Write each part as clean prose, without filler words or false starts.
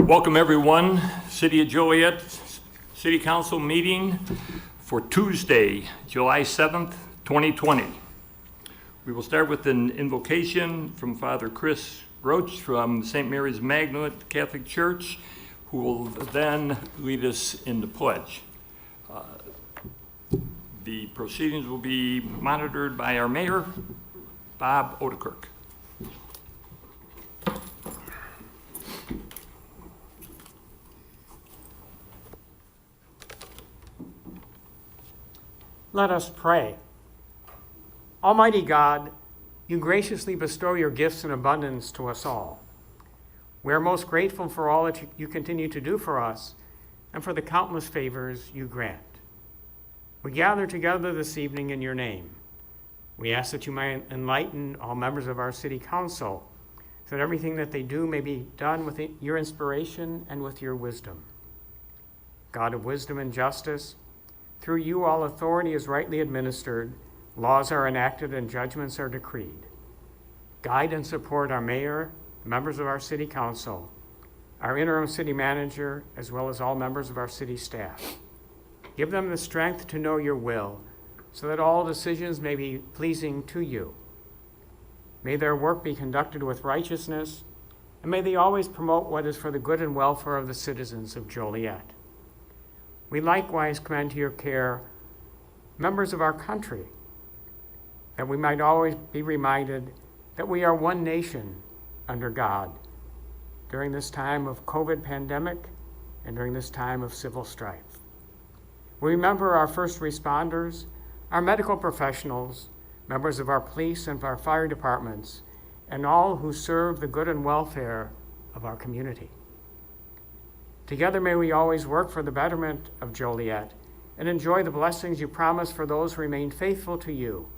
Welcome everyone, City of Joliet City Council meeting for Tuesday, July 7th, 2020. We will start with an invocation from Father Chris Roach from St. Mary's Magdalene Catholic Church, who will then lead us in the pledge. The proceedings will be monitored by our mayor, Bob Odekirk. Let us pray. Almighty God, you graciously bestow your gifts in abundance to us all. We are most grateful for all that you continue to do for us and for the countless favors you grant. We gather together this evening in your name. We ask that you might enlighten all members of our city council so that everything that they do may be done with your inspiration and with your wisdom. God of wisdom and justice, through you all authority is rightly administered, laws are enacted, and judgments are decreed. Guide and support our mayor, members of our city council, our interim city manager, as well as all members of our city staff. Give them the strength to know your will, so that all decisions may be pleasing to you. May their work be conducted with righteousness, and may they always promote what is for the good and welfare of the citizens of Joliet. We likewise commend to your care members of our country, that we might always be reminded that we are one nation under God during this time of COVID pandemic and during this time of civil strife. We remember our first responders, our medical professionals, members of our police and our fire departments, and all who serve the good and welfare of our community. Together may we always work for the betterment of Joliet and enjoy the blessings you promise for those who remain faithful to you.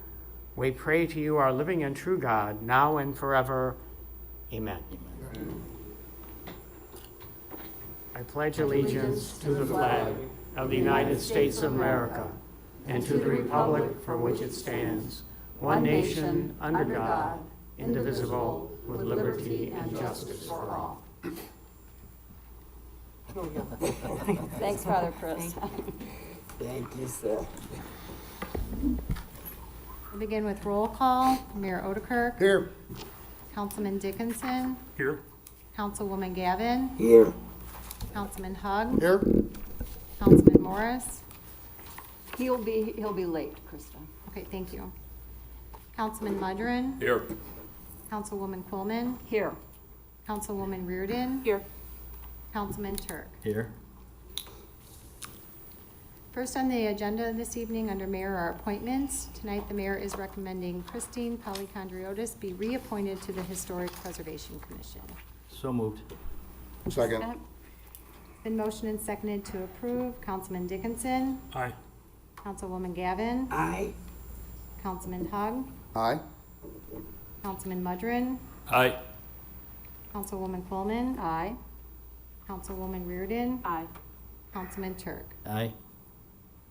We pray to you, our living and true God, now and forever. Amen. Amen. I pledge allegiance to the flag of the United States of America and to the republic for which it stands, one nation, under God, indivisible, with liberty and justice for all. Thanks, Father Chris. Thank you, sir. We'll begin with roll call. Mayor Odekirk. Here. Councilman Dickinson. Here. Councilwoman Gavin. Here. Councilman Hug. Here. Councilman Morris. He'll be late, Krista. Okay, thank you. Councilman Mudrin. Here. Councilwoman Quillman. Here. Councilwoman Reardon. Here. Councilman Turk. Here. First on the agenda this evening under mayor are appointments. Tonight the mayor is recommending Christine Polychondriotis be reappointed to the Historic Preservation Commission. So moved. Second. Been motioned and seconded to approve. Councilman Dickinson. Aye. Councilwoman Gavin. Aye. Councilman Hug. Aye. Councilman Mudrin. Aye. Councilwoman Quillman. Aye. Councilwoman Reardon. Aye. Councilman Turk. Aye.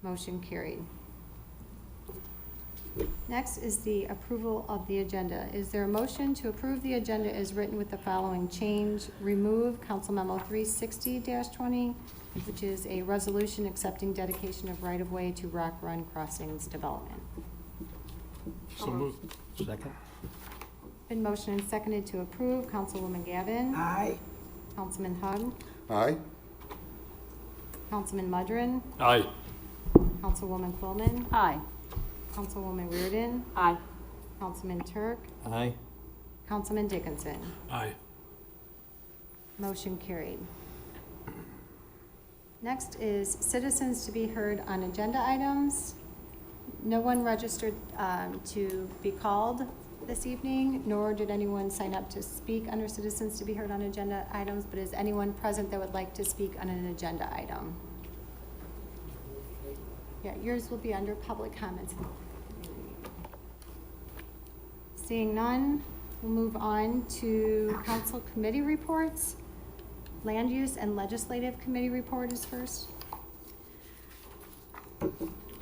Motion carried. Next is the approval of the agenda. Is there a motion to approve the agenda as written with the following change? Remove Council Memo 360-20, which is a resolution accepting dedication of right-of-way to Rock Run Crossings development. So moved. Second. Been motioned and seconded to approve. Councilwoman Gavin. Aye. Councilman Hug. Aye. Councilman Mudrin. Aye. Councilwoman Quillman. Aye. Councilwoman Reardon. Aye. Councilman Turk. Aye. Councilman Dickinson. Aye. Motion carried. Next is citizens to be heard on agenda items. No one registered to be called this evening, nor did anyone sign up to speak under citizens to be heard on agenda items, but is anyone present that would like to speak on an agenda item? Yeah, yours will be under public comments. Seeing none, we'll move on to council committee reports. Land Use and Legislative Committee report is first.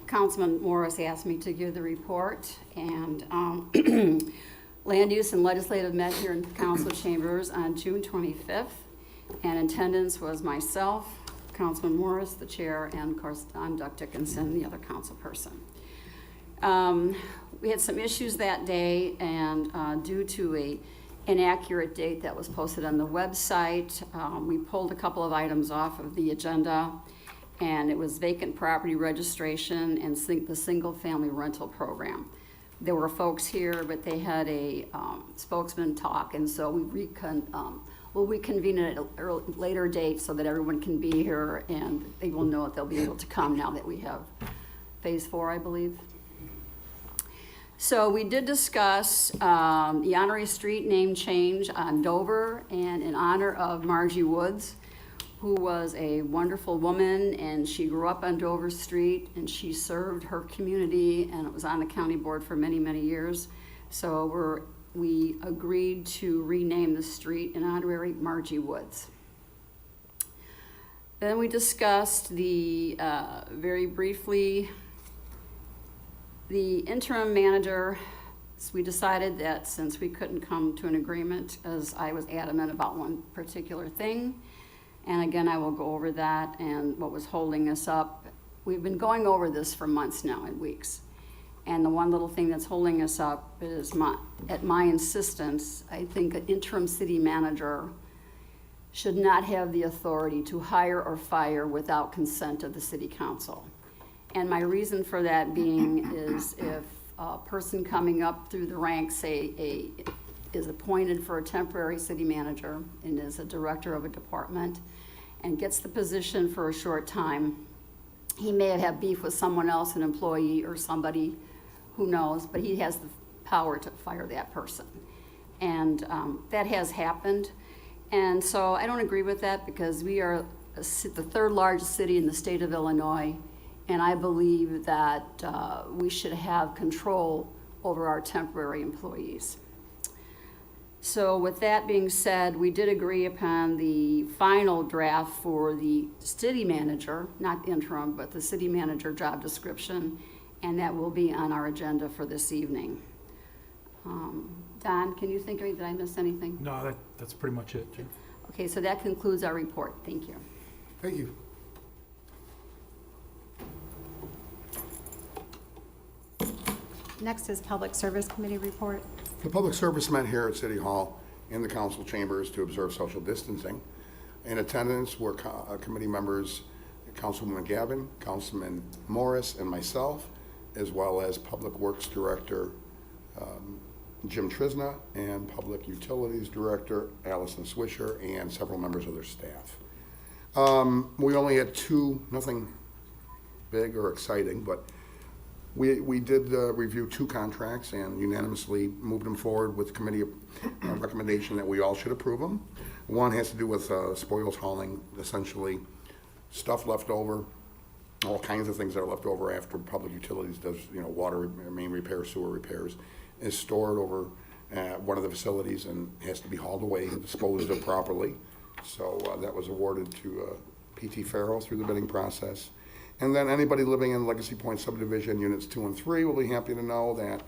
Councilman Morris asked me to give the report, and Land Use and Legislative met here in council chambers on June 25th, And in attendance was myself, Councilman Morris, the chair, and of course, Don Duck Dickinson, the other council person. We had some issues that day, and due to an inaccurate date that was posted on the website, we pulled a couple of items off of the agenda, and it was vacant property registration and the single-family rental program. There were folks here, but they had a spokesman talk, and so we'll reconvene at a later date so that everyone can be here, and they will know that they'll be able to come now that we have phase 4, I believe. So we did discuss the honorary street name change on Dover, and in honor of Margie Woods, who was a wonderful woman, and she grew up on Dover Street, and she served her community, and it was on the county board for many, many years. So we agreed to rename the street in honorary Margie Woods. Then we discussed very briefly, the interim manager. We decided that since we couldn't come to an agreement, as I was adamant about one particular thing, and again, I will go over that and what was holding us up. We've been going over this for months now and weeks. And the one little thing that's holding us up is at my insistence, I think an interim city manager should not have the authority to hire or fire without consent of the city council. And my reason for that being is if a person coming up through the ranks, is appointed for a temporary city manager and is a director of a department and gets the position for a short time, he may have had beef with someone else, an employee or somebody, who knows, but he has the power to fire that person. And that has happened. And so I don't agree with that, because we are the third largest city in the state of Illinois, and I believe that we should have control over our temporary employees. So with that being said, we did agree upon the final draft for the city manager, not interim, but the city manager job description, and that will be on our agenda for this evening. Don, can you think of, did I miss anything? No, that's pretty much it, Jim. Okay, so that concludes our report. Thank you. Thank you. Next is Public Service Committee report. The public service met here at City Hall in the council chambers to observe social distancing. In attendance were committee members, Councilwoman Gavin, Councilman Morris, and myself, as well as Public Works Director Jim Trisna and Public Utilities Director Allison Swisher, and several members of their staff. We only had nothing big or exciting, but we did review 2 contracts and unanimously moved them forward with committee recommendation that we all should approve them. One has to do with spoils hauling, essentially stuff left over, all kinds of things that are left over after public utilities does, water main repairs, sewer repairs, is stored over at one of the facilities and has to be hauled away and disposed of properly. So that was awarded to PT Farrell through the bidding process. And then anybody living in Legacy Point subdivision units 2 and 3 will be happy to know that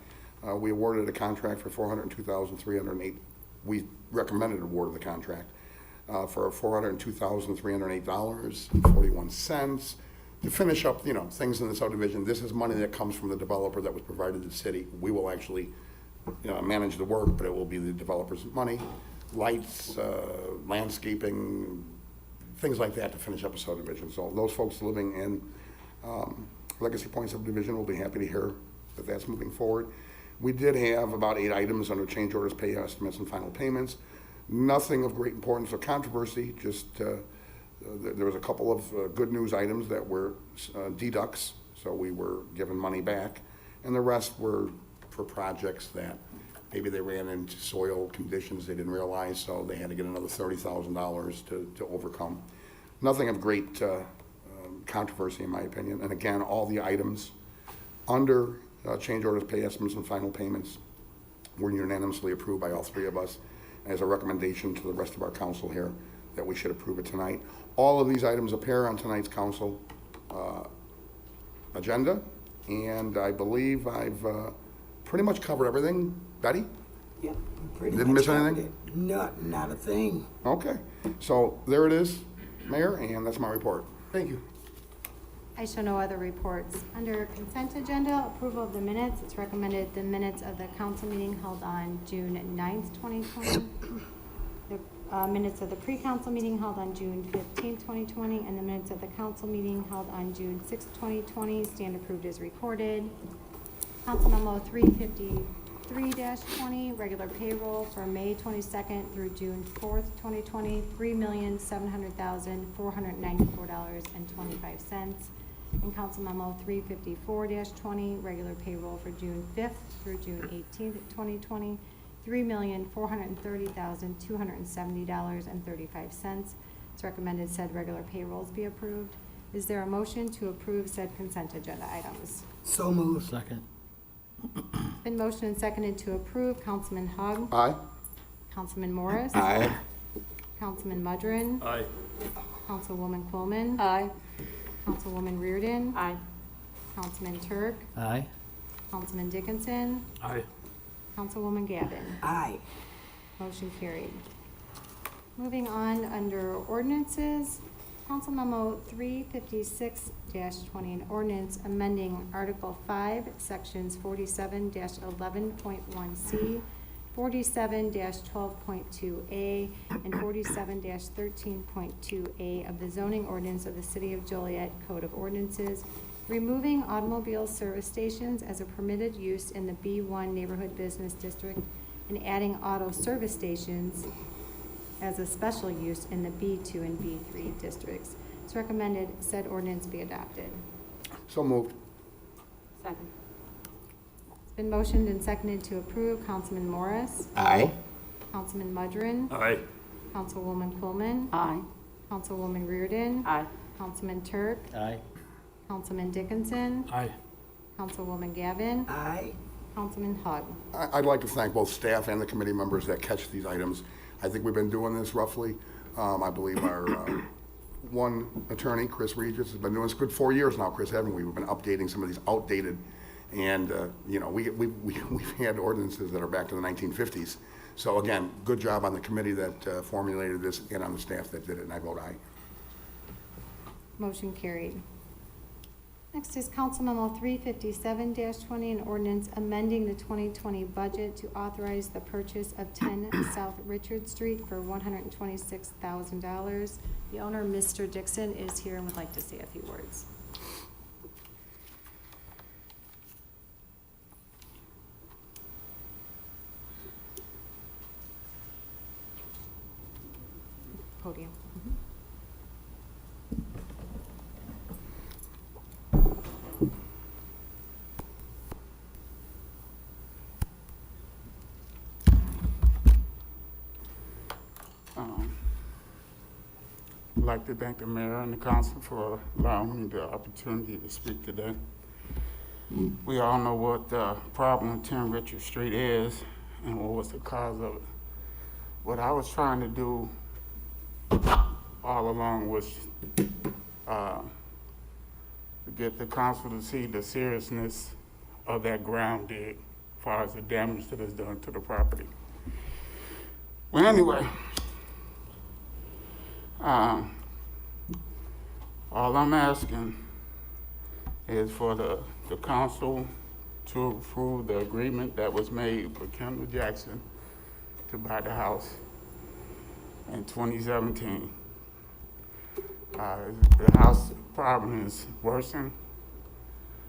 we awarded a contract for $402,308. We recommended award of the contract for $402,308.41 to finish up, things in the subdivision. This is money that comes from the developer that was provided to the city. We will actually, manage the work, but it will be the developer's money, lights, landscaping, things like that to finish up a subdivision. So those folks living in Legacy Point subdivision will be happy to hear that that's moving forward. We did have about 8 items under change orders, pay estimates, and final payments. Nothing of great importance or controversy, just there was a couple of good news items that were deducts, so we were given money back, and the rest were for projects that maybe they ran into soil conditions they didn't realize, so they had to get another $30,000 to overcome. Nothing of great controversy, in my opinion. And again, all the items under change orders, pay estimates, and final payments were unanimously approved by all 3 of us as a recommendation to the rest of our council here that we should approve it tonight. All of these items appear on tonight's council agenda, and I believe I've pretty much covered everything. Betty? Yeah, pretty Didn't much miss anything? covered it. Not a thing. Okay, so there it is, Mayor, and that's my report. Thank you. I show no other reports. Under consent agenda, approval of the minutes, it's recommended the minutes of the council meeting held on June 9th, 2020, the minutes of the pre-council meeting held on June 15th, 2020, and the minutes of the council meeting held on June 6th, 2020 stand approved as recorded. Council memo 353-20, regular payroll for May 22nd through June 4th, 2020, $3,700,494.25. And Council Memo 354-20, regular payroll for June 5th through June 18th, 2020, $3,430,270.35. It's recommended said regular payrolls be approved. Is there a motion to approve said consent agenda items? So moved. Second. Been motioned and seconded to approve. Councilman Hogg. Aye? Councilman Morris. Aye. Councilman Mudrin. Aye. Councilwoman Quillman. Aye. Councilwoman Reardon. Aye. Councilman Turk. Aye. Councilman Dickinson. Aye. Councilwoman Gavin. Aye. Motion carried. Moving on, under ordinances, Council Memo 356-20, an ordinance amending Article 5, Sections 47-11.1C, 47-12.2A, and 47-13.2A of the zoning ordinance of the City of Joliet Code of Ordinances, removing automobile service stations as a permitted use in the B1 Neighborhood Business District and adding auto service stations as a special use in the B2 and B3 districts. It's recommended said ordinance be adopted. So moved. Second. It's been motioned and seconded to approve. Councilman Morris. Aye. Councilman Mudrin. Aye. Councilwoman Quillman. Aye. Councilwoman Reardon. Aye. Councilman Turk. Aye. Councilman Dickinson. Aye. Councilwoman Gavin. Aye. Councilman Hogg. I'd like to thank both staff and the committee members that catch these items. I think we've been doing this roughly. I believe our one attorney, Chris Regis, has been doing this good 4 years now, Chris, haven't we? We've been updating some of these outdated, and, you know, we've had ordinances that are back to the 1950s. So again, good job on the committee that formulated this and on the staff that did it, and I vote aye. Motion carried. Next is Council Memo 357-20, an ordinance amending the 2020 budget to authorize the purchase of 10 South Richard Street for $126,000. The owner, Mr. Dixon, is here and would like to say a few words. Podium. I'd like to thank the mayor and the council for allowing me the opportunity to speak today. We all know what the problem with 10 Richard Street is and what was the cause of it. What I was trying to do all along was to get the council to see the seriousness of that ground dig as far as the damage that is done to the property. Well, anyway, all I'm asking is for the council to approve the agreement that was made with Kendall Jackson to buy the house in 2017. The house problem is worsened.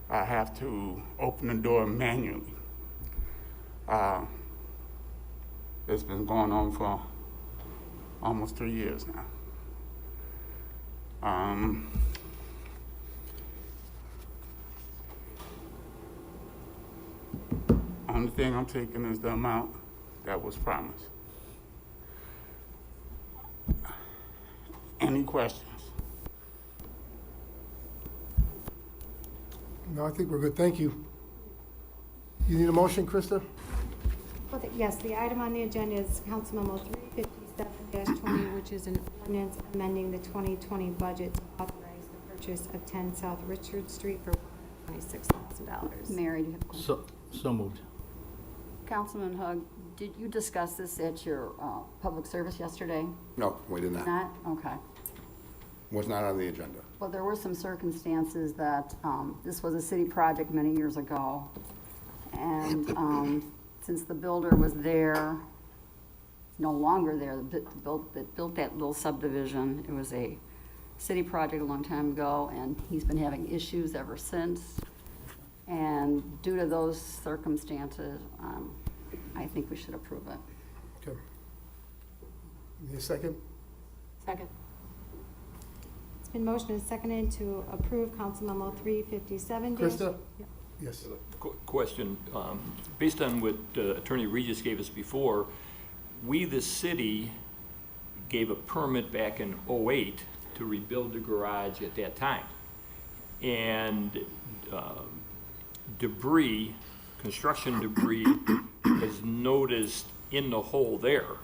I have to open the door manually. It's been going on for almost 3 years now. Only thing I'm taking is the amount that was promised. Any questions? No, I think we're good. Thank you. You need a motion, Krista? Well, yes, the item on the agenda is Council Memo 357-20, which is an ordinance amending the 2020 budget to authorize the purchase of 10 South Richard Street for $26,000. Mary, do you have a question? So moved. Councilman Hug, did you discuss this at your public service yesterday? No, we did not. Not? Okay. Was not on the agenda. Well, there were some circumstances that, this was a city project many years ago. And since the builder was there, no longer there, that built that little subdivision, it was a city project a long time ago, and he's been having issues ever since. And due to those circumstances, I think we should approve it. Okay. Need a second? Second. It's been motioned and seconded to approve Council Memo 357. Krista? Yes. Question, based on what Attorney Regis gave us before, we, the city, gave a permit back in '08 to rebuild the garage at that time. And debris, construction debris, was noticed in the hole there.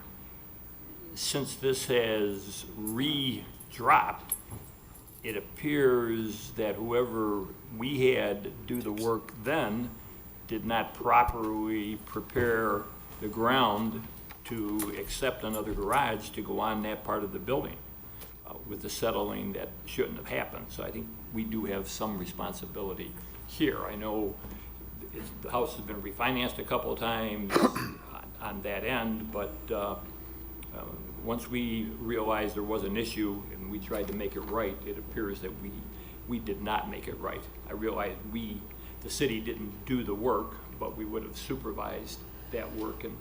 Since this has re-dropped, it appears that whoever we had do the work then did not properly prepare the ground to accept another garage to go on that part of the building with the settling that shouldn't have happened. So I think we do have some responsibility here. I know the house has been refinanced a couple of times on that end, but once we realized there was an issue and we tried to make it right, it appears that we did not make it right. I realize the city didn't do the work, but we would have supervised that work and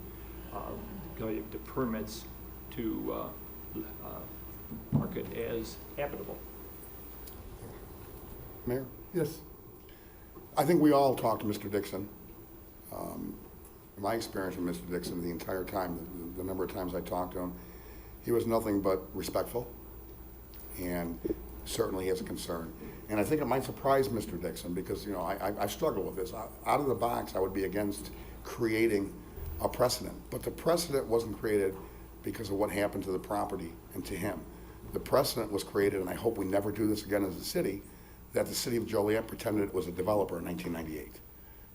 gave the permits to mark it as habitable. Mayor? Yes. I think we all talked to Mr. Dixon. My experience with Mr. Dixon the entire time, the number of times I talked to him, he was nothing but respectful and certainly has concern. And I think it might surprise Mr. Dixon because, I struggle with this. Out of the box, I would be against creating a precedent. But the precedent wasn't created because of what happened to the property and to him. The precedent was created, and I hope we never do this again as a city, that the city of Joliet pretended it was a developer in 1998.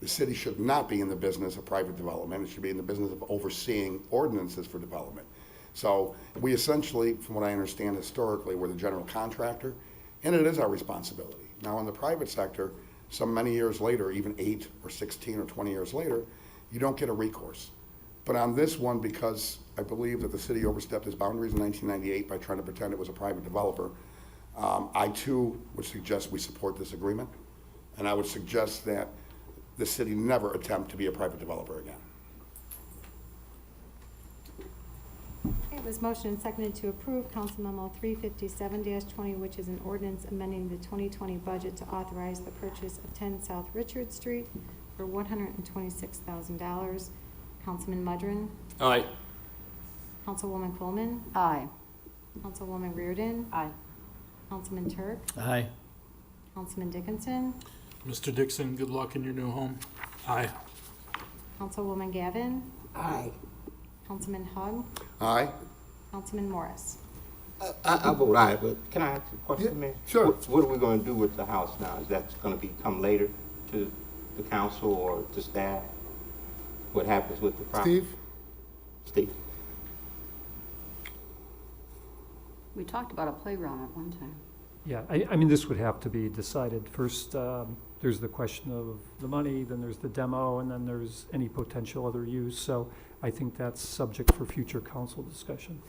The city should not be in the business of private development. It should be in the business of overseeing ordinances for development. So we essentially, from what I understand historically, we're the general contractor, and it is our responsibility. Now in the private sector, some many years later, even 8 or 16 or 20 years later, you don't get a recourse. But on this one, because I believe that the city overstepped its boundaries in 1998 by trying to pretend it was a private developer, I too would suggest we support this agreement, and I would suggest that the city never attempt to be a private developer again. It was motioned and seconded to approve Council Memo 357-20, which is an ordinance amending the 2020 budget to authorize the purchase of 10 South Richard Street for $126,000. Councilman Mudrin. Aye. Councilwoman Coleman. Aye. Councilwoman Reardon. Aye. Councilman Turk. Aye. Councilman Dickinson. Mr. Dixon, good luck in your new home. Aye. Councilwoman Gavin. Aye. Councilman Hug. Aye? Councilman Morris. I vote aye, but can I ask a question, Yeah, Mayor? sure. What are we going to do with the house now? Is that going to come later to the council or to staff? What happens with the property? Steve? We talked about a playground at one time. Yeah, I mean, this would have to be decided. First, there's the question of the money, then there's the demo, and then there's any potential other use. So I think that's subject for future council discussion.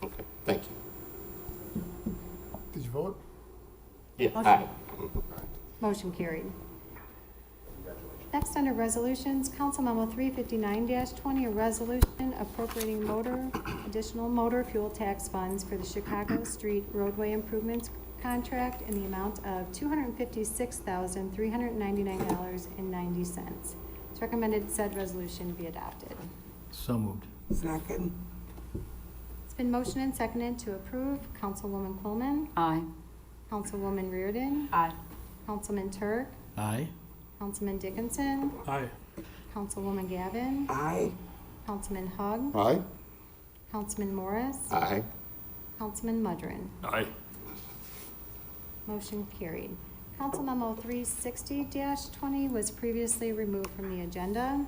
Okay, thank you. Did you vote? Yeah, Motion. aye. Motion carried. Next, under resolutions, Council Memo 359-20, a resolution appropriating additional motor fuel tax funds for the Chicago Street Roadway Improvements Contract in the amount of $256,399.90. It's recommended said resolution be adopted. So moved. Second. It's been motioned and seconded to approve. Councilwoman Coleman. Aye. Councilwoman Reardon. Aye. Councilman Turk. Aye. Councilman Dickinson. Aye. Councilwoman Gavin. Aye. Councilman Hug. Aye? Councilman Morris. Aye. Councilman Mudrin. Aye. Motion carried. Council Memo 360-20 was previously removed from the agenda.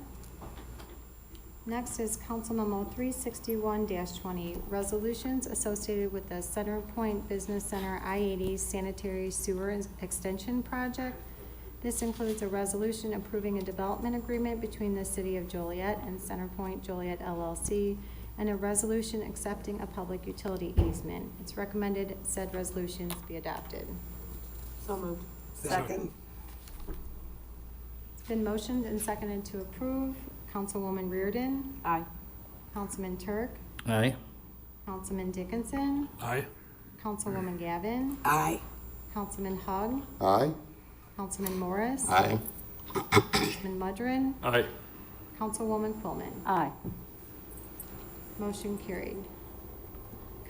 Next is Council Memo 361-20, resolutions associated with the Center Point Business Center I-80 Sanitary Sewer Extension Project. This includes a resolution approving a development agreement between the City of Joliet and Center Point Joliet LLC, and a resolution accepting a public utility easement. It's recommended said resolutions be adopted. So moved. Second. It's been motioned and seconded to approve. Councilwoman Reardon. Aye. Councilman Turk. Aye. Councilman Dickinson. Aye. Councilwoman Gavin. Aye. Councilman Hogg. Aye. Councilman Morris. Aye. Councilman Mudrin. Aye. Councilwoman Quillman. Aye. Motion carried.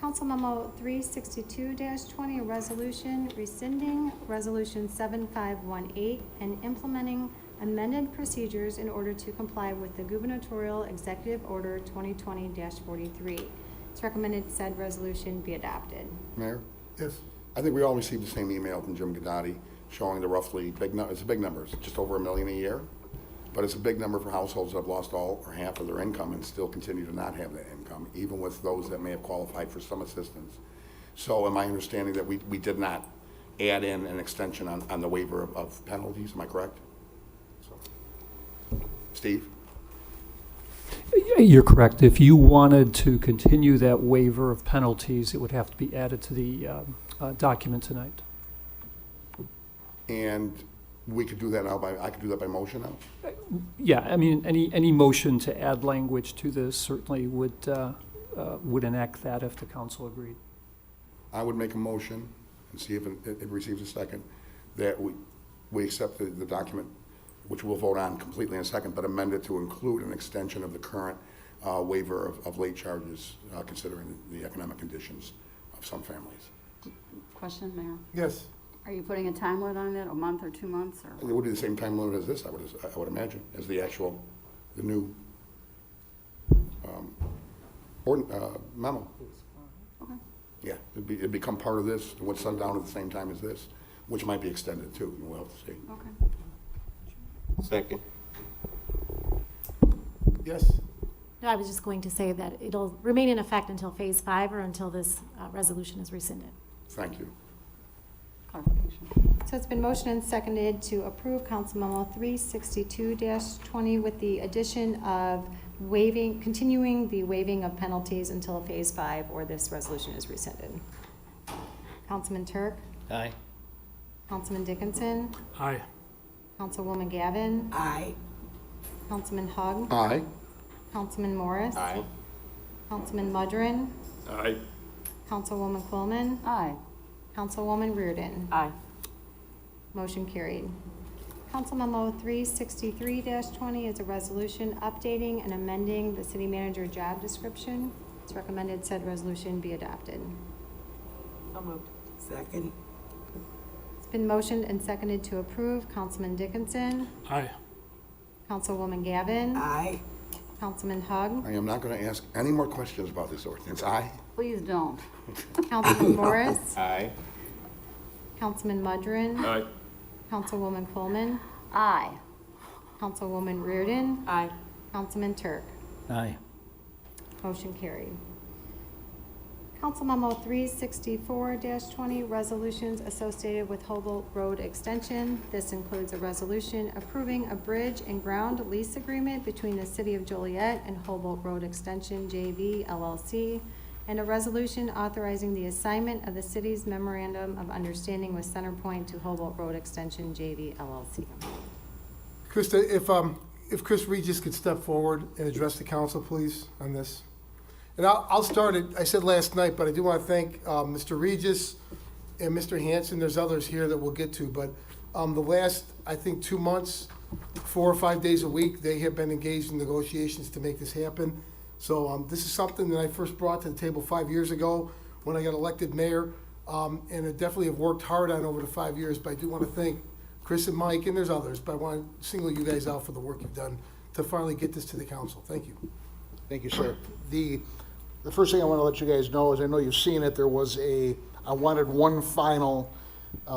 Council Memo 362-20, a resolution rescinding Resolution 7518 and implementing amended procedures in order to comply with the Gubernatorial Executive Order 2020-43. It's recommended said resolution be adopted. Mayor? Yes. I think we all received the same email from Jim Gadati showing the roughly big, it's a big number, it's just over $1 million a year, but it's a big number for households that have lost all or half of their income and still continue to not have that income, even with those that may have qualified for some assistance. So am I understanding that we did not add in an extension on the waiver of penalties, am I correct? So, Steve? You're correct. If you wanted to continue that waiver of penalties, it would have to be added to the document tonight. And we could do that now I could do that by motion now? Yeah, I mean, any motion to add language to this certainly would enact that if the council agreed. I would make a motion and see if it receives a second, that we accept the document, which we'll vote on completely in a second, but amend it to include an extension of the current waiver of late charges, considering the economic conditions of some families. Question, Mayor. Yes. Are you putting a time limit on it, a month or 2 months, or? It would be the same time limit as this, I would imagine, as the new memo. Okay. Yeah, it'd become part of this, what's done down at the same time as this, which might be extended too, we'll have to see. Okay. Second. Yes. No, I was just going to say that it'll remain in effect until Phase 5 or until this resolution is rescinded. Thank you. Clarification. So it's been motioned and seconded to approve Council Memo 362-20 with the addition of continuing the waiving of penalties until Phase 5 or this resolution is rescinded. Councilman Turk. Aye. Councilman Dickinson. Aye. Councilwoman Gavin. Aye. Councilman Hogg. Aye. Councilman Morris. Aye. Councilman Mudrin. Aye. Councilwoman Quillman. Aye. Councilwoman Reardon. Aye. Motion carried. Council Memo 363-20 is a resolution updating and amending the city manager job description. It's recommended said resolution be adopted. So moved. Second. It's been motioned and seconded to approve. Councilman Dickinson. Aye. Councilwoman Gavin. Aye. Councilman Hogg. I am not going to ask any more questions about this ordinance. Aye. Please don't. Councilman Morris. Aye. Councilman Mudrin. Aye. Councilwoman Quillman. Aye. Councilwoman Reardon. Aye. Councilman Turk. Aye. Motion carried. Council Memo 364-20, resolutions associated with Hobart Road Extension. This includes a resolution approving a bridge and ground lease agreement between the City of Joliet and Hobart Road Extension JV LLC, and a resolution authorizing the assignment of the city's memorandum of understanding with Centerpoint to Hobart Road Extension JV LLC. Krista, if Chris Regis could step forward and address the council, please, on this. And I'll start it, I said last night, but I do want to thank Mr. Regis and Mr. Hanson. There's others here that we'll get to, but the last, I think, 2 months, 4 or 5 days a week, they have been engaged in negotiations to make this happen. So this is something that I first brought to the table 5 years ago when I got elected mayor, and I definitely have worked hard on over the 5 years, but I do want to thank Chris and Mike, and there's others, but I want to single you guys out for the work you've done to finally get this to the council. Thank you. Thank you, sir. The first thing I want to let you guys know is, I know you've seen it, there was I wanted one final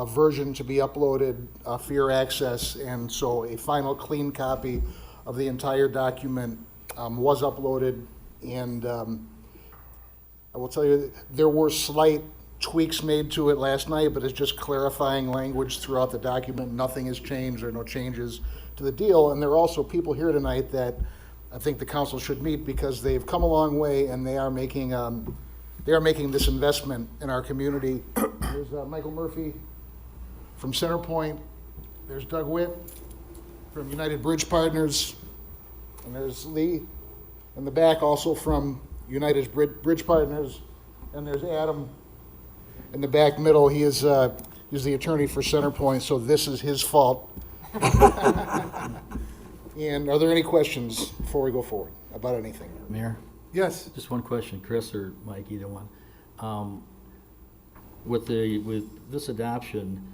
version to be uploaded for your access, and so a final clean copy of the entire document was uploaded, and I will tell you, there were slight tweaks made to it last night, but it's just clarifying language throughout the document. Nothing has changed, there are no changes to the deal, and there are also people here tonight that I think the council should meet because they've come a long way and they are making this investment in our community. There's Michael Murphy from Centerpoint, there's Doug Witt from United Bridge Partners, and there's Lee in the back also from United Bridge Partners, and there's Adam in the back middle. He is he's the attorney for Centerpoint, so this is his fault. And are there any questions before we go forward about anything? Mayor, Yes, just one question, Chris or Mike, either one. With this adoption,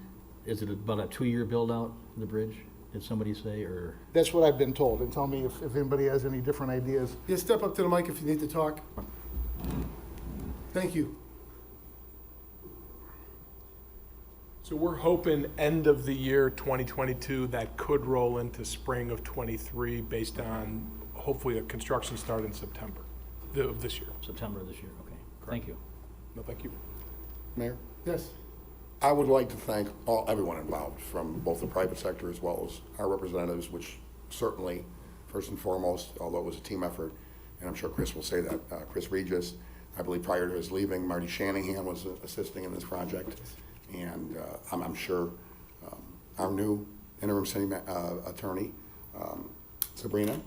is it about a 2-year build out of the bridge? Did somebody say, or? That's what I've been told, and tell me if anybody has any different ideas. yeah, step up to the mic if you need to talk. Thank you. So we're hoping end of the year 2022, that could roll into spring of '23 based on hopefully a construction start in September of this year. September of this year, okay. Thank you. No, thank you. Mayor? Yes. I would like to thank everyone involved, from both the private sector as well as our representatives, which certainly, first and foremost, although it was a team effort, and I'm sure Chris will say that, Chris Regis, I believe prior to his leaving, Marty Shanahan was assisting in this project, and I'm sure our new interim city attorney, Sabrina,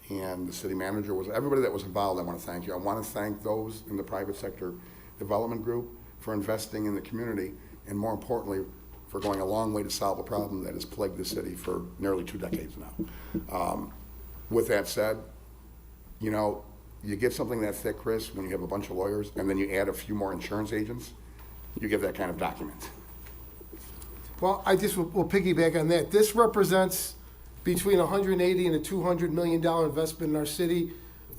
and the city manager, everybody that was involved. I want to thank you. I want to thank those in the private sector development group for investing in the community, and more importantly, for going a long way to solve a problem that has plagued the city for nearly 2 decades now. With that said, you know, you get something that thick, Chris, when you have a bunch of lawyers, and then you add a few more insurance agents, you get that kind of document. Well, I just will piggyback on that. This represents between $180 and a $200 million investment in our city.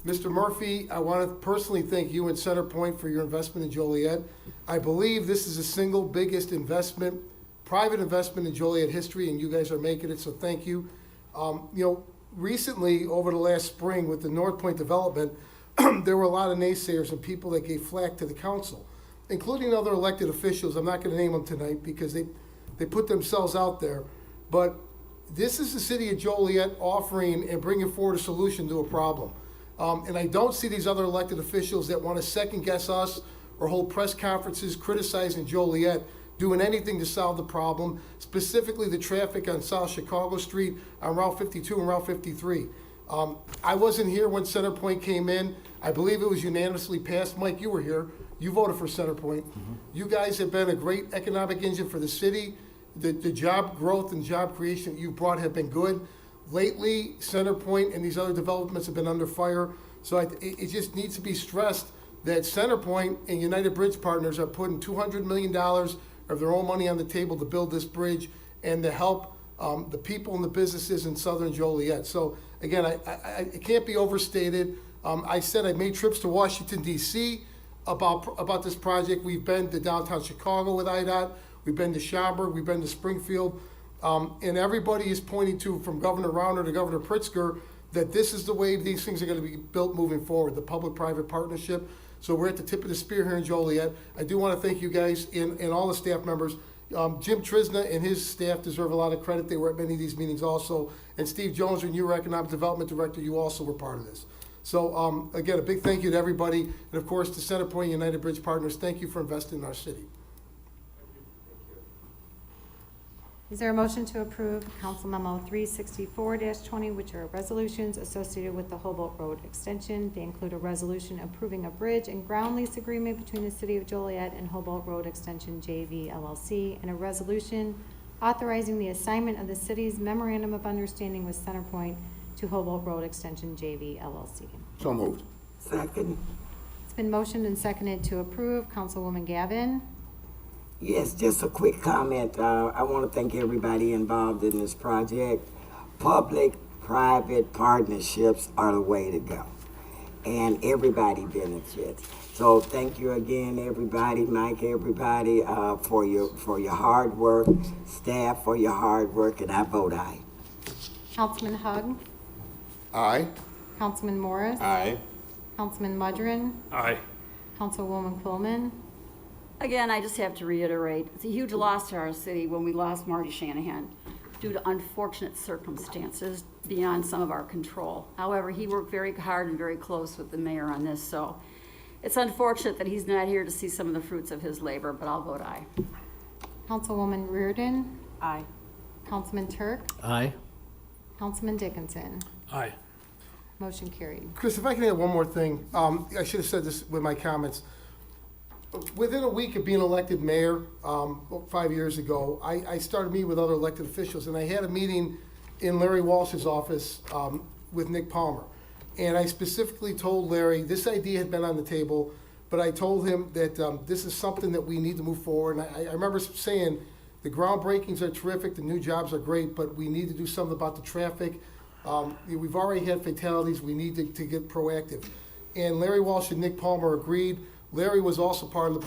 Mr. Murphy, I want to personally thank you and Centerpoint for your investment in Joliet. I believe this is the single biggest investment, private investment in Joliet history, and you guys are making it, so thank you. You know, recently, over the last spring with the North Point development, there were a lot of naysayers and people that gave flack to the council, including other elected officials. I'm not going to name them tonight because they put themselves out there. But this is the city of Joliet offering and bringing forward a solution to a problem. And I don't see these other elected officials that want to second guess us or hold press conferences criticizing Joliet doing anything to solve the problem, specifically the traffic on South Chicago Street on Route 52 and Route 53. I wasn't here when Centerpoint came in. I believe it was unanimously passed. Mike, you were here. You voted for Centerpoint. Mm-hmm. You guys have been a great economic engine for the city. The job growth and job creation that you've brought have been good. Lately, Centerpoint and these other developments have been under fire. So it just needs to be stressed that Centerpoint and United Bridge Partners are putting $200 million of their own money on the table to build this bridge and to help the people and the businesses in southern Joliet. So again, it can't be overstated. I said I made trips to Washington, D.C. about this project. We've been to downtown Chicago with IDOT. We've been to Schaumburg. We've been to Springfield. And everybody is pointing to, from Governor Rauner to Governor Pritzker, that this is the way these things are going to be built moving forward, the public-private partnership. So we're at the tip of the spear here in Joliet. I do want to thank you guys and all the staff members. Jim Trisna and his staff deserve a lot of credit. They were at many of these meetings also. And Steve Jones, when you were Economic Development Director, you also were part of this. So again, a big thank you to everybody. And of course, to Centerpoint United Bridge Partners, thank you for investing in our city. Is there a motion to approve Council Memo 364-20, which are resolutions associated with the Humboldt Road extension? They include a resolution approving a bridge and ground lease agreement between the City of Joliet and Humboldt Road Extension JV LLC, and a resolution authorizing the assignment of the city's memorandum of understanding with Centerpoint to Humboldt Road Extension JV LLC. So moved. Second. It's been motioned and seconded to approve. Councilwoman Gavin. Yes, just a quick comment. I want to thank everybody involved in this project. Public-private partnerships are the way to go, and everybody benefits. So thank you again, everybody, Mike, everybody, for your hard work, staff for your hard work, and I vote aye. Councilman Hug. Aye. Councilman Morris. Aye. Councilman Mudrin. Aye. Councilwoman Quillman. Again, I just have to reiterate, it's a huge loss to our city when we lost Marty Shanahan due to unfortunate circumstances beyond some of our control. However, he worked very hard and very close with the mayor on this, so it's unfortunate that he's not here to see some of the fruits of his labor, but I'll vote aye. Councilwoman Reardon. Aye. Councilman Turk. Aye. Councilman Dickinson. Aye. Motion carried. Chris, if I can add one more thing, I should have said this with my comments. Within a week of being elected mayor, 5 years ago, I started meeting with other elected officials, and I had a meeting in Larry Walsh's office with Nick Palmer. And I specifically told Larry, this idea had been on the table, but I told him that this is something that we need to move forward. And I remember saying, the groundbreakings are terrific, the new jobs are great, but we need to do something about the traffic. We've already had fatalities, we need to get proactive. And Larry Walsh and Nick Palmer agreed. Larry was also part of the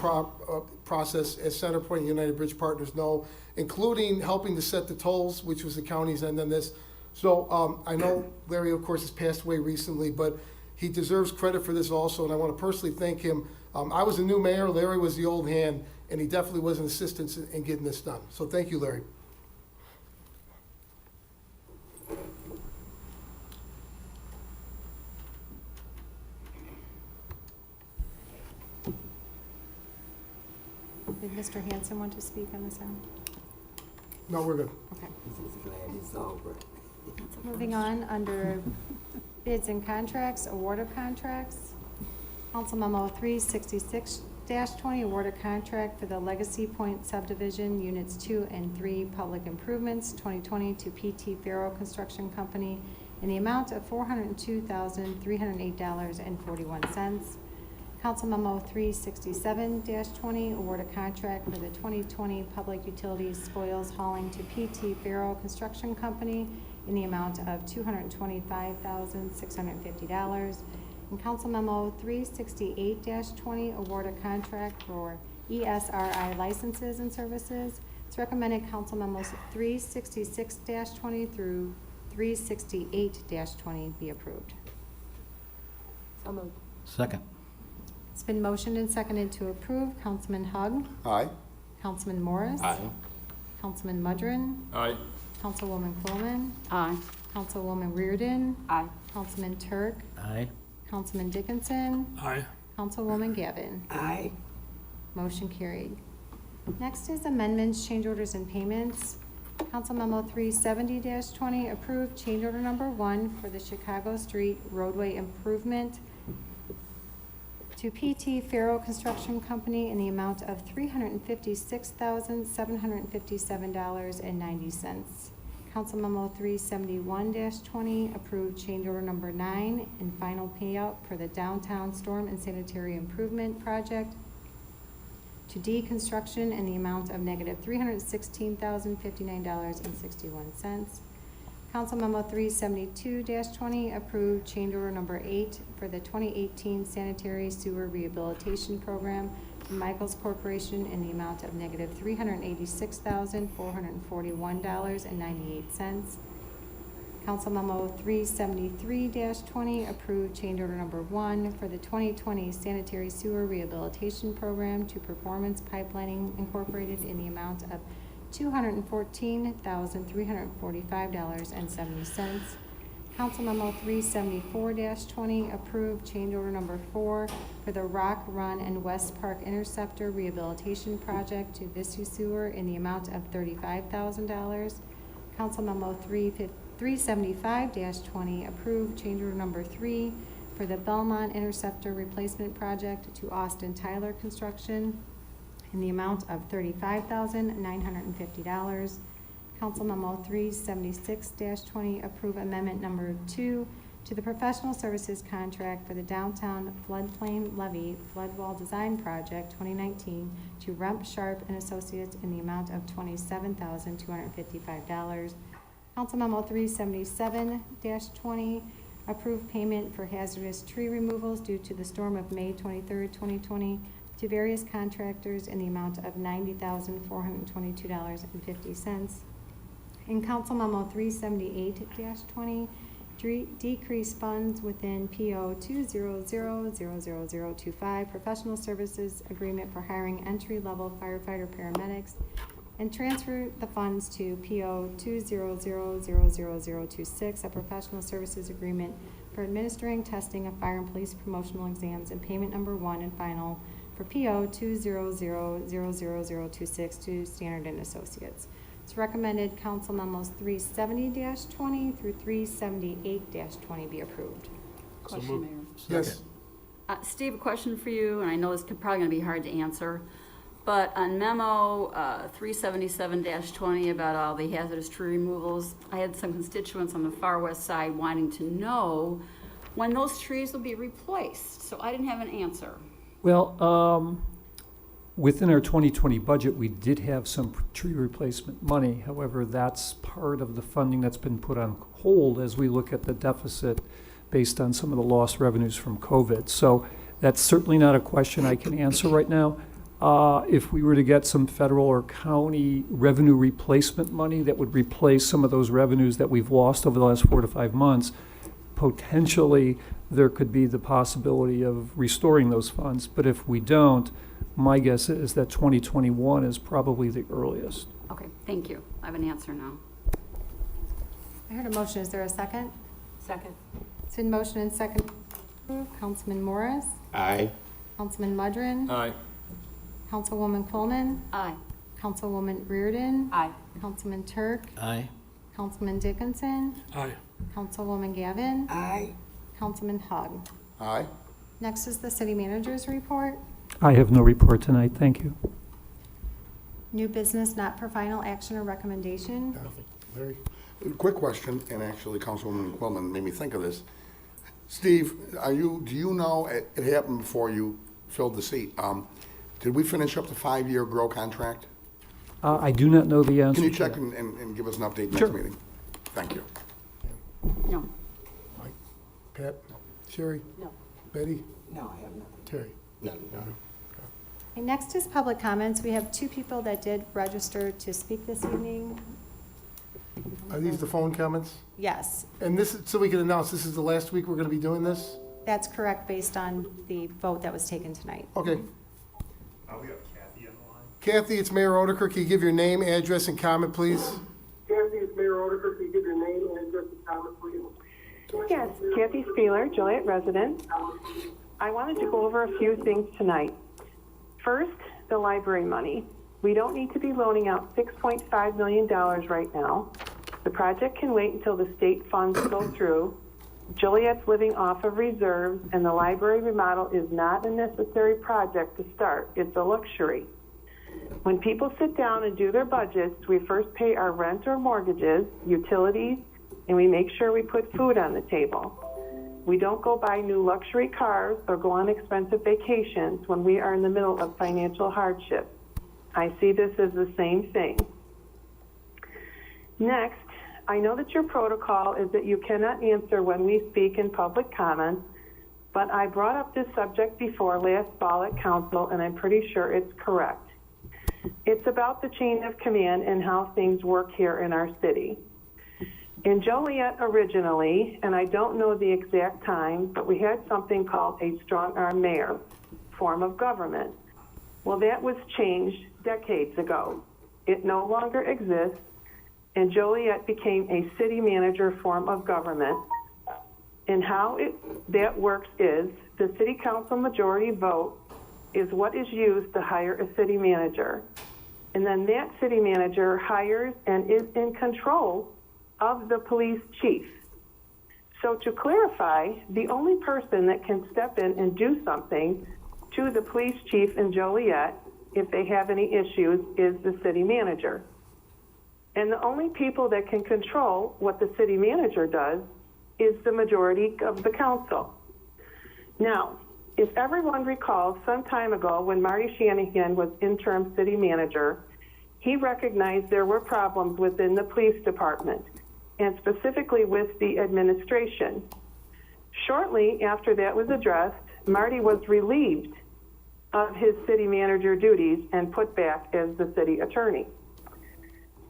process, as Centerpoint and United Bridge Partners know, including helping to set the tolls, which was the county's end on this. So I know Larry, of course, has passed away recently, but he deserves credit for this also, and I want to personally thank him. I was the new mayor, Larry was the old hand, and he definitely was an assistance in getting this done. So thank you, Larry. Did Mr. Hanson want to speak on this end? No, we're good. Okay. Just glad it's over. Moving on, under bids and contracts, award of contracts. Council Memo 366-20, award of contract for the Legacy Point Subdivision, Units 2 and 3, Public Improvements, 2020 to PT Farrow Construction Company in the amount of $402,308.41. Council Memo 367-20, award a contract for the 2020 Public Utilities Spoils Hauling to PT Farrow Construction Company in the amount of $225,650. And Council Memo 368-20, award a contract for ESRI licenses and services. It's recommended Council Memos 366-20 through 368-20 be approved. So moved. Second. It's been motioned and seconded to approve. Councilman Hugg. Aye. Councilman Morris. Aye. Councilman Mudrin. Aye. Councilwoman Quillman. Aye. Councilwoman Reardon. Aye. Councilman Turk. Aye. Councilman Dickinson. Aye. Councilwoman Gavin. Aye. Motion carried. Next is amendments, change orders, and payments. Council Memo 370-20, approved change order number 1 for the Chicago Street roadway improvement to PT Farrow Construction Company in the amount of $356,757.90. Council Memo 371-20, approved change order number 9 and final payout for the downtown storm and sanitary improvement project to deconstruction in the amount of negative $316,059.61. Council Memo 372-20, approved change order number 8 for the 2018 sanitary sewer rehabilitation program from Michaels Corporation in the amount of negative $386,441.98. Council Memo 373-20, approved change order number 1 for the 2020 sanitary sewer rehabilitation program to Performance Pipelining Incorporated in the amount of $214,345.70. Council Memo 374-20, approved change order number 4 for the Rock Run and West Park Interceptor Rehabilitation Project to Visu Sewer in the amount of $35,000. Council Memo 375-20, approved change order number 3 for the Belmont Interceptor Replacement Project to Austin Tyler Construction in the amount of $35,950. Council Memo 376-20, approve amendment number 2 to the professional services contract for the downtown floodplain levee floodwall design project 2019 to Remp Sharp and Associates in the amount of $27,255. Council Memo 377-20, approve payment for hazardous tree removals due to the storm of May 23rd, 2020 to various contractors in the amount of $90,422.50. In Council Memo 378-20, decrease funds within PO 200000025, professional services agreement for hiring entry-level firefighter paramedics, and transfer the funds to PO 2000026, a professional services agreement for administering testing of fire and police promotional exams, and payment number 1 and final for PO 2000026 to Standard and Associates. It's recommended council memos 370-20 through 378-20 be approved. Question, Mayor. Yes. Steve, a question for you, and I know this is probably going to be hard to answer, but on memo 377-20 about all the hazardous tree removals, I had some constituents on the far west side wanting to know when those trees will be replaced, so I didn't have an answer. Well, within our 2020 budget, we did have some tree replacement money. However, that's part of the funding that's been put on hold as we look at the deficit based on some of the lost revenues from COVID. So that's certainly not a question I can answer right now. If we were to get some federal or county revenue replacement money that would replace some of those revenues that we've lost over the last 4 to 5 months, potentially there could be the possibility of restoring those funds. But if we don't, my guess is that 2021 is probably the earliest. Okay, thank you. I have an answer now. I heard a motion. Is there a second? Second. It's been motion and second. Councilman Morris, Aye. Councilman Mudrin, Aye. Councilwoman Coleman, Aye. Councilwoman Reardon, Aye. Councilman Turk, Aye. Councilman Dickinson, Aye. Councilwoman Gavin, Aye. Councilman Hug. Aye. Next is the city manager's report. I have no report tonight, thank you. New business not for final action or recommendation. Larry? Quick question, and actually Councilwoman Quillman made me think of this. Steve, do you know, it happened before you filled the seat, did we finish up the 5-year grow contract? I do not know the answer. Can you to check that. and give us an update Sure. next meeting? Thank you. No. Mike? Pat? Sherry? No. Betty? No, I have nothing. Terry? No. Okay, next is public comments. We have 2 people that did register to speak this evening. Are these the phone comments? Yes, And this, so we can announce, this is the last week we're gonna be doing this? that's correct based on the vote that was taken tonight. Okay. We have Kathy on the line. Kathy, it's Mayor Odeker. Can you give your name, address, and comment, please? Kathy, it's Mayor Odeker. Can you give your name, address, and comment, please? Yes, Kathy Spieler, Joliet resident. I wanted to go over a few things tonight. First, the library money. We don't need to be loaning out $6.5 million right now. The project can wait until the state funds go through. Joliet's living off of reserves, and the library remodel is not a necessary project to start. It's a luxury. When people sit down and do their budgets, we first pay our rent or mortgages, utilities, and we make sure we put food on the table. We don't go buy new luxury cars or go on expensive vacations when we are in the middle of financial hardship. I see this as the same thing. Next, I know that your protocol is that you cannot answer when we speak in public comments, but I brought up this subject before last fall at council, and I'm pretty sure it's correct. It's about the chain of command and how things work here in our city. In Joliet originally, and I don't know the exact time, but we had something called a strong-arm mayor form of government. Well, that was changed decades ago. It no longer exists, and Joliet became a city manager form of government. And how that works is the city council majority vote is what is used to hire a city manager. And then that city manager hires and is in control of the police chief. So to clarify, the only person that can step in and do something to the police chief in Joliet if they have any issues is the city manager. And the only people that can control what the city manager does is the majority of the council. Now, if everyone recalls, some time ago when Marty Shanahan was interim city manager, he recognized there were problems within the police department, and specifically with the administration. Shortly after that was addressed, Marty was relieved of his city manager duties and put back as the city attorney.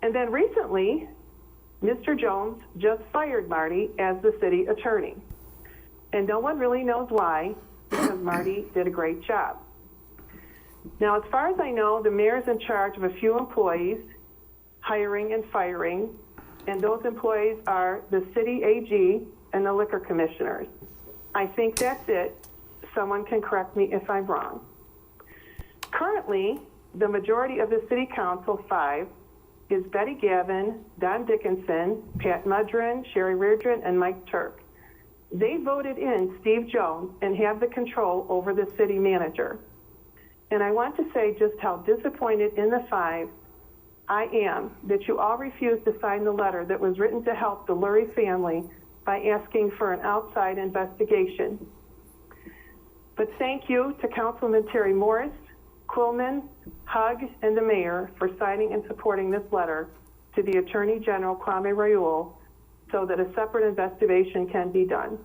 And then recently, Mr. Jones just fired Marty as the city attorney. And no one really knows why, because Marty did a great job. Now, as far as I know, the mayor is in charge of a few employees, hiring and firing, and those employees are the city AG and the liquor commissioners. I think that's it. Someone can correct me if I'm wrong. Currently, the majority of the city council, 5, is Betty Gavin, Don Dickinson, Pat Mudrin, Sherry Reardon, and Mike Turk. They voted in Steve Jones and have the control over the city manager. And I want to say just how disappointed in the 5 I am that you all refused to sign the letter that was written to help the Lurie family by asking for an outside investigation. But thank you to Councilman Terry Morris, Quillman, Hug, and the mayor for signing and supporting this letter to the Attorney General Kwame Raoul so that a separate investigation can be done.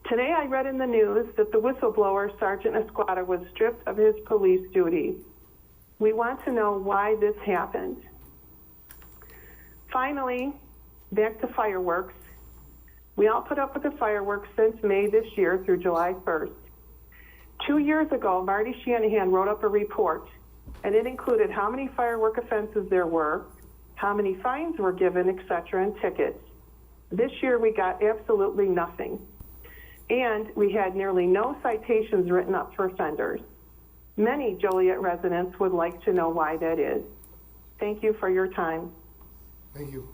Today I read in the news that the whistleblower, Sergeant Esquada, was stripped of his police duties. We want to know why this happened. Finally, back to fireworks. We all put up with the fireworks since May this year through July 1st. 2 years ago, Marty Shanahan wrote up a report, and it included how many firework offenses there were, how many fines were given, etc., and tickets. This year, we got absolutely nothing. And we had nearly no citations written up for offenders. Many Joliet residents would like to know why that is. Thank you for your time. Thank you.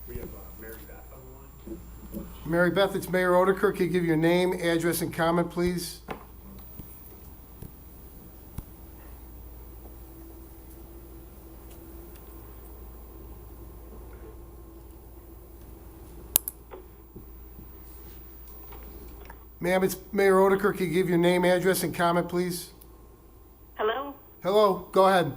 We have Mary Beth on the line. Mary Beth, it's Mayor Odeker. Can you give your name, address, and comment, please? Ma'am, it's Mayor Odeker. Can you give your name, address, and comment, please? Hello? Hello, go ahead.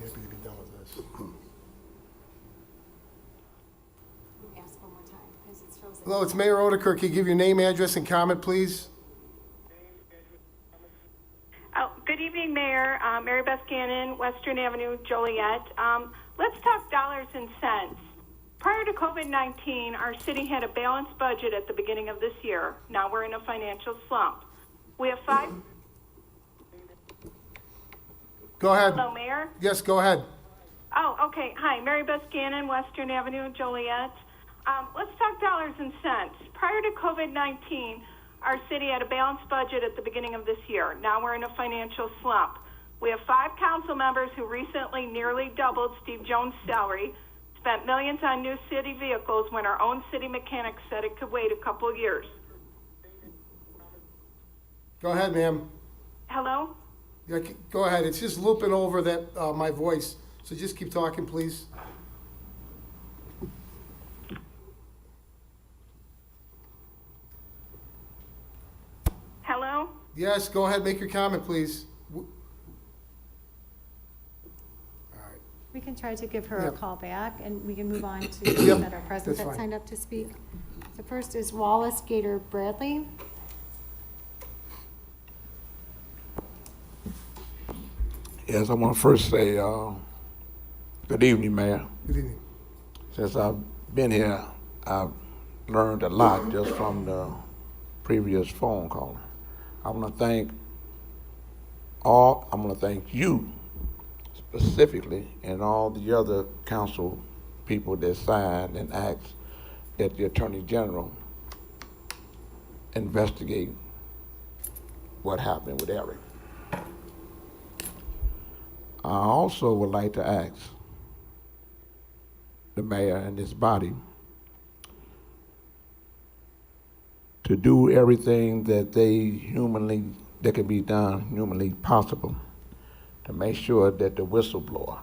Happy to be done with this. Ask one more time, because it's frozen. Hello, it's Mayor Odeker. Can you give your name, address, and comment, please? Oh, good evening, Mayor. Mary Beth Gannon, Western Avenue, Joliet. Let's talk dollars and cents. Prior to COVID-19, our city had a balanced budget at the beginning of this year. Now we're in a financial slump. We have 5... Go ahead. Hello, Mayor? Yes, go ahead. Oh, okay. Hi, Mary Beth Gannon, Western Avenue, Joliet. Let's talk dollars and cents. Prior to COVID-19, our city had a balanced budget at the beginning of this year. Now we're in a financial slump. We have 5 council members who recently nearly doubled Steve Jones' salary, spent millions on new city vehicles when our own city mechanic said it could wait a couple years. Go ahead, ma'am. Hello? Yeah, go ahead. It's just looping over that my voice, so just keep talking, please. Hello? Yes, go ahead. Make your comment, please. We can try to give her a Yep. call back, and we can move on to Yep, those that are present that's that fine. signed up to speak. The first is Wallace Gator Bradley. Yes, I want to first say good evening, Mayor. Good evening. Since I've been here, I've learned a lot just from the previous phone call. I want to thank you specifically and all the other council people that signed and asked that the Attorney General investigate what happened with Eric. I also would like to ask the mayor and his body to do everything that that can be done humanly possible to make sure that the whistleblower,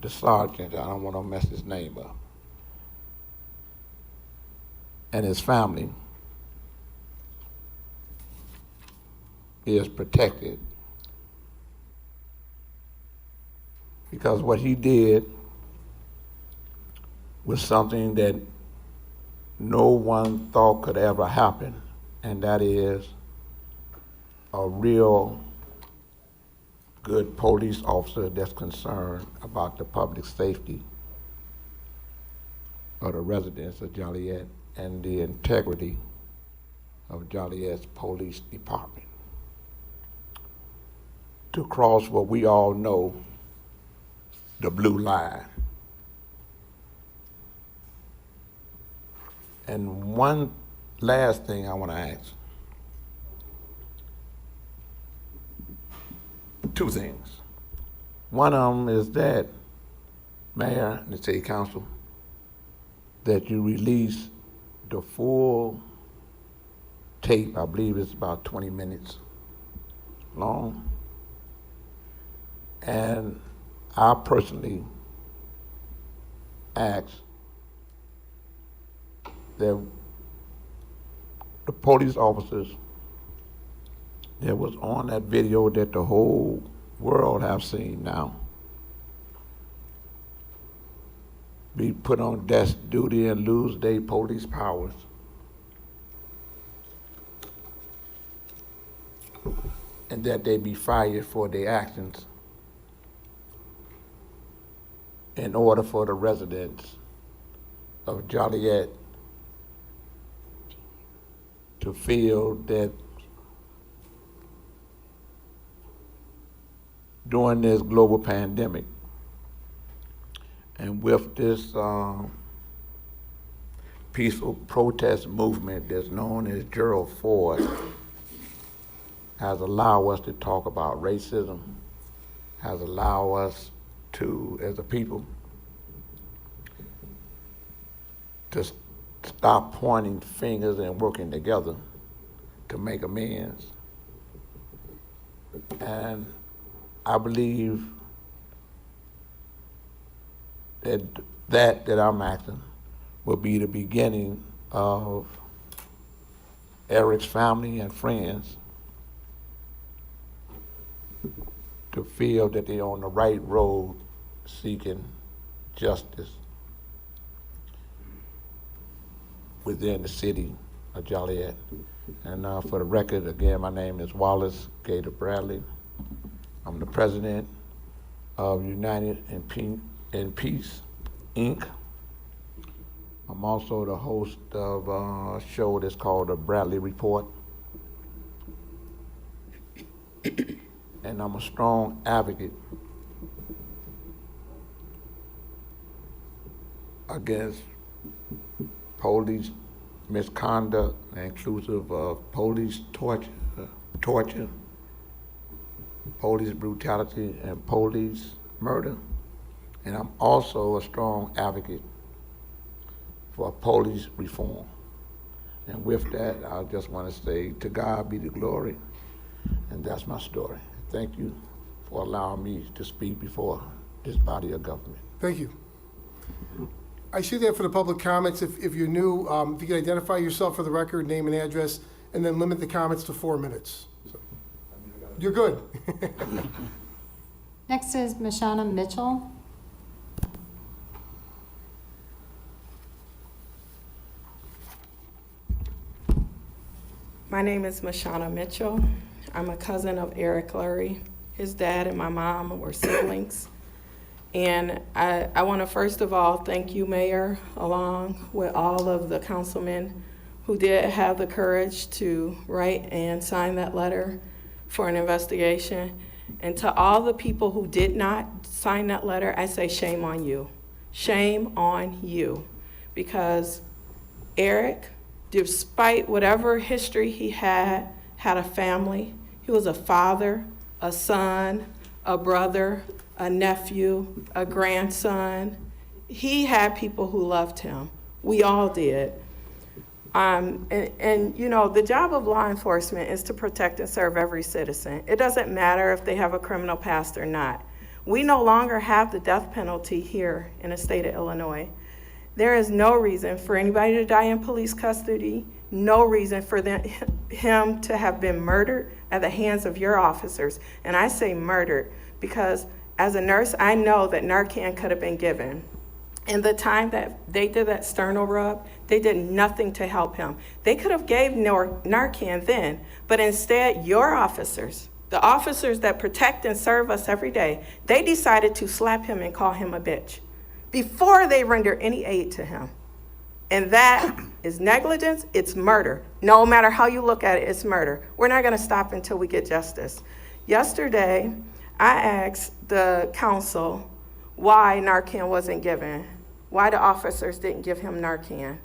the sergeant, I don't want to mess his name up, and his family is protected because what he did was something that no one thought could ever happen, and that is a real good police officer that's concerned about the public safety of the residents of Joliet and the integrity of Joliet's police department. To cross what we all know, the blue line. And one last thing I want to ask. Two things. One of them is that, Mayor and the City Council, that you release the full tape. I believe it's about 20 minutes long. And I personally ask that the police officers that was on that video that the whole world have seen now be put on desk duty and lose their police powers. And that they be fired for their actions in order for the residents of Joliet to feel that during this global pandemic and with this peaceful protest movement that's known as Gerald Ford has allowed us to talk about racism, has allowed us to, as a people, to stop pointing fingers and working together to make amends. And I believe that I'm asking will be the beginning of Eric's family and friends to feel that they're on the right road seeking justice within the city of Joliet. And for the record, again, my name is Wallace Gator Bradley. I'm the president of United in Peace, Inc. I'm also the host of a show that's called The Bradley Report. And I'm a strong advocate against police misconduct, inclusive of police torture, police brutality, and police murder. And I'm also a strong advocate for police reform. And with that, I just want to say, to God be the glory, and that's my story. Thank you for allowing me to speak before this body of government. Thank you. I see that for the public comments. If you're new, if you can identify yourself for the record, name and address, and then limit the comments to 4 minutes. So, you're good. Next is Machado Mitchell. My name is Machado Mitchell. I'm a cousin of Eric Lurie. His dad and my mom were siblings. And I want to first of all thank you, Mayor, along with all of the councilmen who did have the courage to write and sign that letter for an investigation. And to all the people who did not sign that letter, I say shame on you. Shame on you. Because Eric, despite whatever history he had a family. He was a father, a son, a brother, a nephew, a grandson. He had people who loved him. We all did. And you know, the job of law enforcement is to protect and serve every citizen. It doesn't matter if they have a criminal past or not. We no longer have the death penalty here in the state of Illinois. There is no reason for anybody to die in police custody, no reason for him to have been murdered at the hands of your officers. And I say murdered because as a nurse, I know that Narcan could have been given. In the time that they did that sternal rub, they did nothing to help him. They could have gave Narcan then, but instead your officers, the officers that protect and serve us every day, they decided to slap him and call him a bitch before they render any aid to him. And that is negligence, it's murder. No matter how you look at it, it's murder. We're not gonna stop until we get justice. Yesterday, I asked the council why Narcan wasn't given, why the officers didn't give him Narcan.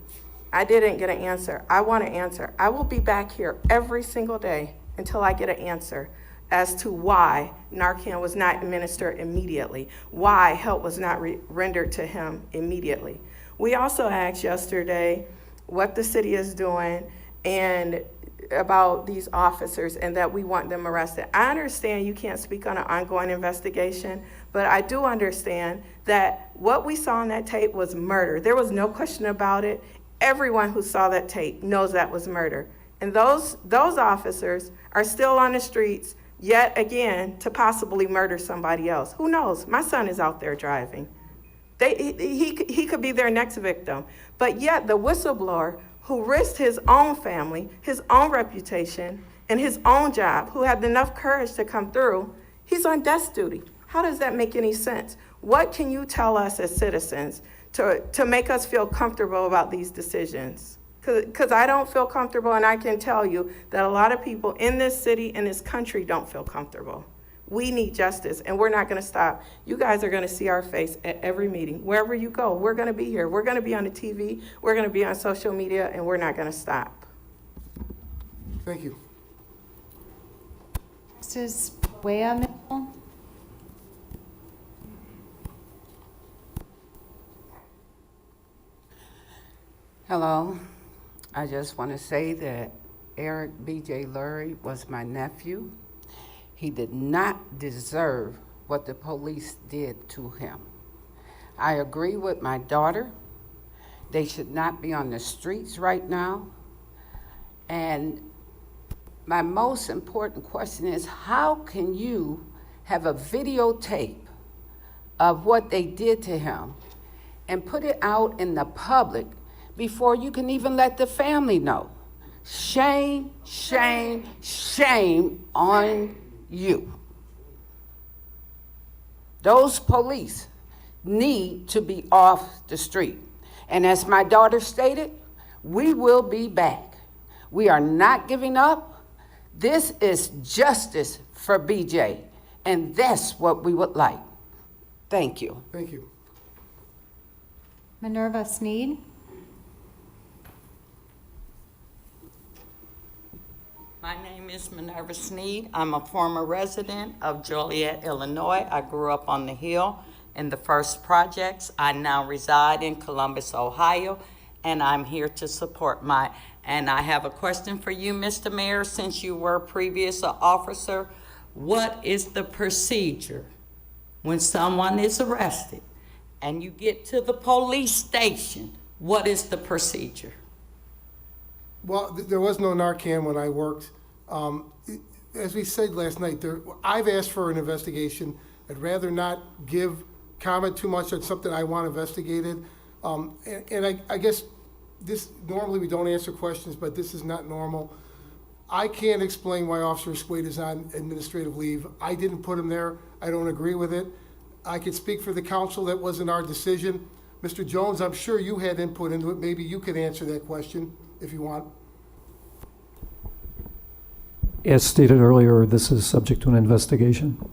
I didn't get an answer. I want an answer. I will be back here every single day until I get an answer as to why Narcan was not administered immediately, why help was not rendered to him immediately. We also asked yesterday what the city is doing and about these officers and that we want them arrested. I understand you can't speak on an ongoing investigation, but I do understand that what we saw on that tape was murder. There was no question about it. Everyone who saw that tape knows that was murder. And those officers are still on the streets yet again to possibly murder somebody else. Who knows? My son is out there driving. He could be their next victim. But yet the whistleblower who risked his own family, his own reputation, and his own job, who had enough courage to come through, he's on desk duty. How does that make any sense? What can you tell us as citizens to make us feel comfortable about these decisions? Because I don't feel comfortable, and I can tell you that a lot of people in this city, in this country, don't feel comfortable. We need justice, and we're not going to stop. You guys are going to see our face at every meeting. Wherever you go, we're going to be here. We're going to be on the TV. We're going to be on social media, and we're not going to stop. Thank you. Next is Machado Mitchell. Hello. I just want to say that Eric B.J. Lurie was my nephew. He did not deserve what the police did to him. I agree with my daughter. They should not be on the streets right now. And my most important question is, how can you have a videotape of what they did to him and put it out in the public before you can even let the family know? Shame, shame, shame on you. Those police need to be off the street. And as my daughter stated, we will be back. We are not giving up. This is justice for BJ, and that's what we would like. Thank you. Thank you. Minerva Sneed. My name is Minerva Sneed. I'm a former resident of Joliet, Illinois. I grew up on the Hill in the first projects. I now reside in Columbus, Ohio, and I'm here to support and I have a question for you, Mr. Mayor, since you were previous officer. What is the procedure when someone is arrested and you get to the police station? What is the procedure? Well, there was no Narcan when I worked. As we said last night, I've asked for an investigation. I'd rather not comment too much on something I want investigated. I guess normally we don't answer questions, but this is not normal. I can't explain why Officer Swade is on administrative leave. I didn't put him there. I don't agree with it. I can speak for the council. That wasn't our decision. Mr. Jones, I'm sure you had input into it. Maybe you could answer that question if you want. As stated earlier, this is subject to an investigation.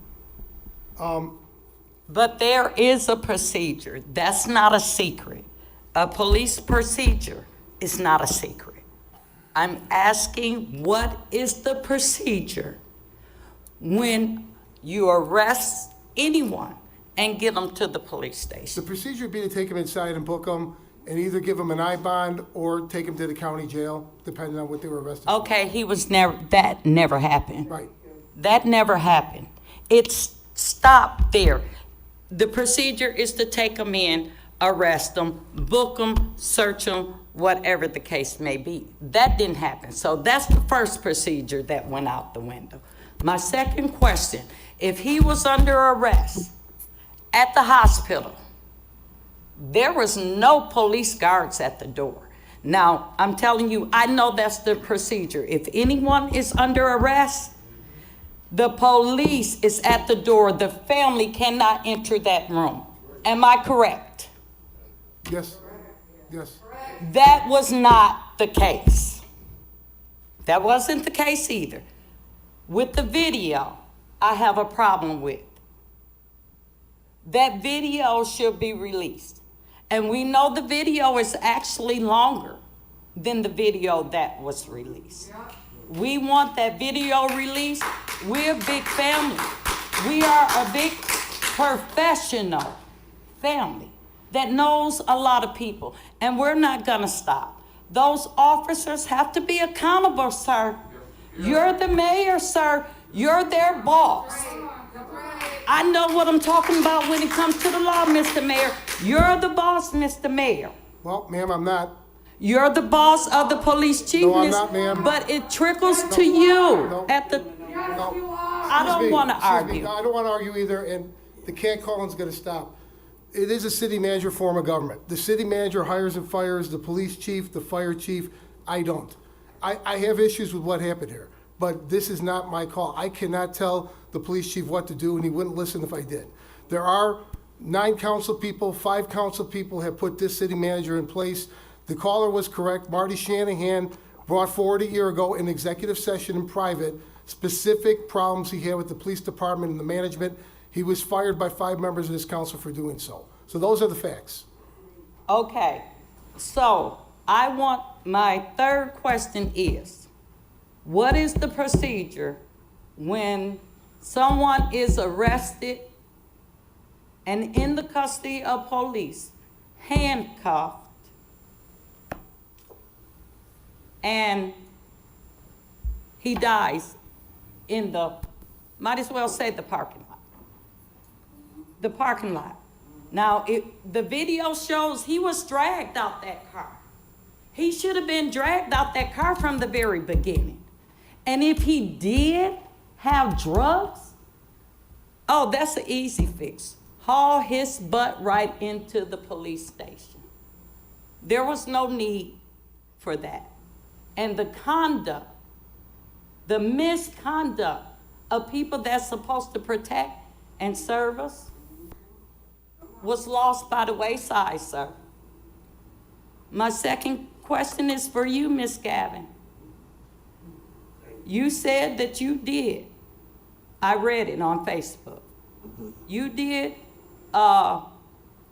But there is a procedure. That's not a secret. A police procedure is not a secret. I'm asking, what is the procedure when you arrest anyone and get them to the police station? The procedure would be to take them inside and book them and either give them an I bond or take them to the county jail, depending on what they were arrested for. Okay, that never happened. Right. That never happened. It's stopped there. The procedure is to take them in, arrest them, book them, search them, whatever the case may be. That didn't happen. So that's the first procedure that went out the window. My second question, if he was under arrest at the hospital, there was no police guards at the door. Now, I'm telling you, I know that's the procedure. If anyone is under arrest, the police is at the door. The family cannot enter that room. Am I correct? Yes, yes. That was not the case. That wasn't the case either. With the video, I have a problem with. That video should be released. And we know the video is actually longer than the video that was released. We want that video released. We're a big family. We are a big professional family that knows a lot of people, and we're not gonna stop. Those officers have to be accountable, sir. You're the mayor, sir. You're their boss. I know what I'm talking about when it comes to the law, Mr. Mayor. You're the boss, Mr. Mayor. Well, ma'am, I'm not. You're the boss of the police chief. No, I'm not, ma'am. But it trickles to you at the. No. I don't want to Excuse me. argue. No, I don't want to argue either, and the catcalling's going to stop. It is a city manager form of government. The city manager hires and fires the police chief, the fire chief. I don't. I have issues with what happened here, but this is not my call. I cannot tell the police chief what to do, and he wouldn't listen if I did. There are 9 council people, 5 council people have put this city manager in place. The caller was correct. Marty Shanahan brought forward a year ago in executive session in private specific problems he had with the police department and the management. He was fired by 5 members of this council for doing so. So those are the facts. Okay, so my third question is, what is the procedure when someone is arrested and in the custody of police, handcuffed, and he dies in might as well say the parking lot. The parking lot. Now, the video shows he was dragged out that car. He should have been dragged out that car from the very beginning. And if he did have drugs, oh, that's an easy fix. Haul his butt right into the police station. There was no need for that. And the conduct, the misconduct of people that's supposed to protect and serve us was lost by the wayside, sir. My second question is for you, Miss Gavin. You said that you did. I read it on Facebook. You did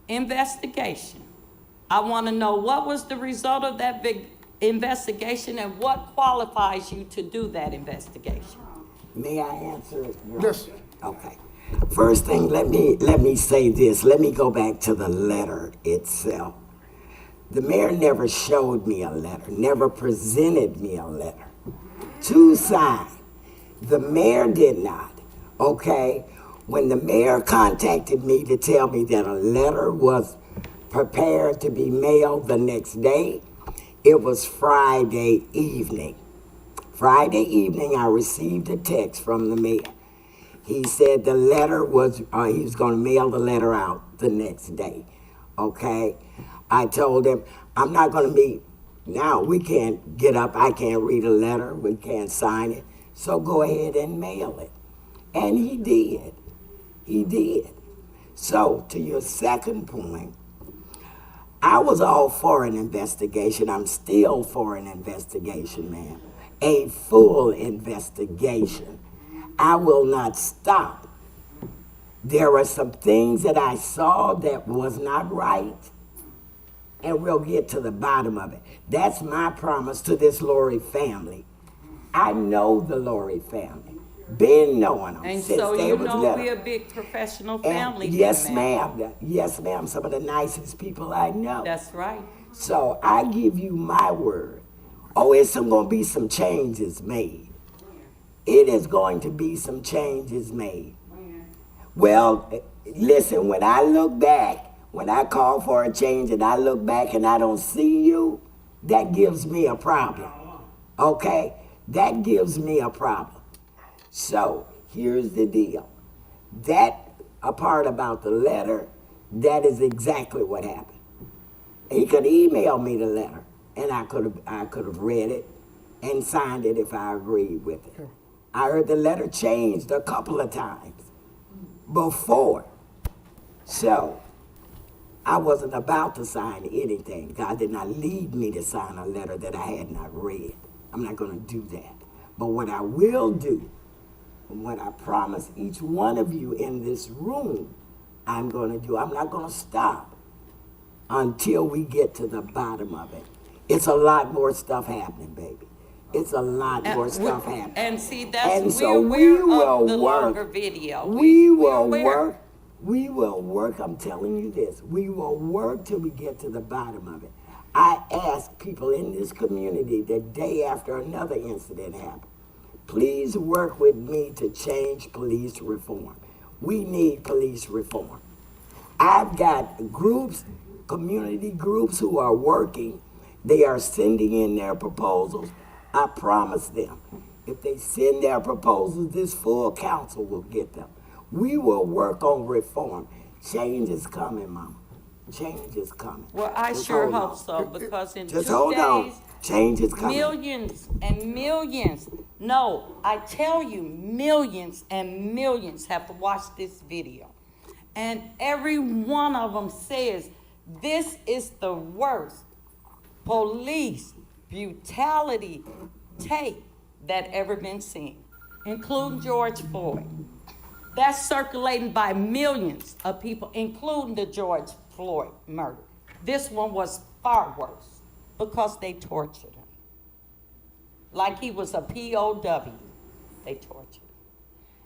investigation. I want to know what was the result of that big investigation and what qualifies you to do that investigation. May I answer it? Yes. Okay. First thing, let me say this. Let me go back to the letter itself. The mayor never showed me a letter, never presented me a letter to sign. The mayor did not, okay? When the mayor contacted me to tell me that a letter was prepared to be mailed the next day, it was Friday evening. Friday evening, I received a text from the mayor. He said the letter was, he was going to mail the letter out the next day, okay? I told him, I'm not going to meet now. We can't get up. I can't read a letter. We can't sign it. So go ahead and mail it. And he did. He did. So to your second point, I was all for an investigation. I'm still for an investigation, ma'am. A full investigation. I will not stop. There are some things that I saw that was not right, and we'll get to the bottom of it. That's my promise to this Lori family. I know the Lori family. Been knowing them And since so they you was know little. we're a big professional And family. yes, then, ma'am. ma'am. Yes, ma'am. Some of the nicest people I know. That's right. So I give you my word. Oh, it's going to be some changes made. It is going to be some changes made. Well, listen, when I look back, when I call for a change and I look back and I don't see you, that gives me a problem. Okay? That gives me a problem. So here's the deal. That a part about the letter, that is exactly what happened. He could email me the letter, and I could have read it and signed it if I agreed with it. I heard the letter changed a couple of times before. So I wasn't about to sign anything. God did not lead me to sign a letter that I had not read. I'm not going to do that. But what I will do, and what I promise each one of you in this room, I'm going to do, I'm not going to stop until we get to the bottom of it. It's a lot more stuff happening, baby. It's a lot more stuff happening. And see, that's And we're so aware we will of the work. longer video. We We're will aware. work. We will work. I'm telling you this. We will work till we get to the bottom of it. I ask people in this community the day after another incident happened, please work with me to change police reform. We need police reform. I've got groups, community groups who are working. They are sending in their proposals. I promise them, if they send their proposals, this full council will get them. We will work on reform. Change is coming, Mama. Change is coming. Well, I Just sure hold hope on. so, because in Just 2 hold days, on. Change is coming. millions and millions, no, I tell you, millions and millions have watched this video. And every one of them says, this is the worst police brutality tape that ever been seen, including George Floyd. That's circulating by millions of people, including the George Floyd murder. This one was far worse because they tortured him. Like he was a POW, they tortured him.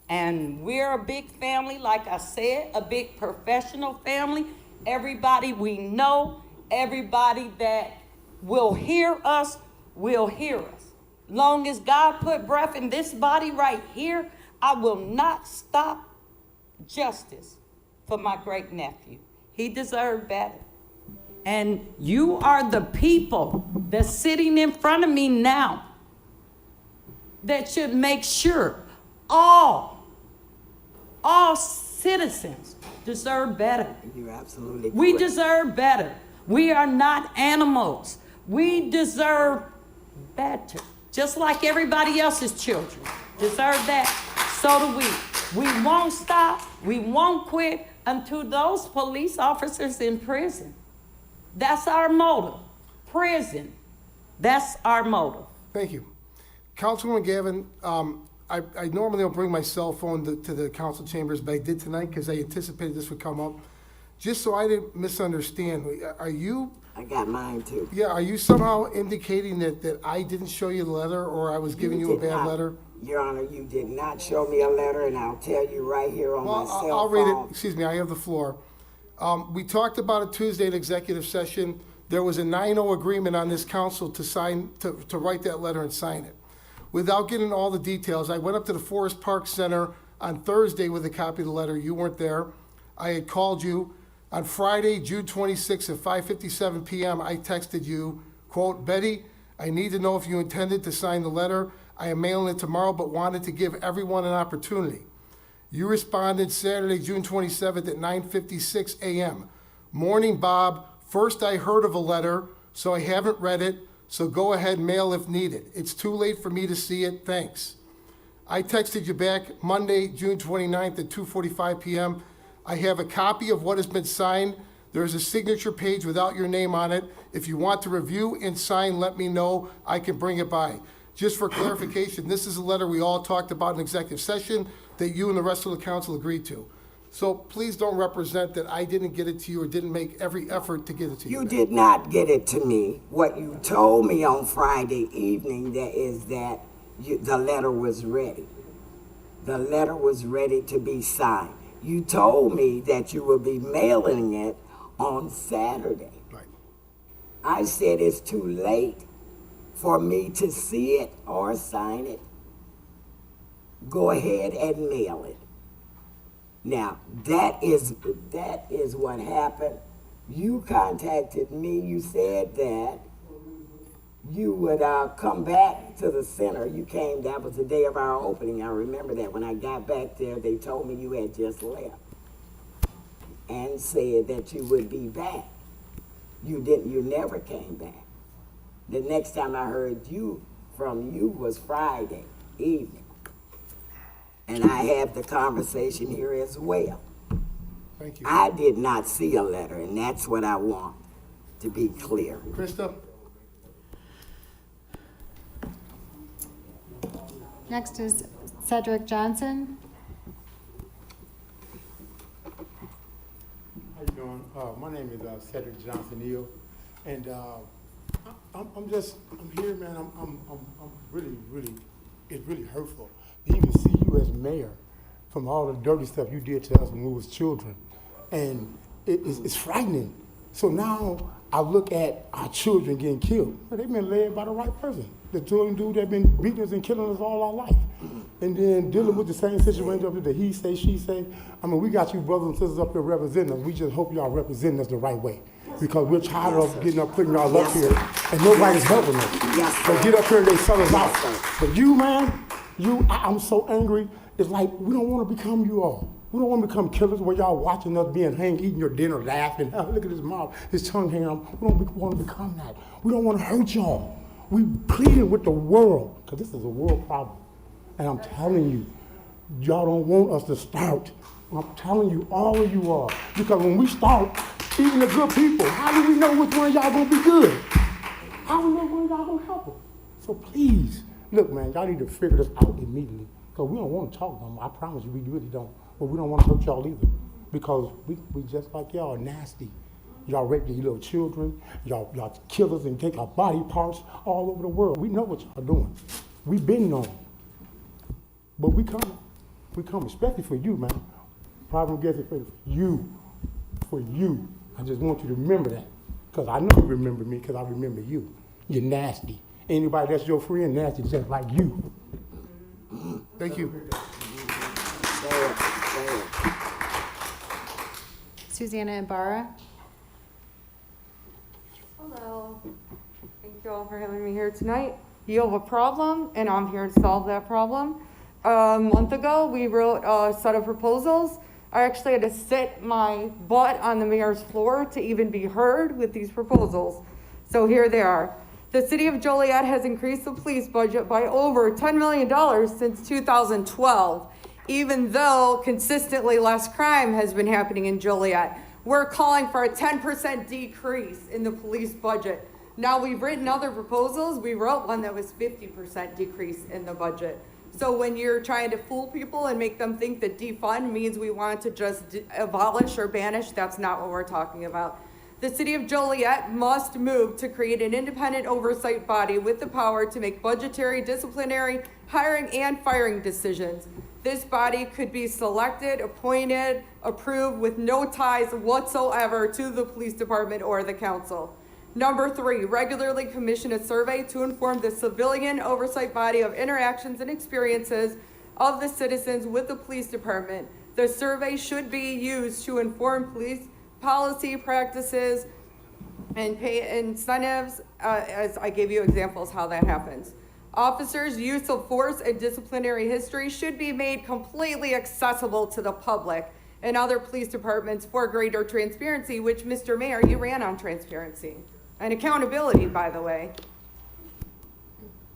And we're a big family, like I said, a big professional family. Everybody we know, everybody that will hear us, will hear us. Long as God put breath in this body right here, I will not stop justice for my great nephew. He deserved better. And you are the people that's sitting in front of me now that should make sure all citizens deserve better. You're absolutely correct. We deserve better. We are not animals. We deserve better. Just like everybody else's children deserve that. So do we. We won't stop. We won't quit until those police officers in prison. That's our motive. Prison. That's our motive. Thank you. Councilwoman Gavin, I normally don't bring my cell phone to the council chambers, but I did tonight because I anticipated this would come up. Just so I didn't misunderstand, are you? I got mine too. Yeah, are you somehow indicating that I didn't show you the letter, or I was giving you a bad letter? Your Honor, you did not show me a letter, and I'll tell you right here on my cell phone. I'll read it. Excuse me, I have the floor. We talked about it Tuesday in executive session. There was a 9-0 agreement on this council to sign, to write that letter and sign it. Without getting all the details, I went up to the Forest Park Center on Thursday with a copy of the letter. You weren't there. I had called you. On Friday, June 26th at 5:57 p.m., I texted you, quote, Betty, I need to know if you intended to sign the letter. I am mailing it tomorrow, but wanted to give everyone an opportunity. You responded Saturday, June 27th at 9:56 a.m. Morning, Bob. First, I heard of a letter, so I haven't read it, so go ahead, mail if needed. It's too late for me to see it. Thanks. I texted you back Monday, June 29th at 2:45 p.m. I have a copy of what has been signed. There is a signature page without your name on it. If you want to review and sign, let me know. I can bring it by. Just for clarification, this is a letter we all talked about in executive session that you and the rest of the council agreed to. So please don't represent that I didn't get it to you or didn't make every effort to get it to you. You did not get it to me. What you told me on Friday evening that the letter was ready. The letter was ready to be signed. You told me that you would be mailing it on Saturday. Right. I said it's too late for me to see it or sign it. Go ahead and mail it. Now, that is what happened. You contacted me. You said that you would come back to the center. You came, that was the day of our opening. I remember that. When I got back there, they told me you had just left. and said that you would be back. You never came back. The next time I heard from you was Friday evening. And I had the conversation here as well. Thank you. I did not see a letter, and that's what I want to be clear. Krista? Next is Cedric Johnson. How you doing? My name is Cedric Johnson Neal, and I'm here, man. I'm really, it's really hurtful to even see you as mayor from all the dirty stuff you did to us when we was children, and it's frightening. So now I look at our children getting killed. Well, they've been led by the right person. The two dude that been beating us and killing us all our life. And then dealing with the same situation up to the he say, she say. I mean, we got you brothers and sisters up here representing us. We just hope y'all representing us the right way. Because we're tired of getting up, putting y'all up here, and nobody's helping us. So get up here and they sell us out. But you, man, I'm so angry. It's like we don't want to become you all. We don't want to become killers where y'all watching us being hanged, eating your dinner, laughing. Oh, look at his mouth, his tongue hanging out. We don't want to become that. We don't want to hurt y'all. We pleading with the world, because this is a world problem. And I'm telling you, y'all don't want us to start. I'm telling you, all of you are. Because when we start, even the good people, how do we know which one of y'all gonna be good? How do we know which one of y'all gonna help us? So please, look, man, y'all need to figure this out immediately. Because we don't want to talk no more. I promise you, we really don't. But we don't want to hurt y'all either. Because we just like y'all are nasty. Y'all rape these little children. Y'all kill us and take our body parts all over the world. We know what y'all doing. We've been known. But we come. We come especially for you, man. Problem gets it for you. For you. I just want you to remember that. Because I know you remember me, because I remember you. You're nasty. Anybody that's your friend, nasty just like you. Thank you. Susanna Ibarra. Hello. Thank you all for having me here tonight. You have a problem, and I'm here to solve that problem. A month ago, we wrote a set of proposals. I actually had to sit my butt on the mayor's floor to even be heard with these proposals. So here they are. The city of Joliet has increased the police budget by over $10 million since 2012, even though consistently less crime has been happening in Joliet. We're calling for a 10% decrease in the police budget. Now, we've written other proposals. We wrote one that was 50% decrease in the budget. So when you're trying to fool people and make them think that defund means we want to just abolish or banish, that's not what we're talking about. The city of Joliet must move to create an independent oversight body with the power to make budgetary, disciplinary, hiring, and firing decisions. This body could be selected, appointed, approved with no ties whatsoever to the police department or the council. Number 3, regularly commission a survey to inform the civilian oversight body of interactions and experiences of the citizens with the police department. The survey should be used to inform police policy, practices, and pay incentives, as I gave you examples how that happens. Officers' use of force and disciplinary history should be made completely accessible to the public and other police departments for greater transparency, which, Mr. Mayor, you ran on transparency and accountability, by the way.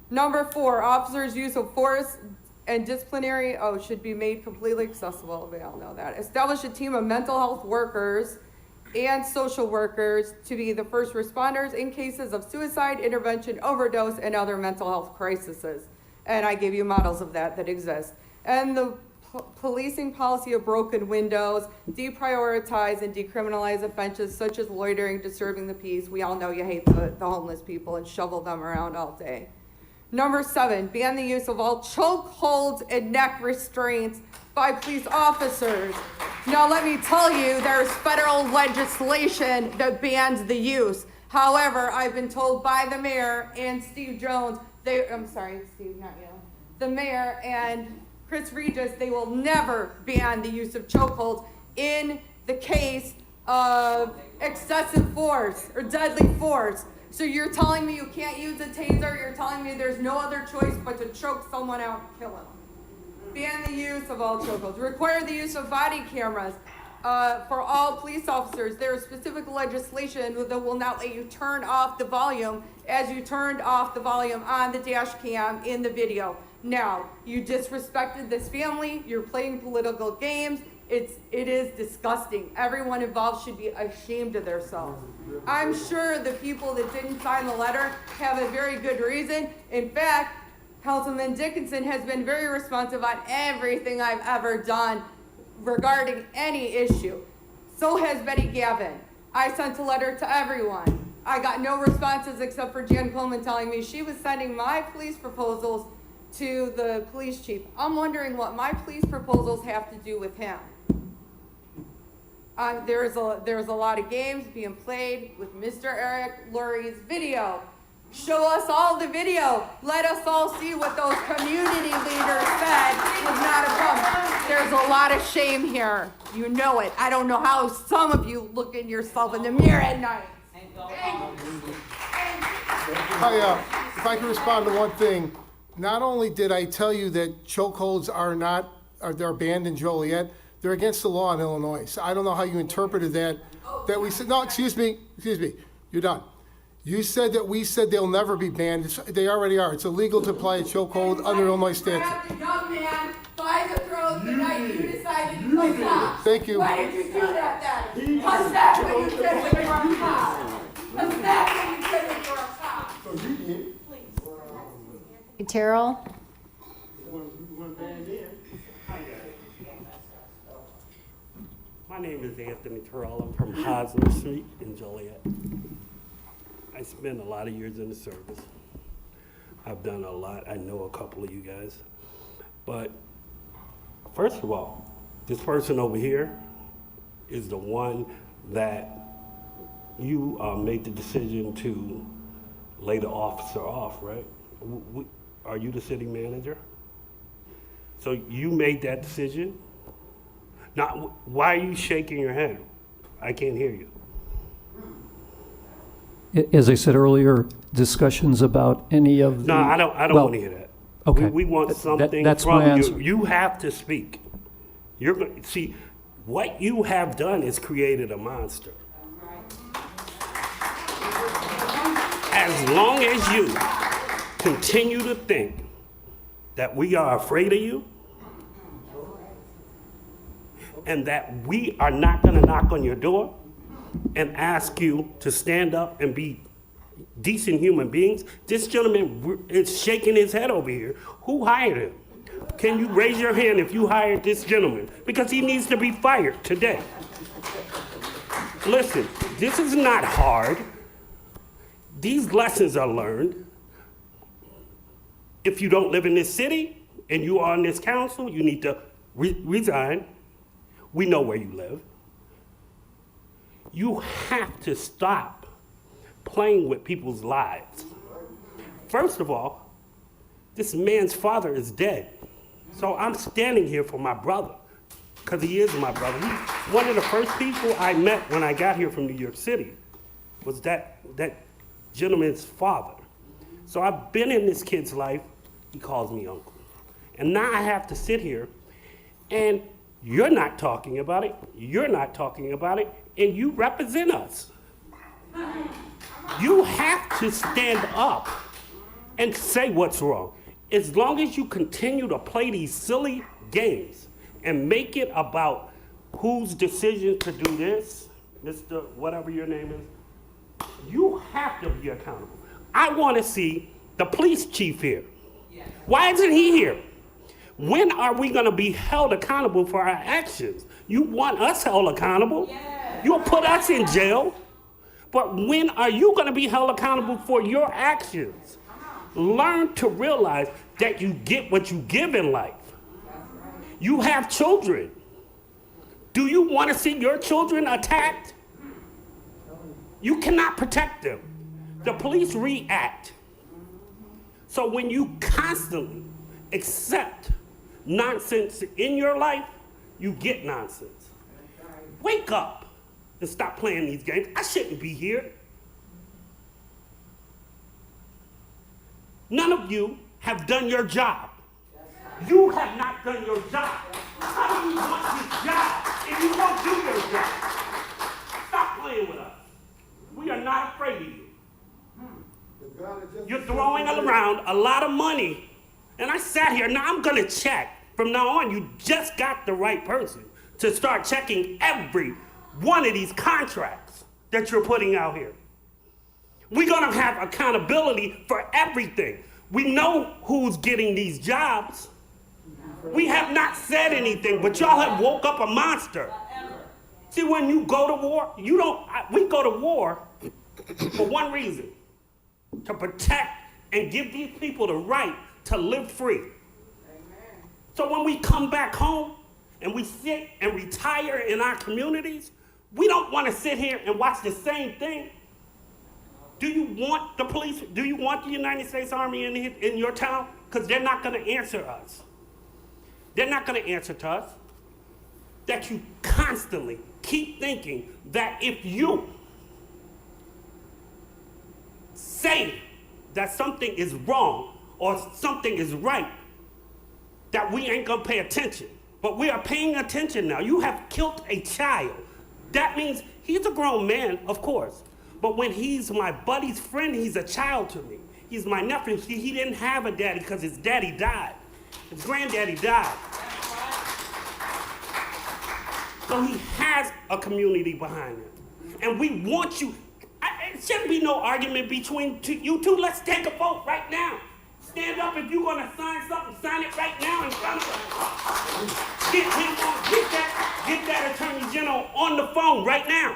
Number 4, officers' use of force and disciplinary should be made completely accessible. We all know that. Establish a team of mental health workers and social workers to be the first responders in cases of suicide, intervention, overdose, and other mental health crises. And I gave you models of that exist. And the policing policy of broken windows, deprioritize and decriminalize offenses such as loitering, disturbing the peace. We all know you hate the homeless people and shovel them around all day. Number 7, ban the use of all chokeholds and neck restraints by police officers. Now let me tell you, there's federal legislation that bans the use. However, I've been told by the mayor and Steve Jones, I'm sorry, Steve, not you. The mayor and Chris Regis, they will never ban the use of chokeholds in the case of excessive force or deadly force. So you're telling me you can't use a taser, you're telling me there's no other choice but to choke someone out and kill him. Ban the use of all chokeholds. Require the use of body cameras. for all police officers, there is specific legislation that will not let you turn off the volume as you turned off the volume on the dash cam in the video. Now, you disrespected this family, you're playing political games, it is disgusting. Everyone involved should be ashamed of themselves. I'm sure the people that didn't sign the letter have a very good reason. In fact, Councilman Dickinson has been very responsive on everything I've ever done regarding any issue. So has Betty Gavin. I sent a letter to everyone. I got no responses except for Jan Coleman telling me she was sending my police proposals to the police chief. I'm wondering what my police proposals have to do with him. There's a lot of games being played with Mr. Eric Lurie's video. Show us all the video. Let us all see what those community leaders said was not a problem. There's a lot of shame here. You know it. I don't know how some of you look at yourself in the mirror at night. If I can respond to one thing, not only did I tell you that chokeholds they're banned in Joliet, they're against the law in Illinois. So I don't know how you interpreted that we said, no, excuse me, you're done. You said that we said they'll never be banned. They already are. It's illegal to apply a chokehold under Illinois statute. You grabbed a young man by the throat the night you decided to play cops. Thank you. Why did you do that then? Because that's what you did when you were a cop. Because that's what you did when you were a cop. So you did. Terrell? My name is Anthony Terrell. I'm from Hosmer Street in Joliet. I spent a lot of years in the service. I've done a lot. I know a couple of you guys. But first of all, this person over here is the one that you made the decision to lay the officer off, right? Are you the city manager? So you made that decision? Now, why are you shaking your head? I can't hear you. As I said earlier, discussions about any of the... No, I don't want to hear that. Okay. We want something that's my from answer. you. You have to speak. You're going see what you have done is created a monster. As long as you continue to think that we are afraid of you and that we are not going to knock on your door and ask you to stand up and be decent human beings. This gentleman is shaking his head over here. Who hired him? Can you raise your hand if you hired this gentleman? Because he needs to be fired today. Listen, this is not hard. These lessons are learned. If you don't live in this city and you are on this council, you need to resign. We know where you live. You have to stop playing with people's lives. First of all, this man's father is dead. So I'm standing here for my brother, because he is my brother. He's one of the first people I met when I got here from New York City was that gentleman's father. So I've been in this kid's life. He calls me uncle. And now I have to sit here and you're not talking about it. You're not talking about it. And you represent us. You have to stand up and say what's wrong. As long as you continue to play these silly games and make it about whose decision to do this, Mr. whatever your name is, you have to be accountable. I want to see the police chief here. Why isn't he here? When are we going to be held accountable for our actions? You want us held accountable? You'll put us in jail. But when are you going to be held accountable for your actions? Learn to realize that you get what you give in life. You have children. Do you want to see your children attacked? You cannot protect them. The police react. So when you constantly accept nonsense in your life, you get nonsense. Wake up and stop playing these games. I shouldn't be here. None of you have done your job. You have not done your job. How do you want your job if You won't do your job. Stop playing with us. We are not afraid of you. You're throwing around a lot of money. And I sat here, now I'm gonna check. From now on, you just got the right person to start checking every one of these contracts that you're putting out here. We're gonna have accountability for everything. We know who's getting these jobs. We have not said anything, but y'all have woke up a monster. See, when you go to war, we go to war for one reason, to protect and give these people the right to live free. So when we come back home and we sit and retire in our communities, we don't want to sit here and watch the same thing. Do you want the police? Do you want the United States Army in your town? Because they're not going to answer us. They're not going to answer to us. That you constantly keep thinking that if you say that something is wrong or something is right, that we ain't gonna pay attention. But we are paying attention now. You have killed a child. That means he's a grown man, of course. But when he's my buddy's friend, he's a child to me. He's my nephew. See, he didn't have a daddy because his daddy died. His granddaddy died. So he has a community behind him. And we want you. It shouldn't be no argument between you two. Let's take a vote right now. Stand up if you're gonna sign something, sign it right now in front of us. Get that Attorney General on the phone right now.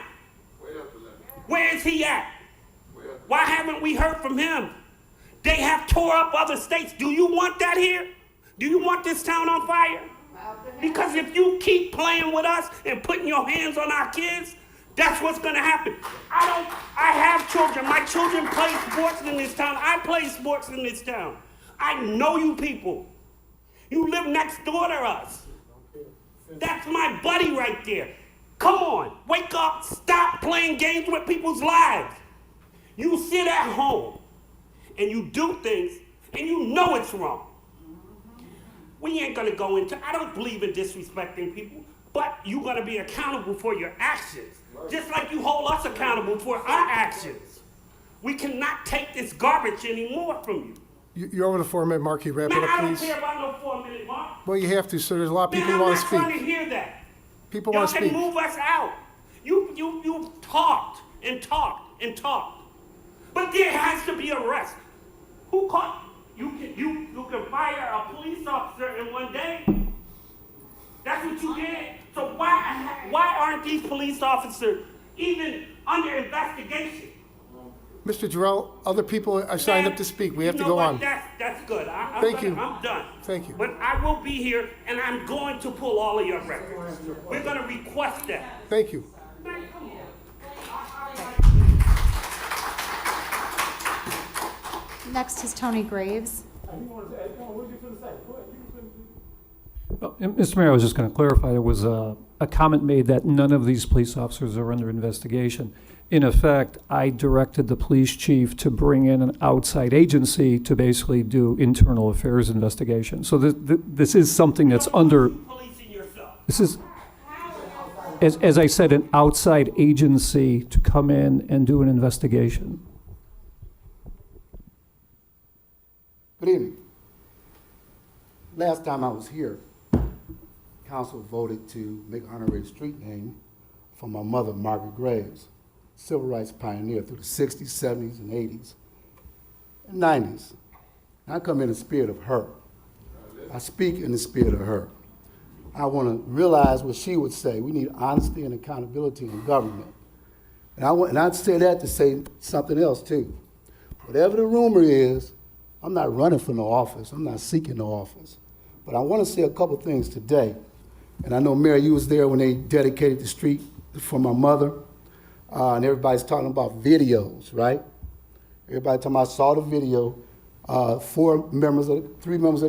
Where is he at? Why haven't we heard from him? They have tore up other states. Do you want that here? Do you want this town on fire? Because if you keep playing with us and putting your hands on our kids, that's what's gonna happen. I have children. My children play sports in this town. I play sports in this town. I know you people. You live next door to us. That's my buddy right there. Come on, wake up, stop playing games with people's lives. You sit at home and you do things and you know it's wrong. We ain't gonna go into, I don't believe in disrespecting people, but you're gonna be accountable for your actions. Just like you hold us accountable for our actions. We cannot take this garbage anymore from you. You're over the 4-minute mark. Can you wrap it up, please? I don't care about no 4-minute mark. Well, you have to, sir. There's a lot of people who want to speak. I'm not trying to hear that. People want to speak. Y'all can move us out. You talked and talked and talked. But there has to be arrest. Who caught? You can fire a police officer in one day. That's what you did. So why aren't these police officers even under investigation? Mr. Jarrell, other people are signed up to speak. We have to go on. That's good. Thank you. I'm done. Thank you. But I will be here, and I'm going to pull all of your records. We're going to request that. Thank you. Next is Tony Graves. Mr. Mayor, I was just going to clarify, there was a comment made that none of these police officers are under investigation. In effect, I directed the police chief to bring in an outside agency to basically do internal affairs investigation. So this is something that's under, this is, as I said, an outside agency to come in and do an investigation. Good evening. Last time I was here, council voted to make an honorary street name for my mother, Margaret Graves, civil rights pioneer through the 60s, 70s, and 80s, and 90s. I come in the spirit of her. I speak in the spirit of her. I want to realize what she would say. We need honesty and accountability in government. And I'd say that to say something else too. Whatever the rumor is, I'm not running for no office. I'm not seeking no office. But I want to say a couple things today. And I know, Mary, you was there when they dedicated the street for my mother. And everybody's talking about videos, right? Everybody talking about, saw the video. 3 members of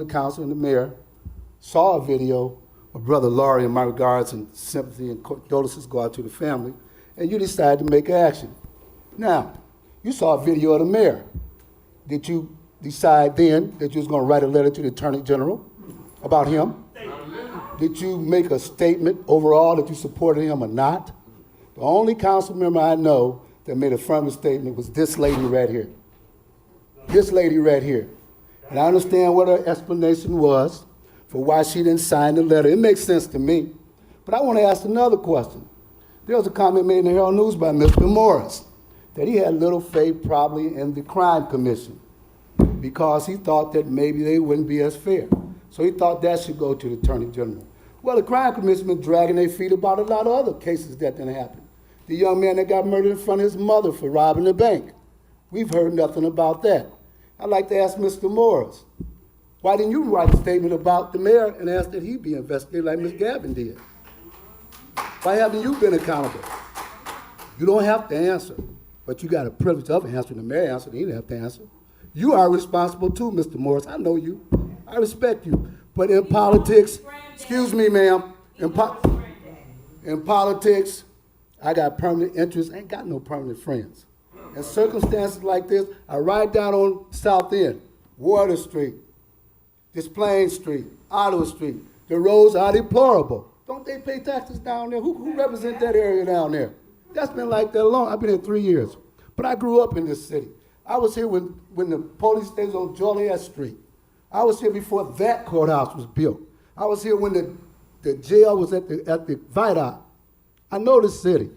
the council and the mayor saw a video of Brother Laurie, and my regards and sympathy and condolences go out to the family. And you decided to make action. Now, you saw a video of the mayor. Did you decide then that you was going to write a letter to the Attorney General about him? did you make a statement overall that you supported him or not? The only council member I know that made a affirmative statement was this lady right here. This lady right here. And I understand what her explanation was for why she didn't sign the letter. It makes sense to me. But I want to ask another question. There was a comment made in the Herald News by Mr. Morris that he had little faith probably in the crime commission because he thought that maybe they wouldn't be as fair. So he thought that should go to the Attorney General. Well, the crime commission been dragging their feet about a lot of other cases that didn't happen. The young man that got murdered in front of his mother for robbing the bank. We've heard nothing about that. I'd like to ask Mr. Morris, why didn't you write a statement about the mayor and ask that he be investigated like Ms. Gavin did? Why haven't you been accountable? You don't have to answer, but you got a privilege of answering. The mayor answered, he didn't have to answer. You are responsible too, Mr. Morris. I know you. I respect you. But in politics, excuse me, ma'am, in politics, I got permanent interests, ain't got no permanent friends. In circumstances like this, I ride down on South End, Water Street, Des Plaines Street, Ottawa Street. The roads are deplorable. Don't they pay taxes down there? Who represent that area down there? That's been like that long. I've been here 3 years. But I grew up in this city. I was here when the police station was on Joliet Street. I was here before that courthouse was built. I was here when the jail was at the Viaduct. I know this city.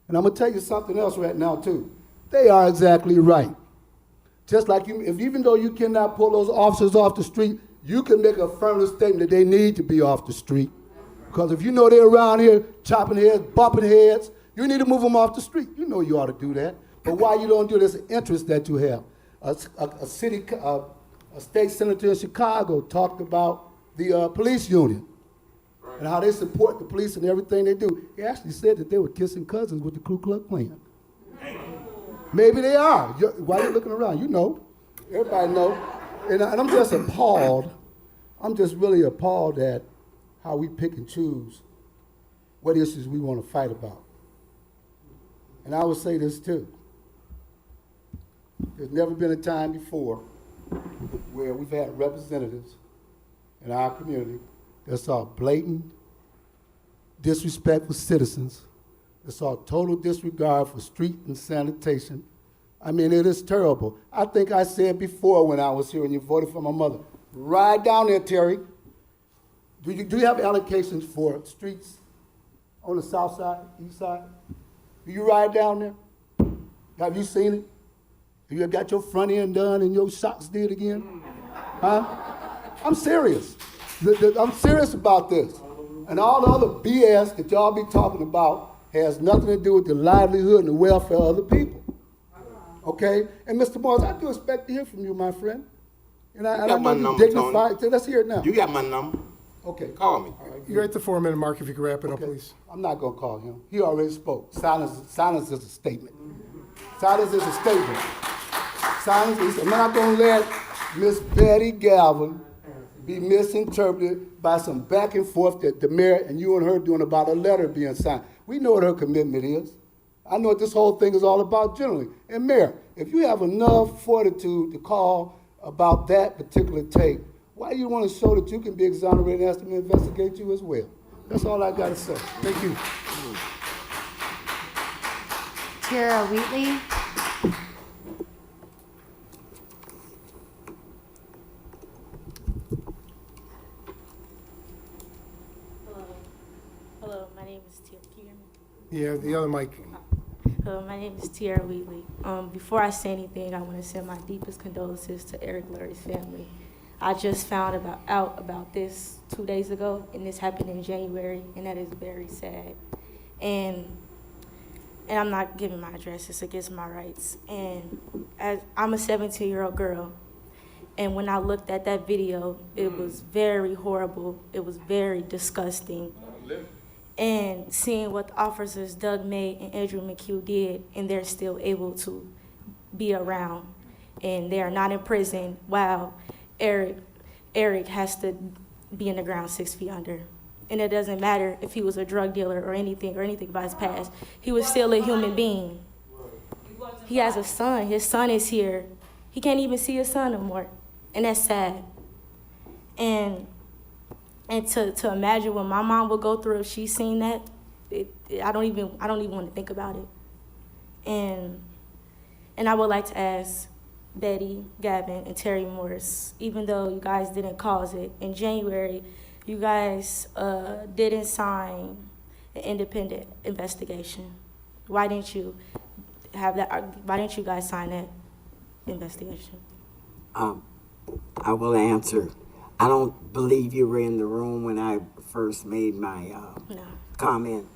And I'm going to tell you something else right now, too. They are exactly right. Just like you, even though you cannot pull those officers off the street, you can make a affirmative statement that they need to be off the street. Because if you know they're around here chopping heads, bumping heads, you need to move them off the street. You know you ought to do that. But why you don't do this interest that you have? A state senator in Chicago talked about the police union and how they support the police and everything they do. He actually said that they were kissing cousins with the Ku Klux Klan. Maybe they are. Why are you looking around? You know. Everybody know. And I'm just appalled. I'm just really appalled at how we pick and choose what issues we want to fight about. And I would say this too. There's never been a time before where we've had representatives in our community that saw blatant disrespect for citizens, that saw total disregard for street and sanitation. I mean, it is terrible. I think I said before when I was here and you voted for my mother, ride down there, Terry. Do you have allocations for streets on the south side, east side? Do you ride down there? Have you seen it? Have you got your front end done and your shots did again? Huh? I'm serious. I'm serious about this. And all the other BS that y'all be talking about has nothing to do with the livelihood and the welfare of other people. Okay? And Mr. Morris, I do expect to hear from you, my friend. And I know you're dignified. Let's hear it now. You got my number. Okay. Call me. You're at the 4-minute mark if you could wrap it up, please. I'm not going to call him. He already spoke. Silence is a statement. Silence is a statement. Silence is, I'm not going to let Miss Betty Galvin be misinterpreted by some back and forth that the mayor and you and her doing about a letter being signed. We know what her commitment is. I know what this whole thing is all about generally. And Mayor, if you have enough fortitude to call about that particular tape, why do you want to show that you can be exonerated and ask them to investigate you as well? That's all I got to say. Thank you. Tara Wheatley. Hello, my name is Tiara. Can you hear me? Yeah, the other mic. Hello, my name is Tiara Wheatley. Before I say anything, I want to send my deepest condolences to Eric Lury's family. I just found out about this 2 days ago, and this happened in January, and that is very sad. And I'm not giving my address, it's against my rights. And I'm a 17-year-old girl, and when I looked at that video, it was very horrible. It was very disgusting. And seeing what the officers Doug May and Andrew McHugh did, and they're still able to be around, and they are not in prison while Eric has to be in the ground 6 feet under. And it doesn't matter if he was a drug dealer or anything about his past. He was still a human being. He has a son. His son is here. He can't even see his son no more. And that's sad. And And to imagine what my mom would go through if she's seen that, I don't even want to think about it. And I would like to ask Betty, Gavin, and Terry Morris, even though you guys didn't cause it, in January, you guys didn't sign an independent investigation. Why didn't you have that? Why didn't you guys sign that investigation? I will answer. I don't believe you were in the room when I first made my comment.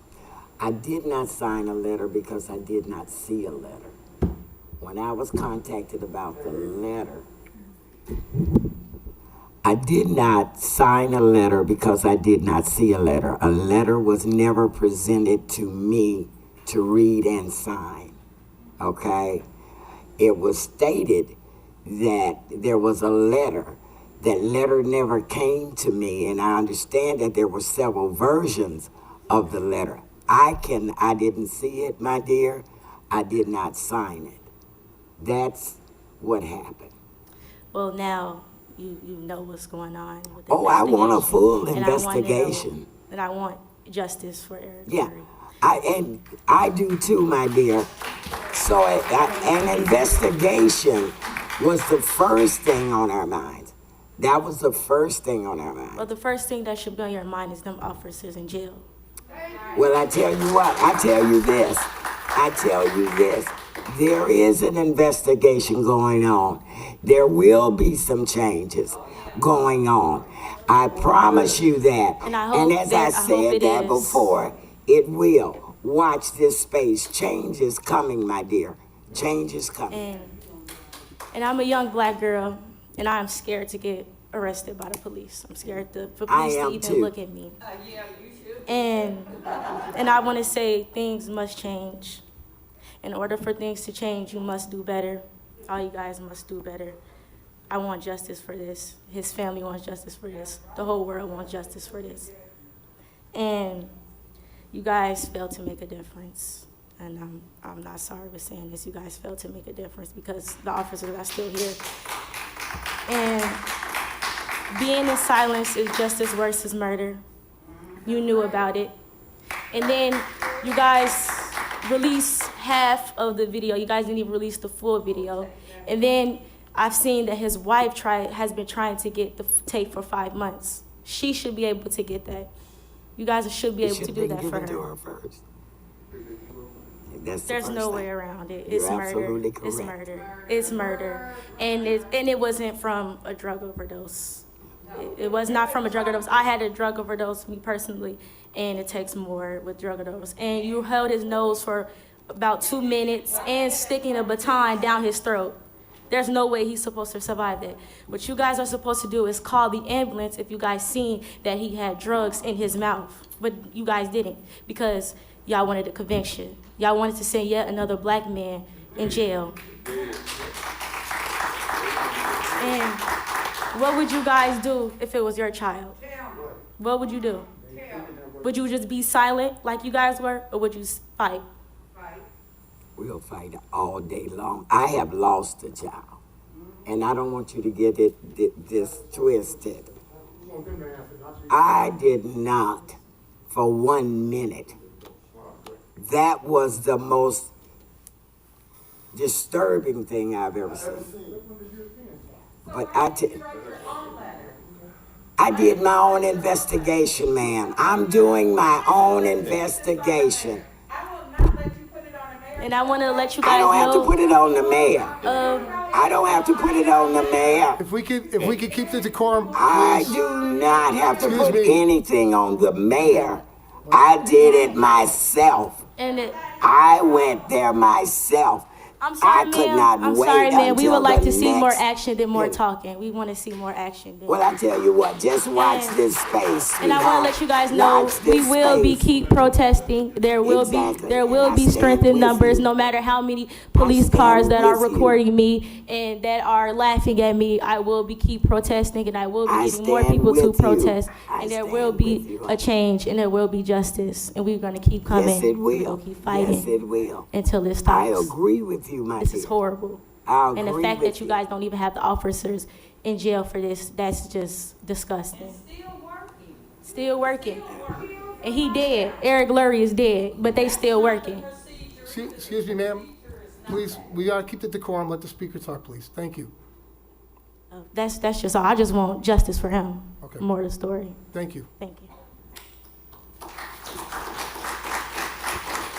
I did not sign a letter because I did not see a letter. When I was contacted about the letter, I did not sign a letter because I did not see a letter. A letter was never presented to me to read and sign, okay? It was stated that there was a letter. That letter never came to me, and I understand that there were several versions of the letter. I didn't see it, my dear. I did not sign it. That's what happened. Well, now you know what's going on with the I want a full and investigation. And I want justice for Eric. Yeah, I do too, my dear. So an investigation was the first thing on our minds. That was the first thing on our mind. Well, the first thing that should be on your mind is them officers in jail. Well, I tell you what, I tell you this. There is an investigation going on. There will be some changes going on. I promise you that. And as I said that before, it will. Watch this space. Change is coming, my dear. Change is coming. And I'm a young black girl, and I'm scared to get arrested by the police. I'm scared for police to even look at me. Yeah, you should. And I want to say things must change. In order for things to change, you must do better. All you guys must do better. I want justice for this. His family wants justice for this. The whole world wants justice for this. And you guys failed to make a difference. And I'm not sorry for saying this. You guys failed to make a difference because the officers are still here. And being in silence is just as worse as murder. You knew about it. And then you guys released half of the video. You guys didn't even release the full video. And then I've seen that his wife has been trying to get the tape for 5 months. She should be able to get that. You guys should be able to do that for her. To her first. There's no way around it. It's You're murder. absolutely correct. It's murder. It's murder. And it wasn't from a drug overdose. It was not from a drug overdose. I had a drug overdose, me personally, and it takes more with drug overdose. And you held his nose for about 2 minutes and sticking a baton down his throat. There's no way he's supposed to survive that. What you guys are supposed to do is call the ambulance if you guys seen that he had drugs in his mouth. But you guys didn't because y'all wanted a conviction. Y'all wanted to send yet another black man in jail. And what would you guys do if it was your child? What would you do? Would you just be silent like you guys were, or would you fight? We'll fight all day long. I have lost a child, and I don't want you to get this twisted. I did not, for 1 minute. That was the most disturbing thing I've ever seen. But I did my own investigation, ma'am. I'm doing my own investigation. And I want to let you guys know. I don't have to put it on the mayor. I don't have to put it on the mayor. If we could keep the decorum, please. I do not have to put anything on the mayor. I did it myself. I went there myself. I'm sorry, ma'am. I'm sorry, ma'am. We would like to see more next- action than more talking. We want to see more action. Well, I tell you what, just watch this space. And I want to let you guys know we will keep protesting. There will be strength in numbers, no matter how many police cars that are recording me and that are laughing at me. I will keep protesting, and I will be getting more people to protest. And there will be a change, and there will be justice, and we're going to keep coming. Yes, it will. We'll keep fighting. Yes, it will. Until it stops. I agree with you, my This dear. is horrible. I And the agree fact with that you guys don't even have the officers in jail for this, that's just disgusting. Still working. And he dead. Eric Lurie is dead, but they still working. Excuse me, ma'am. Please, we gotta keep the decorum. Let the speaker talk, please. Thank you. That's just all. I just want justice for him. Okay. More of the story. Thank you. Thank you.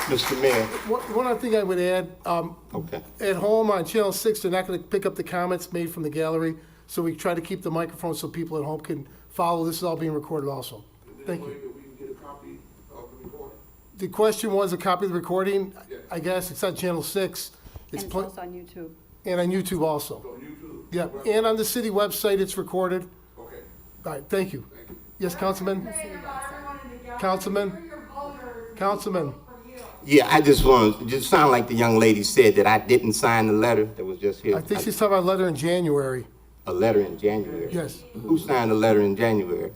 Mr. Mayor. One other thing I would add, Okay. at home on Channel 6, they're not going to pick up the comments made from the gallery, so we try to keep the microphone so people at home can follow. This is all being recorded also. Thank you. The question was a copy of the recording. I guess it's on Channel 6. And it's also on YouTube. And on YouTube also. Yeah, and on the city website, it's recorded. Okay. All right, thank you. Yes, Councilman? Councilman? Yeah, I just want to, just sound like the young lady said that I didn't sign the letter that was just here. I think she's talking about a letter in January. A letter in January? Yes. Who signed the letter in January?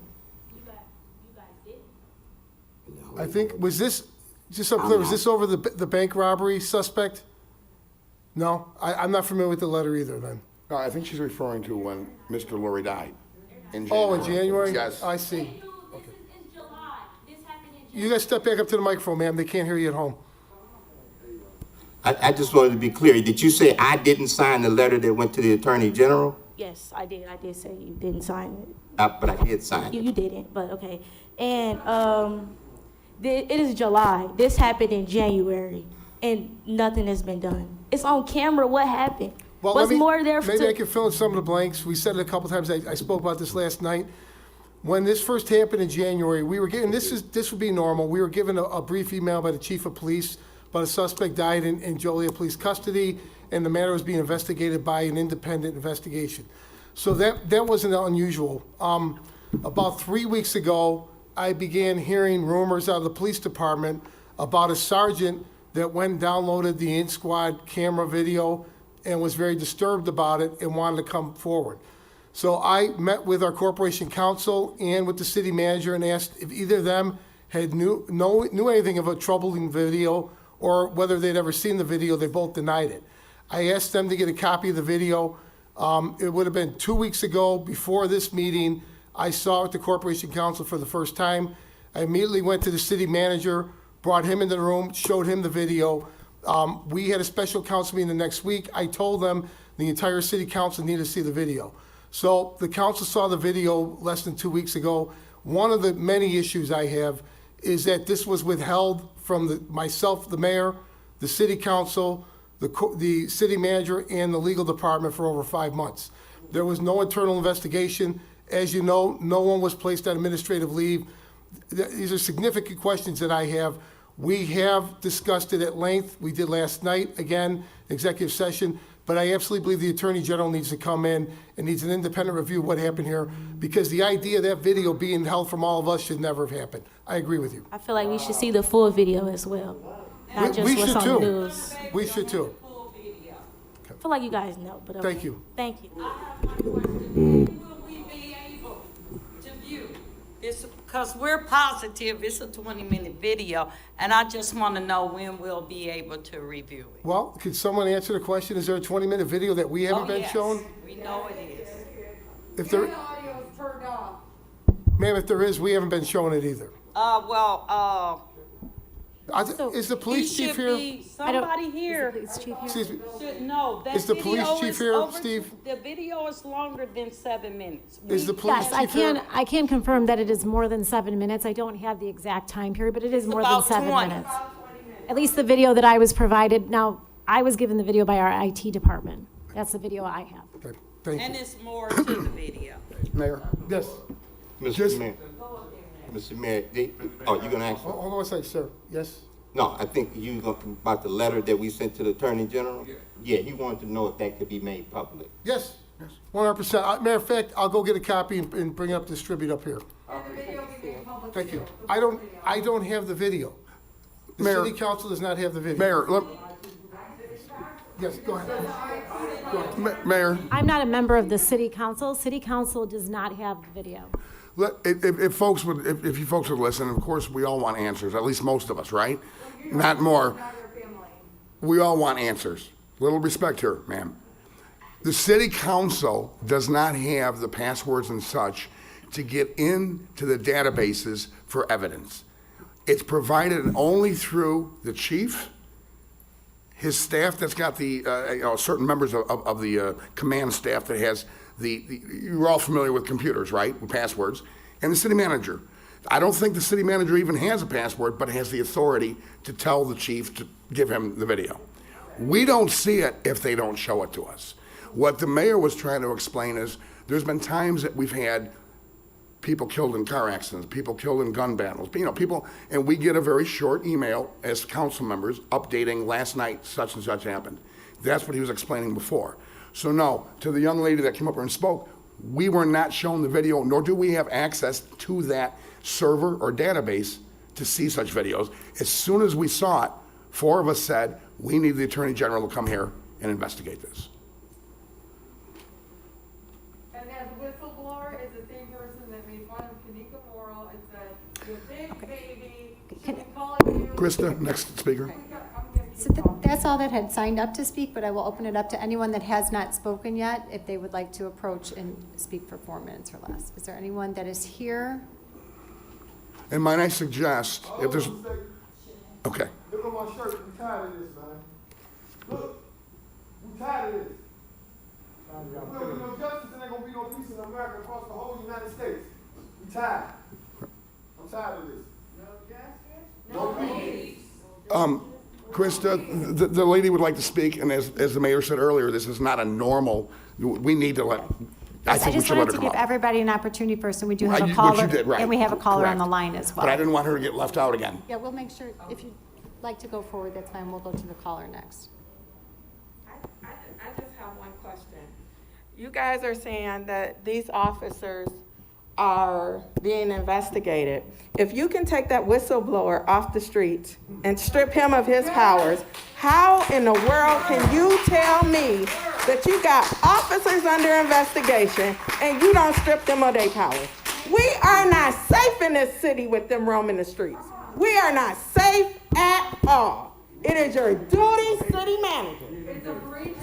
I think, was this, just so clear, was this over the bank robbery suspect? No? I'm not familiar with the letter either then. No, I think she's referring to when Mr. Lurie died. In Oh, in January? Yes. I see. Okay. You guys step back up to the microphone, ma'am. They can't hear you at home. I just wanted to be clear. Did you say I didn't sign the letter that went to the Attorney General? Yes, I did. I did say you didn't sign it. But I did sign it. You didn't, but okay. And it is July. This happened in January, and nothing has been done. It's on camera. What happened? Well, What's more there for? Maybe I can fill in some of the blanks. We said it a couple times. I spoke about this last night. When this first happened in January, we were given, this would be normal. We were given a brief email by the chief of police about a suspect died in Joliet police custody, and the matter was being investigated by an independent investigation. So that wasn't unusual. About 3 weeks ago, I began hearing rumors out of the police department about a sergeant that went and downloaded the in-squad camera video and was very disturbed about it and wanted to come forward. So I met with our corporation counsel and with the city manager and asked if either of them had knew anything of a troubling video or whether they'd ever seen the video. They both denied it. I asked them to get a copy of the video. It would have been 2 weeks ago before this meeting. I saw it with the corporation counsel for the first time. I immediately went to the city manager, brought him into the room, showed him the video. We had a special council meeting the next week. I told them the entire city council needed to see the video. So the council saw the video less than 2 weeks ago. One of the many issues I have is that this was withheld from myself, the mayor, the city council, the city manager, and the legal department for over 5 months. There was no internal investigation. As you know, no one was placed on administrative leave. These are significant questions that I have. We have discussed it at length. We did last night, again, executive session. But I absolutely believe the Attorney General needs to come in and needs an independent review of what happened here, because the idea of that video being held from all of us should never have happened. I agree with you. I feel like we should see the full video as well, not just what's on the news. We should too. I feel like you guys know, but okay. Thank you. Thank you. Will we be able to view this? Because we're positive it's a 20-minute video, and I just want to know when we'll be able to review it. Well, could someone answer the question? Is there a 20-minute video that we haven't been shown? We know it is. If there, ma'am, if there is, we haven't been shown it either. Is the police chief here? Somebody here. Excuse me. Should know. That Is the police video chief is here, over- Steve? The video is longer than 7 minutes. Is the police Yes, chief here? I can confirm that it is more than 7 minutes. I don't have the exact time period, but it is more than about 7 20. minutes. At least the video that I was provided. Now, I was given the video by our IT department. That's the video I have. Okay, thank And you. it's more to the video. Mayor? Yes. Mr. Mayor. Mr. Mayor, you gonna ask? Hold on a second, sir. Yes? No, I think you about the letter that we sent to the Attorney General? Yeah, he wanted to know if that could be made public. Yes. 100%. Matter of fact, I'll go get a copy and bring it up, distribute up here. Thank you. I don't have the video. The Mayor. city council does not have the video. Mayor, Yes, go ahead. Mayor, I'm not a member of the city council. City council does not have the video. if you folks would listen, of course, we all want answers, at least most of us, right? Not more. We all want answers. Little respect here, ma'am. The city council does not have the passwords and such to get into the databases for evidence. It's provided only through the chief, his staff that's got the, certain members of the command staff that has you're all familiar with computers, right, with passwords, and the city manager. I don't think the city manager even has a password, but has the authority to tell the chief to give him the video. We don't see it if they don't show it to us. What the mayor was trying to explain is there's been times that we've had people killed in car accidents, people killed in gun battles, people, and we get a very short email as council members updating last night such and such happened. That's what he was explaining before. So no, to the young lady that came up here and spoke, we were not shown the video, nor do we have access to that server or database to see such videos. As soon as we saw it, 4 of us said, we need the Attorney General to come here and investigate this. And then the whistleblower is the same person that made fun of Kanika Morrill and said, "You're a big baby, she'll be calling you." Krista, next speaker. So that's all that had signed up to speak, but I will open it up to anyone that has not spoken yet, if they would like to approach and speak for 4 minutes or less. Is there anyone that is here? And might I suggest, if there's, okay. Look at my shirt. We tired of this, man. Look, we tired of this. There will be no justice and there gonna be no peace in America across the whole United States. We tired. I'm tired of this. No peace. Krista, the lady would like to speak, and as the mayor said earlier, this is not a normal, we need to let, I think we should let her come I just wanted to give up. everybody an opportunity first, and we do Right, have a what caller. you did, right. And we have a caller on Correct. the line as well. But I didn't want her to get left out again. Yeah, we'll make sure, if you'd like to go forward, that's fine, we'll go to the caller next. I just have one question. You guys are saying that these officers are being investigated. If you can take that whistleblower off the street and strip him of his powers, how in the world can you tell me that you got officers under investigation and you don't strip them of their powers? We are not safe in this city with them roaming the streets. We are not safe at all. It is your duty, city manager,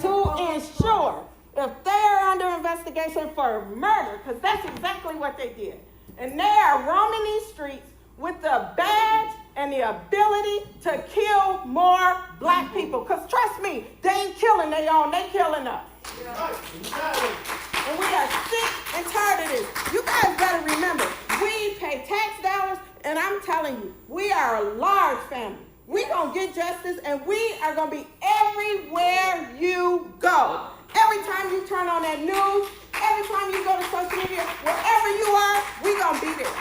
to ensure if they are under investigation for murder, because that's exactly what they did, and they are roaming these streets with the badge and the ability to kill more black people. Because trust me, they ain't killing their own, they killing us. And we are sick and tired of this. You guys better remember, we pay tax dollars, and I'm telling you, we are a large family. We gonna get justice, and we are gonna be everywhere you go. Every time you turn on that news, every time you go to social media, wherever you are, we gonna be there.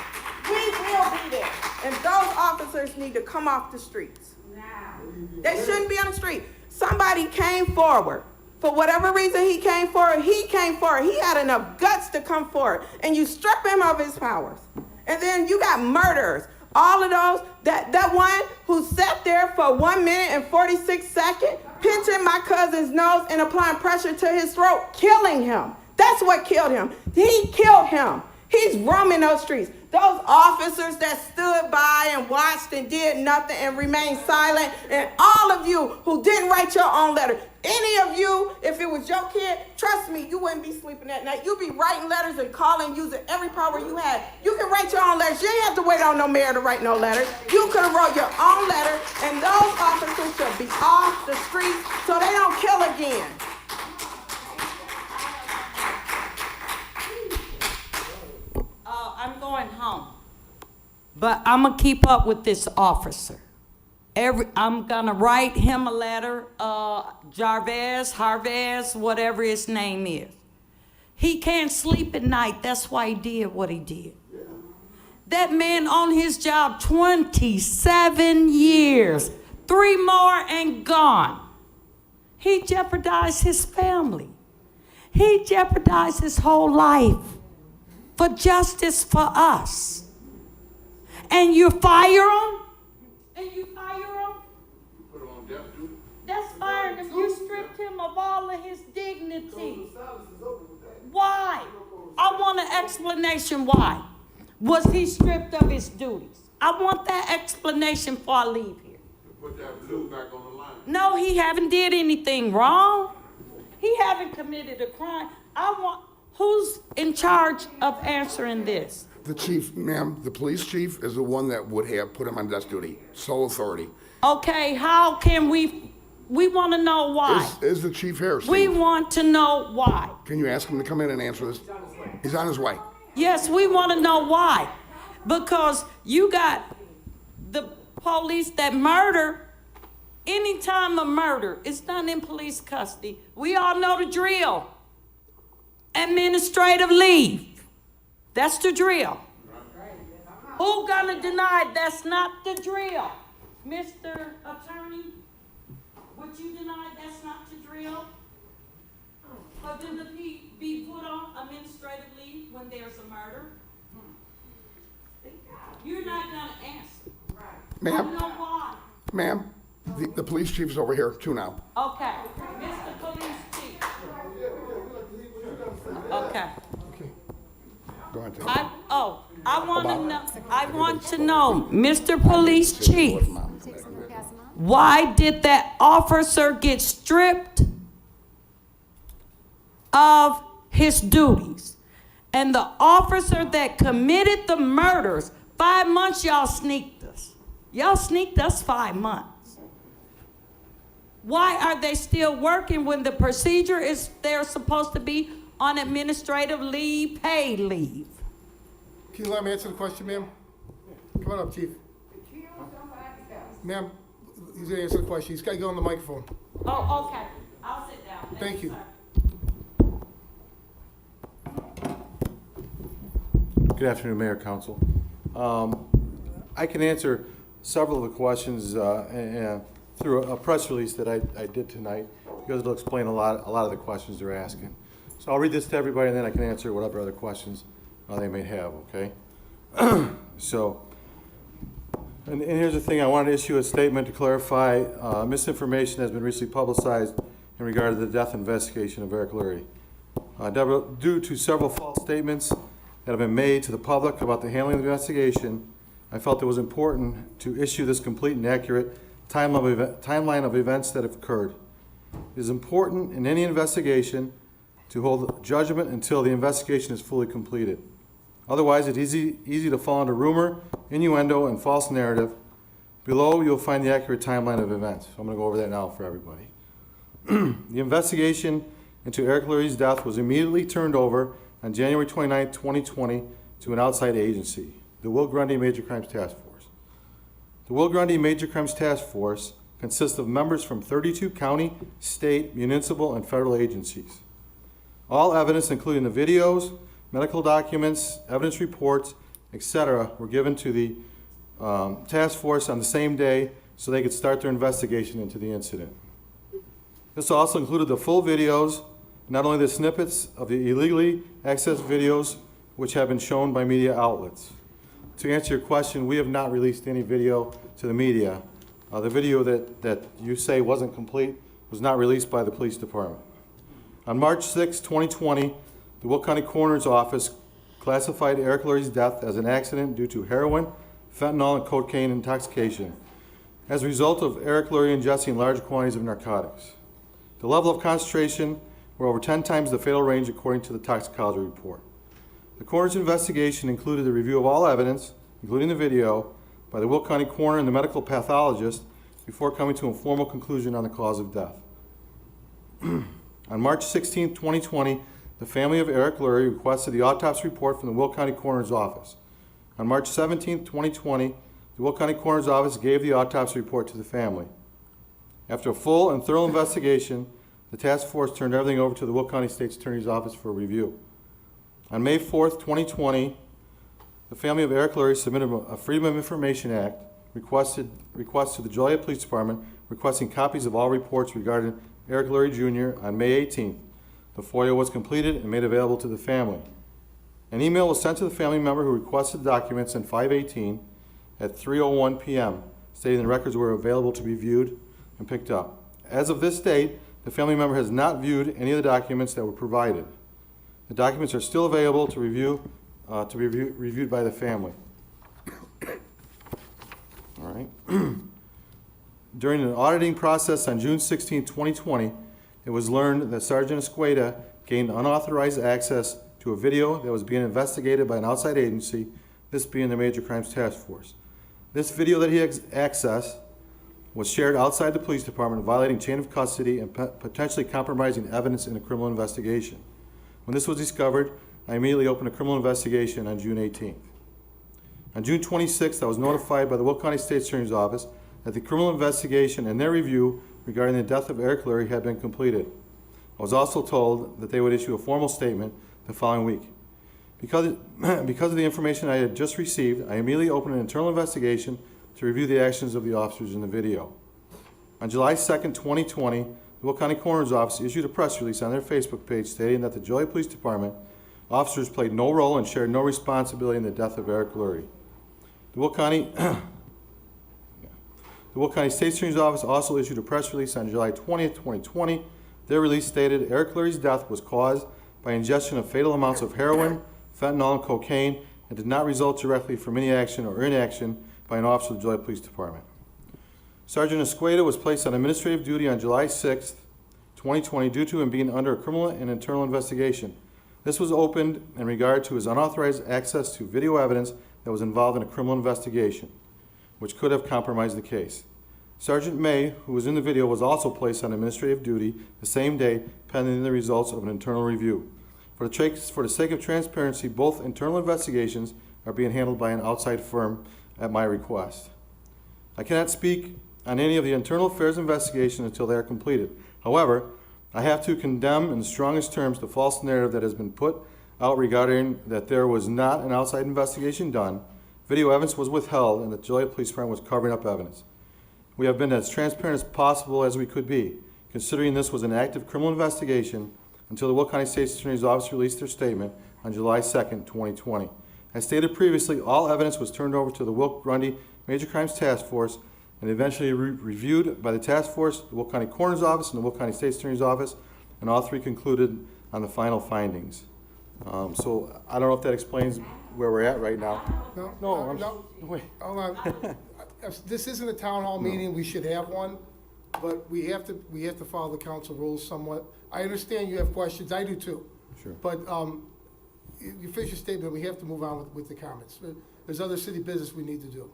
We will be there. And those officers need to come off the streets. They shouldn't be on the street. Somebody came forward. For whatever reason he came forward, he had enough guts to come forward. And you strip him of his powers. And then you got murderers. All of those, that one who sat there for 1 minute and 46 seconds, pinching my cousin's nose and applying pressure to his throat, killing him. That's what killed him. He killed him. He's roaming those streets. Those officers that stood by and watched and did nothing and remained silent, and all of you who didn't write your own letter, any of you, if it was your kid, trust me, you wouldn't be sleeping that night. You'd be writing letters and calling, using every power you had. You can write your own letters. You ain't have to wait on no mayor to write no letters. You could have wrote your own letter, and those officers should be off the streets so they don't kill again. I'm going home, but I'm gonna keep up with this officer. I'm gonna write him a letter, Harvez, whatever his name is. He can't sleep at night. That's why he did what he did. That man on his job 27 years, 3 more and gone. He jeopardized his family. He jeopardized his whole life for justice for us. And you fire him? And you fire him? Put him on death duty. That's firing him. You stripped him of all of his dignity. Why? I want an explanation why. Was he stripped of his duties? I want that explanation before I leave here. Put that blue back on the line. No, he haven't did anything wrong. He haven't committed a crime. I want, who's in charge of answering this? The chief, ma'am, the police chief is the one that would have put him on desk duty, sole authority. Okay, how can we want to know why. Is the chief here, Steve? We want to know why. Can you ask him to come in and answer this? He's on his way. Yes, we want to know why. Because you got the police that murder, any time a murder is done in police custody, we all know the drill. Administrative leave. That's the drill. Who gonna deny that's not the drill? Mr. Attorney, would you deny that's not the drill? For them to be put on administrative leave when there's a murder? You're not gonna answer. Ma'am? I don't know why. Ma'am, the police chief's over here too now. Okay, Mr. Police Chief. Okay. Go ahead. I want to know, Mr. Police Chief, why did that officer get stripped of his duties? And the officer that committed the murders, 5 months y'all sneaked us. Y'all sneaked us 5 months. Why are they still working when the procedure is they're supposed to be on administrative leave, paid leave? Can you let me answer the question, ma'am? Come on up, Chief. Ma'am, he's gonna answer the question. He's gotta go on the microphone. Oh, okay. I'll sit down. Thank you. Good afternoon, Mayor, Council. I can answer several of the questions through a press release that I did tonight, because it'll explain a lot of the questions they're asking. So I'll read this to everybody, and then I can answer whatever other questions they may have, okay? So, and here's the thing, I wanted to issue a statement to clarify misinformation has been recently publicized in regard to the death investigation of Eric Lurie. Due to several false statements that have been made to the public about the handling of the investigation, I felt it was important to issue this complete and accurate timeline of events that have occurred. It is important in any investigation to hold judgment until the investigation is fully completed. Otherwise, it's easy to fall into rumor, innuendo, and false narrative. Below, you'll find the accurate timeline of events. So I'm going to go over that now for everybody. The investigation into Eric Lurie's death was immediately turned over on January 29, 2020, to an outside agency, the Will Grundy Major Crimes Task Force. The Will Grundy Major Crimes Task Force consists of members from 32 county, state, municipal, and federal agencies. All evidence, including the videos, medical documents, evidence reports, etc., were given to the task force on the same day so they could start their investigation into the incident. This also included the full videos, not only the snippets of the illegally accessed videos which have been shown by media outlets. To answer your question, we have not released any video to the media. The video that you say wasn't complete was not released by the police department. On March 6, 2020, the Will County Coroner's Office classified Eric Lurie's death as an accident due to heroin, fentanyl, and cocaine intoxication as a result of Eric Lurie ingesting large quantities of narcotics. The level of concentration were over 10 times the fatal range according to the toxicology report. The coroner's investigation included the review of all evidence, including the video, by the Will County coroner and the medical pathologist before coming to a formal conclusion on the cause of death. On March 16, 2020, the family of Eric Lurie requested the autopsy report from the Will County Coroner's Office. On March 17, 2020, the Will County Coroner's Office gave the autopsy report to the family. After a full and thorough investigation, the task force turned everything over to the Will County State's Attorney's Office for review. On May 4, 2020, the family of Eric Lurie submitted a Freedom of Information Act request to the Joliet Police Department requesting copies of all reports regarding Eric Lurie Jr. on May 18th. The FOIA was completed and made available to the family. An email was sent to the family member who requested the documents on 5/18 at 3:01 p.m., stating the records were available to be viewed and picked up. As of this date, the family member has not viewed any of the documents that were provided. The documents are still available to review, to be reviewed by the family. All right. During an auditing process on June 16, 2020, it was learned that Sergeant Escueda gained unauthorized access to a video that was being investigated by an outside agency, this being the Major Crimes Task Force. This video that he accessed was shared outside the police department, violating chain of custody and potentially compromising evidence in a criminal investigation. When this was discovered, I immediately opened a criminal investigation on June 18th. On June 26th, I was notified by the Will County State's Attorney's Office that the criminal investigation and their review regarding the death of Eric Lurie had been completed. I was also told that they would issue a formal statement the following week. Because of the information I had just received, I immediately opened an internal investigation to review the actions of the officers in the video. On July 2nd, 2020, the Will County Coroner's Office issued a press release on their Facebook page stating that the Joliet Police Department officers played no role and shared no responsibility in the death of Eric Lurie. The Will County State's Attorney's Office also issued a press release on July 20th, 2020. Their release stated Eric Lurie's death was caused by ingestion of fatal amounts of heroin, fentanyl, and cocaine, and did not result directly from any action or inaction by an officer of the Joliet Police Department. Sergeant Escueda was placed on administrative duty on July 6th, 2020 due to him being under a criminal and internal investigation. This was opened in regard to his unauthorized access to video evidence that was involved in a criminal investigation, which could have compromised the case. Sergeant May, who was in the video, was also placed on administrative duty the same day, pending the results of an internal review. For the sake of transparency, both internal investigations are being handled by an outside firm at my request. I cannot speak on any of the internal affairs investigation until they are completed. However, I have to condemn in the strongest terms the false narrative that has been put out regarding that there was not an outside investigation done, video evidence was withheld, and the Joliet Police Department was covering up evidence. We have been as transparent as possible as we could be, considering this was an active criminal investigation until the Will County State's Attorney's Office released their statement on July 2nd, 2020. As stated previously, all evidence was turned over to the Will Grundy Major Crimes Task Force and eventually reviewed by the task force, the Will County Coroner's Office, and the Will County State's Attorney's Office, and all three concluded on the final findings. So I don't know if that explains where we're at right now. No. Wait. Hold on. This isn't a town hall meeting, we should have one, but we have to follow the council rules somewhat. I understand you have questions, I do too. Sure. But you finish your statement, we have to move on with the comments. There's other city business we need to do.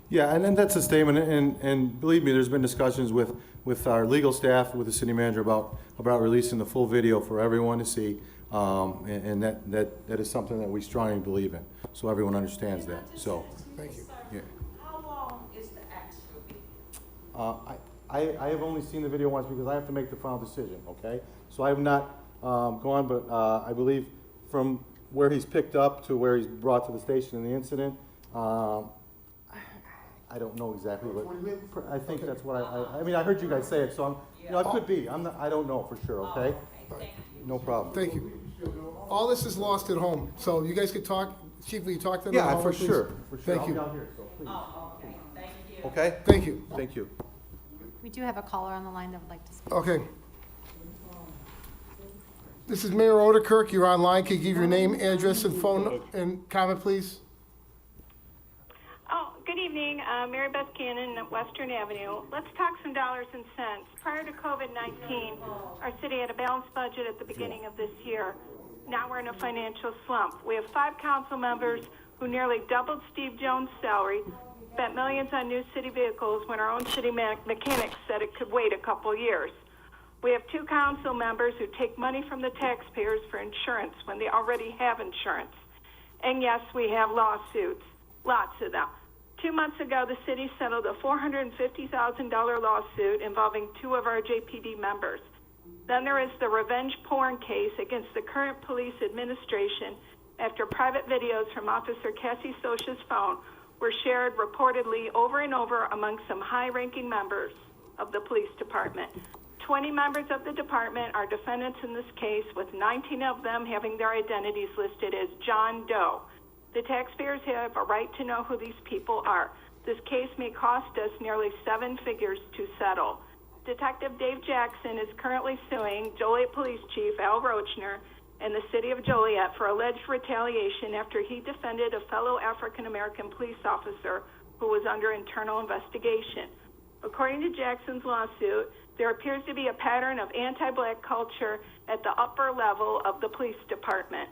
Yeah, and then that's a statement, and believe me, there's been discussions with our legal staff, with the city manager about releasing the full video for everyone to see, and that is something that we strongly believe in, so everyone understands that. So, thank you. Yeah. How long is the actual video? I have only seen the video once because I have to make the final decision. Okay, so I have not gone, but I believe from where he's picked up to where he's brought to the station in the incident. I don't know exactly, but I think that's what I mean, I heard you guys say it, so it could be. I don't know for sure, okay? No problem. Thank you. All this is lost at home, so you guys could talk. Chief, will you talk to them? Yeah, for sure. Thank you. I'll be out here, so please. Okay, thank you. Okay? Thank you. Thank you. We do have a caller on the line that would like to speak. Okay. This is Mayor Odekirk, you're online. Can you give your name, address, and phone and comment, please? Oh, good evening, Mary Beth Cannon at Western Avenue. Let's talk some dollars and cents. Prior to COVID-19, our city had a balanced budget at the beginning of this year. Now we're in a financial slump. We have 5 council members who nearly doubled Steve Jones' salary, spent millions on new city vehicles when our own city mechanics said it could wait a couple years. We have 2 council members who take money from the taxpayers for insurance when they already have insurance. And yes, we have lawsuits, lots of them. 2 months ago, the city settled a $450,000 lawsuit involving 2 of our JPD members. Then there is the revenge porn case against the current police administration after private videos from Officer Cassie Socha's phone were shared reportedly over and over among some high-ranking members of the police department. 20 members of the department are defendants in this case, with 19 of them having their identities listed as John Doe. The taxpayers have a right to know who these people are. This case may cost us nearly 7 figures to settle. Detective Dave Jackson is currently suing Joliet Police Chief Al Rochner and the city of Joliet for alleged retaliation after he defended a fellow African-American police officer who was under internal investigation. According to Jackson's lawsuit, there appears to be a pattern of anti-black culture at the upper level of the police department.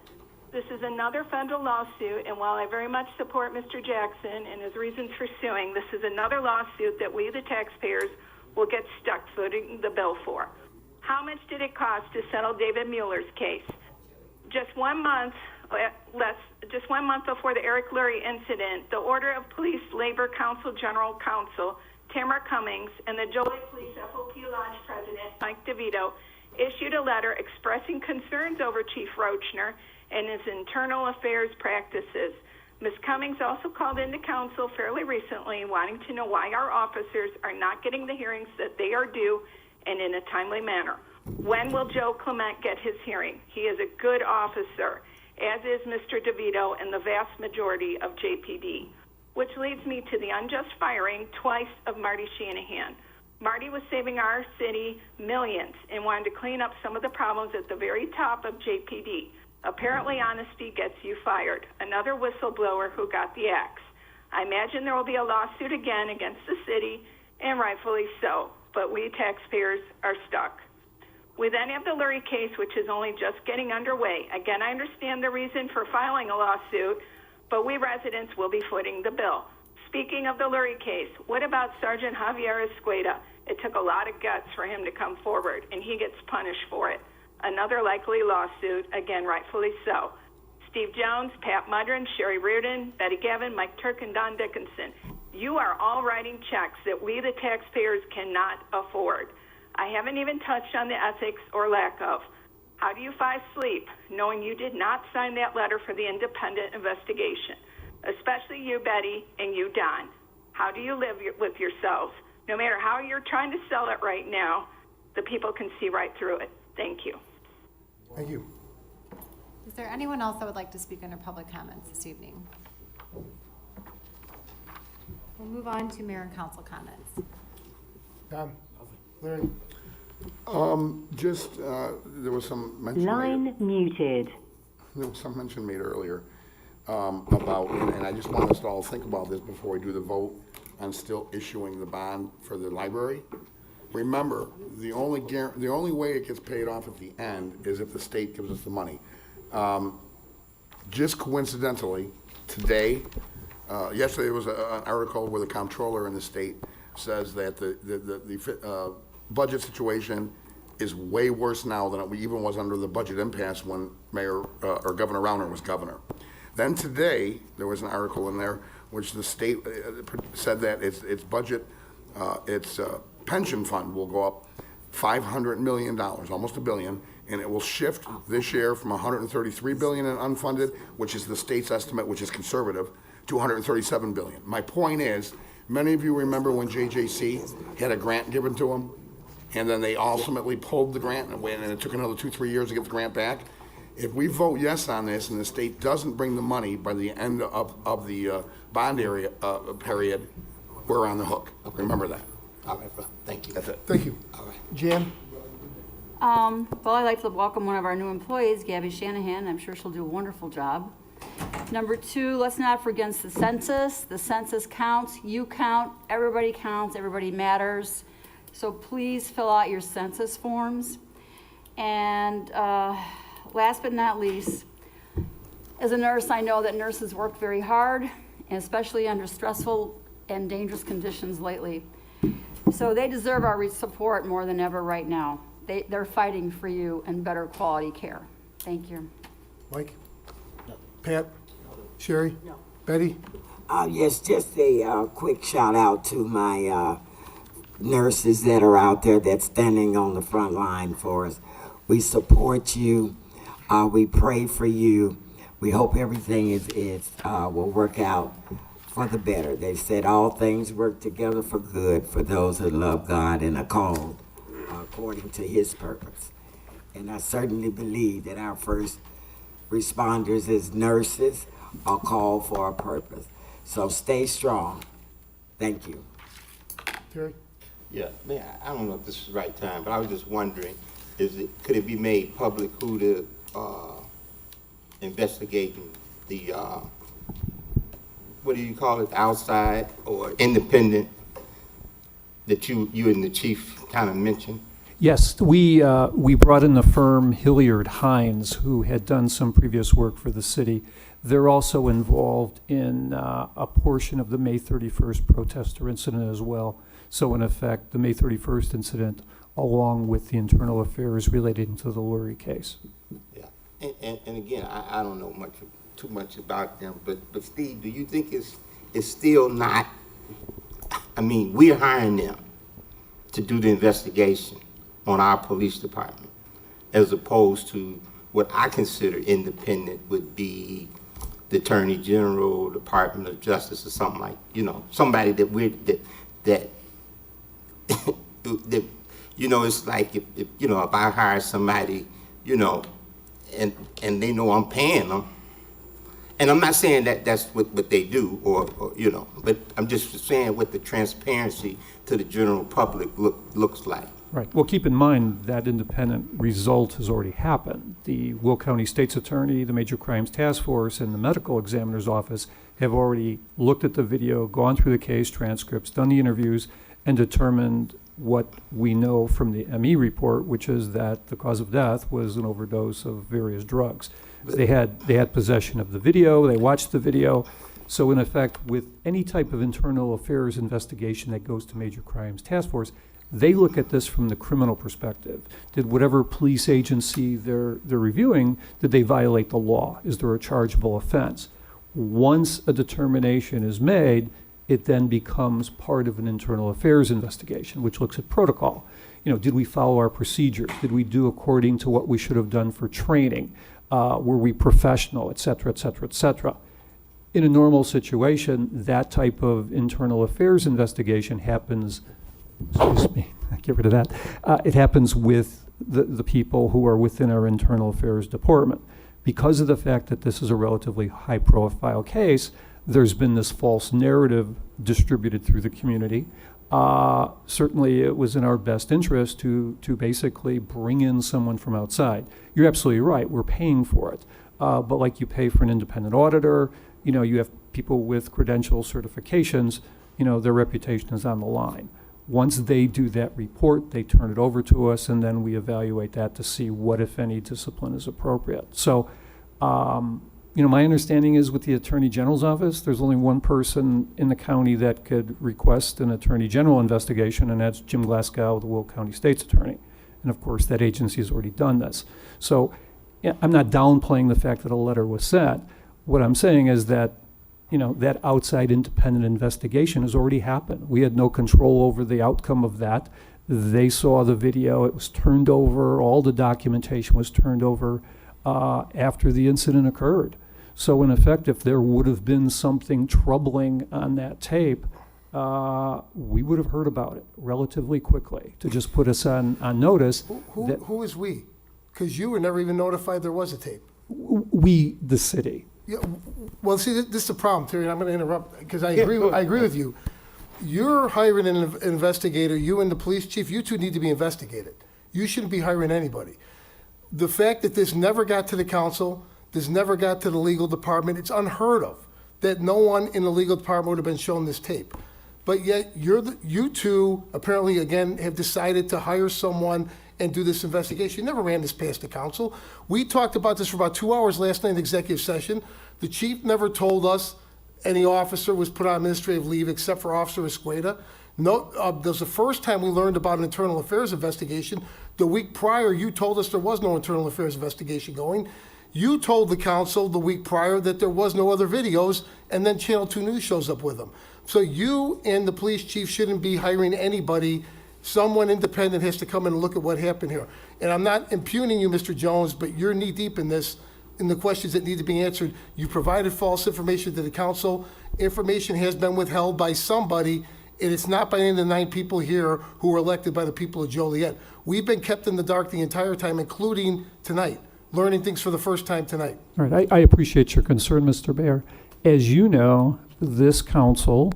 This is another federal lawsuit, and while I very much support Mr. Jackson and his reasons for suing, this is another lawsuit that we, the taxpayers, will get stuck footing the bill for. How much did it cost to settle David Mueller's case? Just 1 month before the Eric Lurie incident, the Order of Police Labor Council General Counsel, Tamara Cummings, and the Joliet Police FOP Lodge President, Mike DeVito, issued a letter expressing concerns over Chief Roachner and his internal affairs practices. Ms. Cummings also called into council fairly recently wanting to know why our officers are not getting the hearings that they are due and in a timely manner. When will Joe Clement get his hearing? He is a good officer, as is Mr. DeVito and the vast majority of JPD. Which leads me to the unjust firing twice of Marty Shanahan. Marty was saving our city millions and wanted to clean up some of the problems at the very top of JPD. Apparently, honesty gets you fired. Another whistleblower who got the axe. I imagine there will be a lawsuit again against the city, and rightfully so, but we taxpayers are stuck. We then have the Lurie case, which is only just getting underway. Again, I understand the reason for filing a lawsuit, but we residents will be footing the bill. Speaking of the Lurie case, what about Sergeant Javier Escueda? It took a lot of guts for him to come forward, and he gets punished for it. Another likely lawsuit, again, rightfully so. Steve Jones, Pat Mudrin, Sherry Reardon, Betty Gavin, Mike Turk, and Don Dickinson. You are all writing checks that we, the taxpayers, cannot afford. I haven't even touched on the ethics or lack of. How do you find sleep knowing you did not sign that letter for the independent investigation? Especially you, Betty, and you, Don. How do you live with yourselves? No matter how you're trying to sell it right now, the people can see right through it. Thank you. Thank you. Is there anyone else that would like to speak under public comments this evening? We'll move on to mayor and council comments. Don, Larry. There was some mention. Line muted. There was some mention made earlier about, and I just want us to all think about this before we do the vote on still issuing the bond for the library. Remember, the only way it gets paid off at the end is if the state gives us the money. Just coincidentally, today, yesterday was an article where the comptroller in the state says that the budget situation is way worse now than it even was under the budget impasse when Mayor or Governor Rauner was governor. Then today, there was an article in there which the state said that its budget, its pension fund will go up $500 million, almost $1 billion, and it will shift this year from $133 billion in unfunded, which is the state's estimate, which is conservative, to $137 billion. My point is, many of you remember when JJC had a grant given to them, and then they ultimately pulled the grant, and it took another 2-3 years to get the grant back. If we vote yes on this and the state doesn't bring the money by the end of the bond period, we're on the hook. Remember that. All right, thank you. That's it. Thank you. All right. Jan? Well, I'd like to welcome one of our new employees, Gabby Shanahan. I'm sure she'll do a wonderful job. Number 2, let's not forget the census. The census counts, you count, everybody counts, everybody matters. So please fill out your census forms. And last but not least, as a nurse, I know that nurses work very hard, and especially under stressful and dangerous conditions lately. So they deserve our support more than ever right now. They're fighting for you and better quality care. Thank you. Mike? No. Pat? Sherry? No. Betty? Yes, just a quick shout out to my nurses that are out there that's standing on the front line for us. We support you. We pray for you. We hope everything will work out for the better. They said all things work together for good for those who love God and are called according to his purpose. And I certainly believe that our first responders as nurses are called for a purpose. So stay strong. Thank you. Terry? Yeah, man, I don't know if this is the right time, but I was just wondering, could it be made public who the investigating the what do you call it, outside or independent that you and the chief kind of mentioned? Yes, we brought in the firm Hilliard Hines, who had done some previous work for the city. They're also involved in a portion of the May 31st protester incident as well. So in effect, the May 31st incident, along with the internal affairs relating to the Lurie case. Yeah, and again, I don't know too much about them, but Steve, do you think it's still not, I mean, we're hiring them to do the investigation on our police department, as opposed to what I consider independent would be the Attorney General, Department of Justice, or something like, somebody that that, it's like if I hire somebody, and they know I'm paying them, and I'm not saying that that's what they do, or but I'm just saying what the transparency to the general public looks like. Right. Well, keep in mind that independent result has already happened. The Will County State's Attorney, the Major Crimes Task Force, and the Medical Examiner's Office have already looked at the video, gone through the case transcripts, done the interviews, and determined what we know from the ME report, which is that the cause of death was an overdose of various drugs. They had possession of the video, they watched the video. So in effect, with any type of internal affairs investigation that goes to Major Crimes Task Force, they look at this from the criminal perspective. Did whatever police agency they're reviewing, did they violate the law? Is there a chargeable offense? Once a determination is made, it then becomes part of an internal affairs investigation, which looks at protocol. Did we follow our procedures? Did we do according to what we should have done for training? Were we professional, et cetera, et cetera, et cetera? In a normal situation, that type of internal affairs investigation happens, excuse me, get rid of that. It happens with the people who are within our internal affairs department. Because of the fact that this is a relatively high profile case, there's been this false narrative distributed through the community. Certainly it was in our best interest to basically bring in someone from outside. You're absolutely right, we're paying for it. But like you pay for an independent auditor, you have people with credential certifications, their reputation is on the line. Once they do that report, they turn it over to us, and then we evaluate that to see what, if any, discipline is appropriate. So, my understanding is with the Attorney General's office, there's only one person in the county that could request an Attorney General investigation, and that's Jim Glasgow, the Will County State's Attorney. And of course, that agency has already done this. So I'm not downplaying the fact that a letter was sent. What I'm saying is that, that outside independent investigation has already happened. We had no control over the outcome of that. They saw the video, it was turned over, all the documentation was turned over after the incident occurred. So in effect, if there would have been something troubling on that tape, we would have heard about it relatively quickly to just put us on notice. Who is we? Because you were never even notified there was a tape. We, the city. Yeah, well, see, this is the problem, Terry, and I'm going to interrupt, because I agree with you. You're hiring an investigator, you and the police chief, you two need to be investigated. You shouldn't be hiring anybody. The fact that this never got to the council, this never got to the legal department, it's unheard of that no one in the legal department would have been shown this tape. But yet, you two apparently, again, have decided to hire someone and do this investigation. You never ran this past the council. We talked about this for about 2 hours last night in executive session. The chief never told us any officer was put on administrative leave except for Officer Escueda. No, that was the first time we learned about an internal affairs investigation. The week prior, you told us there was no internal affairs investigation going. You told the council the week prior that there was no other videos, and then Channel 2 News shows up with them. So you and the police chief shouldn't be hiring anybody. Someone independent has to come in and look at what happened here. And I'm not impugning you, Mr. Jones, but you're knee deep in this, in the questions that need to be answered. You provided false information to the council. Information has been withheld by somebody, and it's not by any of the 9 people here who were elected by the people of Joliet. We've been kept in the dark the entire time, including tonight, learning things for the first time tonight. All right, I appreciate your concern, Mr. Baer. As you know, this council,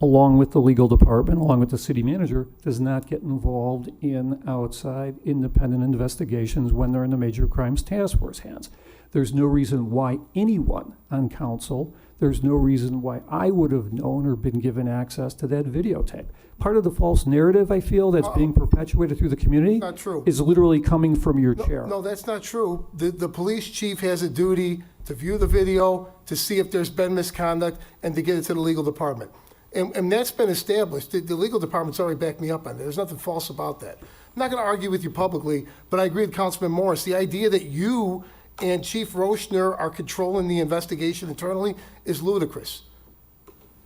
along with the legal department, along with the city manager, does not get involved in outside independent investigations when they're in the Major Crimes Task Force hands. There's no reason why anyone on council, there's no reason why I would have known or been given access to that videotape. Part of the false narrative, I feel, that's being perpetuated through the community Not true. is literally coming from your chair. No, that's not true. The police chief has a duty to view the video, to see if there's been misconduct, and to get it to the legal department. And that's been established. The legal department's already backed me up on that. There's nothing false about that. I'm not going to argue with you publicly, but I agree with Councilman Morris. The idea that you and Chief Roshner are controlling the investigation internally is ludicrous.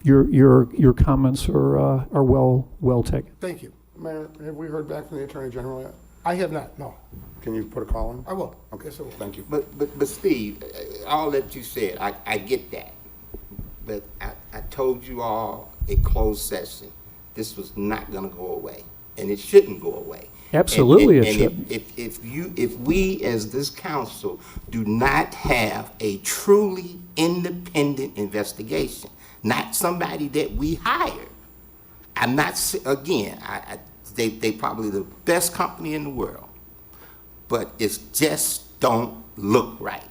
Your comments are well taken. Thank you. Mayor, have we heard back from the Attorney General yet? I have not, no. Can you put a call in? I will. Okay, Yes, I will. thank you. But Steve, all that you said, I get that. But I told you all a closed session, this was not gonna go away, and it shouldn't go away. Absolutely it And shouldn't. if we as this council do not have a truly independent investigation, not somebody that we hired, I'm not, again, they probably the best company in the world, but it just don't look right.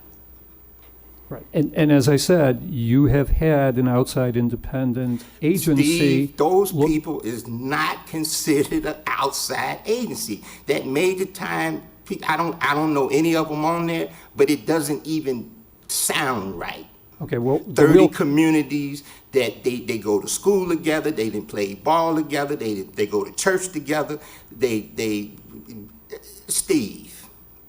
Right. And as I said, you have had an outside independent agency. Steve, those people is not considered an outside agency. That Major Time, I don't know any of them on there, but it doesn't even sound right. Okay, well, 30 communities that they go to school together, they didn't play ball together, they go to church together, Steve.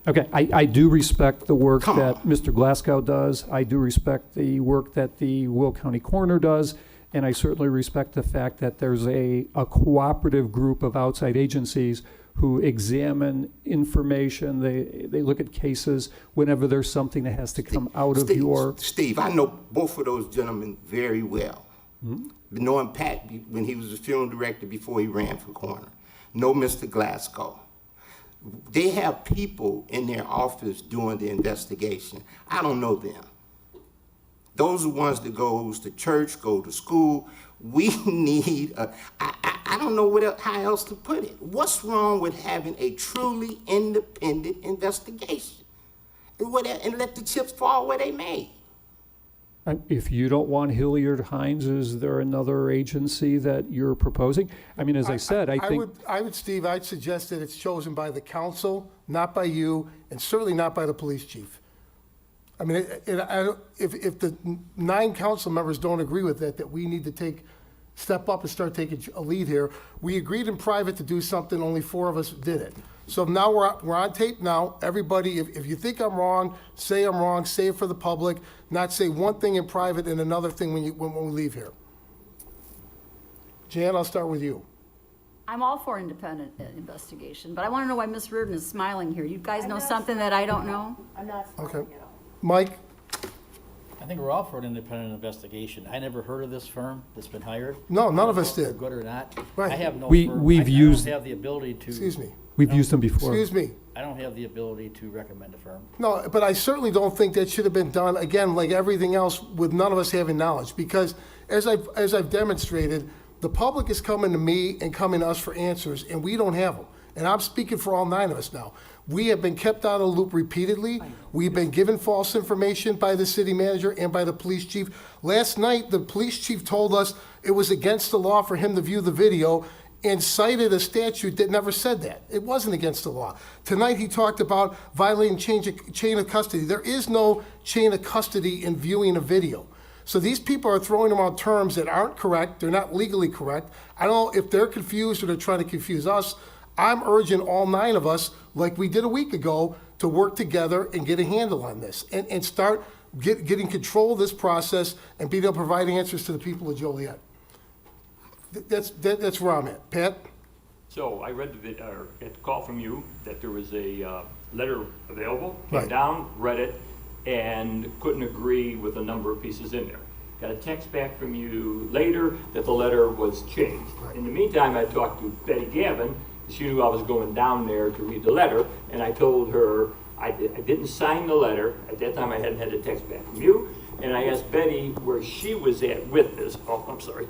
Okay, I do respect the work that Mr. Glasgow does. I do respect the work that the Will County Coroner does, and I certainly respect the fact that there's a cooperative group of outside agencies who examine information. They look at cases whenever there's something that has to come out of your... Steve, I know both of those gentlemen very well. Knowing Pat when he was the funeral director before he ran for coroner. Know Mr. Glasgow. They have people in their office doing the investigation. I don't know them. Those are the ones that goes to church, go to school. We need, I don't know how else to put it. What's wrong with having a truly independent investigation? And let the chips fall where they may. If you don't want Hilliard-Hines, is there another agency that you're proposing? I mean, as I said, I think... Steve, I'd suggest that it's chosen by the council, not by you, and certainly not by the police chief. I mean, if the 9 council members don't agree with that we need to step up and start taking a lead here. We agreed in private to do something, only 4 of us did it. So now we're on tape now. Everybody, if you think I'm wrong, say it for the public, not say one thing in private and another thing when we leave here. Jan, I'll start with you. I'm all for independent investigation, but I want to know why Ms. Reardon is smiling here. You guys know something that I don't know? I'm not smiling Okay. Mike? I think we're all for an independent investigation. I never heard of this firm that's been hired. No, none of us If they're did. good or not. Right. I have no We- firm. we've I used- don't have the ability to. Excuse me. We've used them before. Excuse me. I don't have the ability to recommend a firm. No, but I certainly don't think that should have been done, again, like everything else, with none of us having knowledge. Because as I've demonstrated, the public is coming to me and coming to us for answers, and we don't have them. And I'm speaking for all 9 of us now. We have been kept out of the loop repeatedly. We've been given false information by the city manager and by the police chief. Last night, the police chief told us it was against the law for him to view the video and cited a statute that never said that. It wasn't against the law. Tonight, he talked about violating chain of custody. There is no chain of custody in viewing a video. So these people are throwing around terms that aren't correct. They're not legally correct. I don't know if they're confused or they're trying to confuse us. I'm urging all 9 of us, like we did a week ago, to work together and get a handle on this and start getting control of this process and being able to provide answers to the people of Joliet. That's where I'm at. Pat? So I read the call from you that there was a letter available, came Right. down, read it, and couldn't agree with a number of pieces in there. Got a text back from you later that the letter was changed. In the meantime, I talked to Betty Gavin. She knew I was going down there to read the letter, and I told her I didn't sign the letter. At that time, I hadn't had a text back from you, and I asked Betty where she was at with this. Oh, I'm sorry.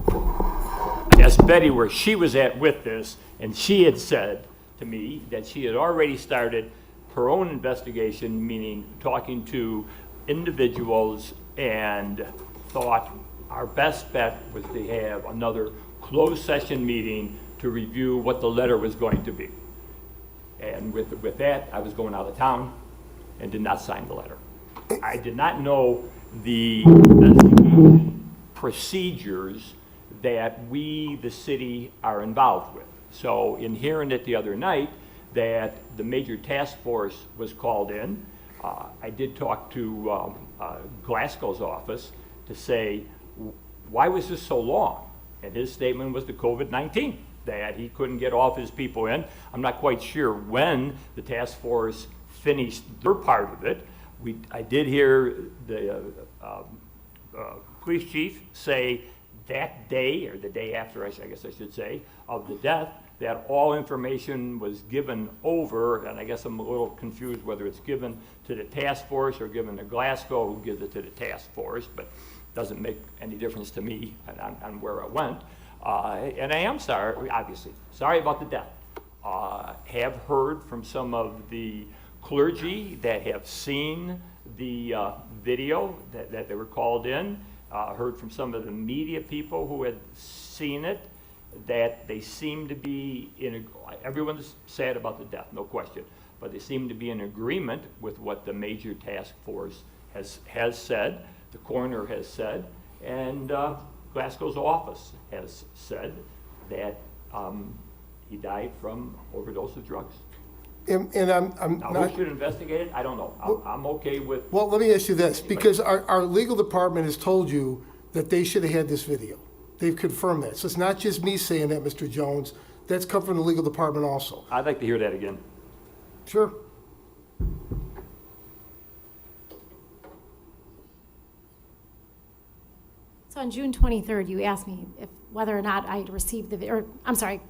I asked Betty where she was at with this, and she had said to me that she had already started her own investigation, meaning talking to individuals, and thought our best bet was to have another closed session meeting to review what the letter was going to be. And with that, I was going out of town and did not sign the letter. I did not know the investigation procedures that we, the city, are involved with. So in hearing it the other night, that the major task force was called in, I did talk to Glasgow's office to say, why was this so long? And his statement was the COVID-19, that he couldn't get all of his people in. I'm not quite sure when the task force finished their part of it. I did hear the police chief say that day, or the day after, I guess I should say, of the death, that all information was given over, and I guess I'm a little confused whether it's given to the task force or given to Glasgow, who gives it to the task force, but doesn't make any difference to me on where it went. And I am sorry, obviously, sorry about the death. Have heard from some of the clergy that have seen the video that they were called in, heard from some of the media people who had seen it, that they seem to be everyone's sad about the death, no question, but they seem to be in agreement with what the major task force has said, the coroner has said, and Glasgow's office has said that he died from overdose of drugs. And I'm Now, not. who should investigate it? I don't know. I'm okay with. Well, let me ask you this, because our legal department has told you that they should have had this video. They've confirmed that. So it's not just me saying that, Mr. Jones. That's come from the legal department also. I'd like to hear that again. Sure. So on June 23rd, you asked me whether or not I had received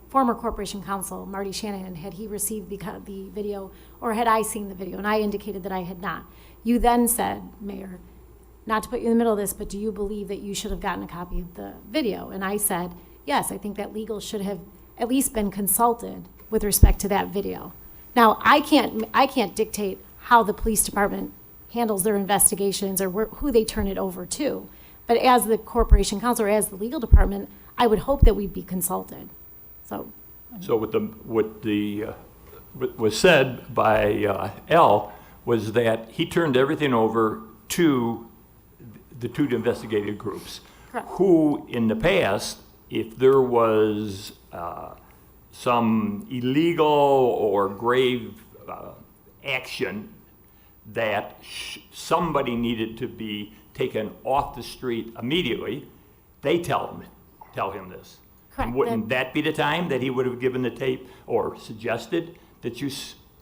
former Corporation Counsel Marty Shanahan, had he received the video, or had I seen the video? And I indicated that I had not. You then said, Mayor, not to put you in the middle of this, but do you believe that you should have gotten a copy of the video? And I said, yes, I think that legal should have at least been consulted with respect to that video. Now, I can't dictate how the police department handles their investigations or who they turn it over to. But as the Corporation Counsel, or as the legal department, I would hope that we'd be consulted. So what was said by L was that he turned everything over to the two investigative groups. Correct. Who, in the past, if there was some illegal or grave action that somebody needed to be taken off the street immediately, they tell him this. Correct. Wouldn't that be the time that he would have given the tape or suggested that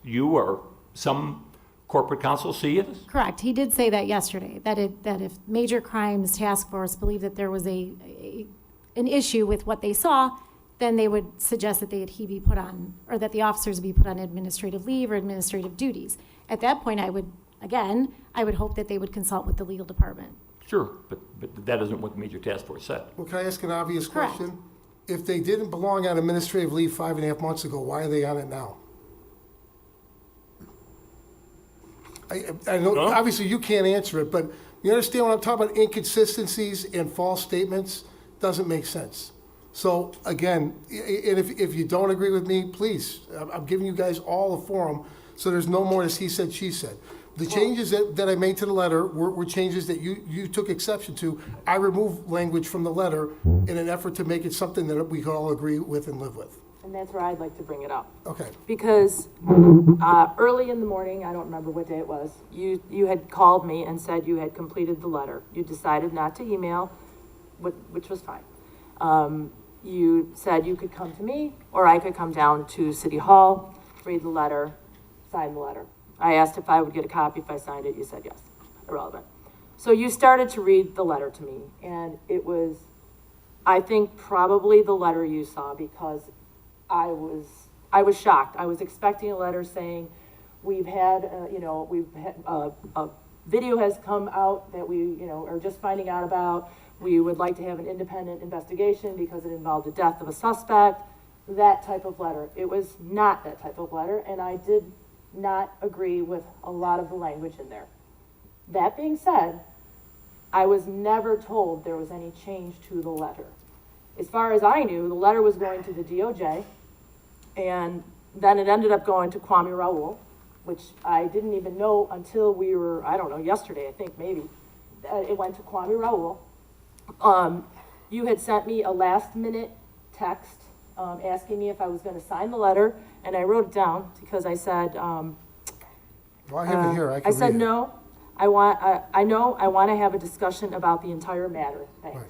you or some corporate counsel see it? correct. He did say that yesterday, that if Major Crimes Task Force believed that there was an issue with what they saw, then they would suggest that he be put on, or that the officers be put on administrative leave or administrative duties. At that point, I would hope that they would consult with the legal department. Sure, but that isn't what the major task force said. Well, can I ask an obvious Correct. question? If they didn't belong on administrative leave 5.5 months ago, why are they on it now? I know, obviously you can't answer it, but you understand when I'm talking about inconsistencies and false statements, doesn't make sense. So again, and if you don't agree with me, please, I'm giving you guys all a forum, so there's no more as he said, she said. The changes that I made to the letter were changes that you took exception to. I removed language from the letter in an effort to make it something that we could all agree with and live with. And that's where I'd like to bring it up. Okay. Because early in the morning, I don't remember what day it was, you had called me and said you had completed the letter. You decided not to email, which was fine. You said you could come to me, or I could come down to City Hall, read the letter, sign the letter. I asked if I would get a copy if I signed it. You said yes. Irrelevant. So you started to read the letter to me, and it was, I think, probably the letter you saw, because I was shocked. I was expecting a letter saying, we've had a video has come out that we, are just finding out about. We would like to have an independent investigation because it involved the death of a suspect. That type of letter. It was not that type of letter, and I did not agree with a lot of the language in there. That being said, I was never told there was any change to the letter. As far as I knew, the letter was going to the DOJ, and then it ended up going to Kwame Raoul, which I didn't even know until we were, I don't know, yesterday, I think, maybe. It went to Kwame Raoul. You had sent me a last-minute text asking me if I was going to sign the letter, and I wrote it down because I said, Well, I have it here. I can said read it. no. I want to have a discussion about the entire matter. Thanks. Right.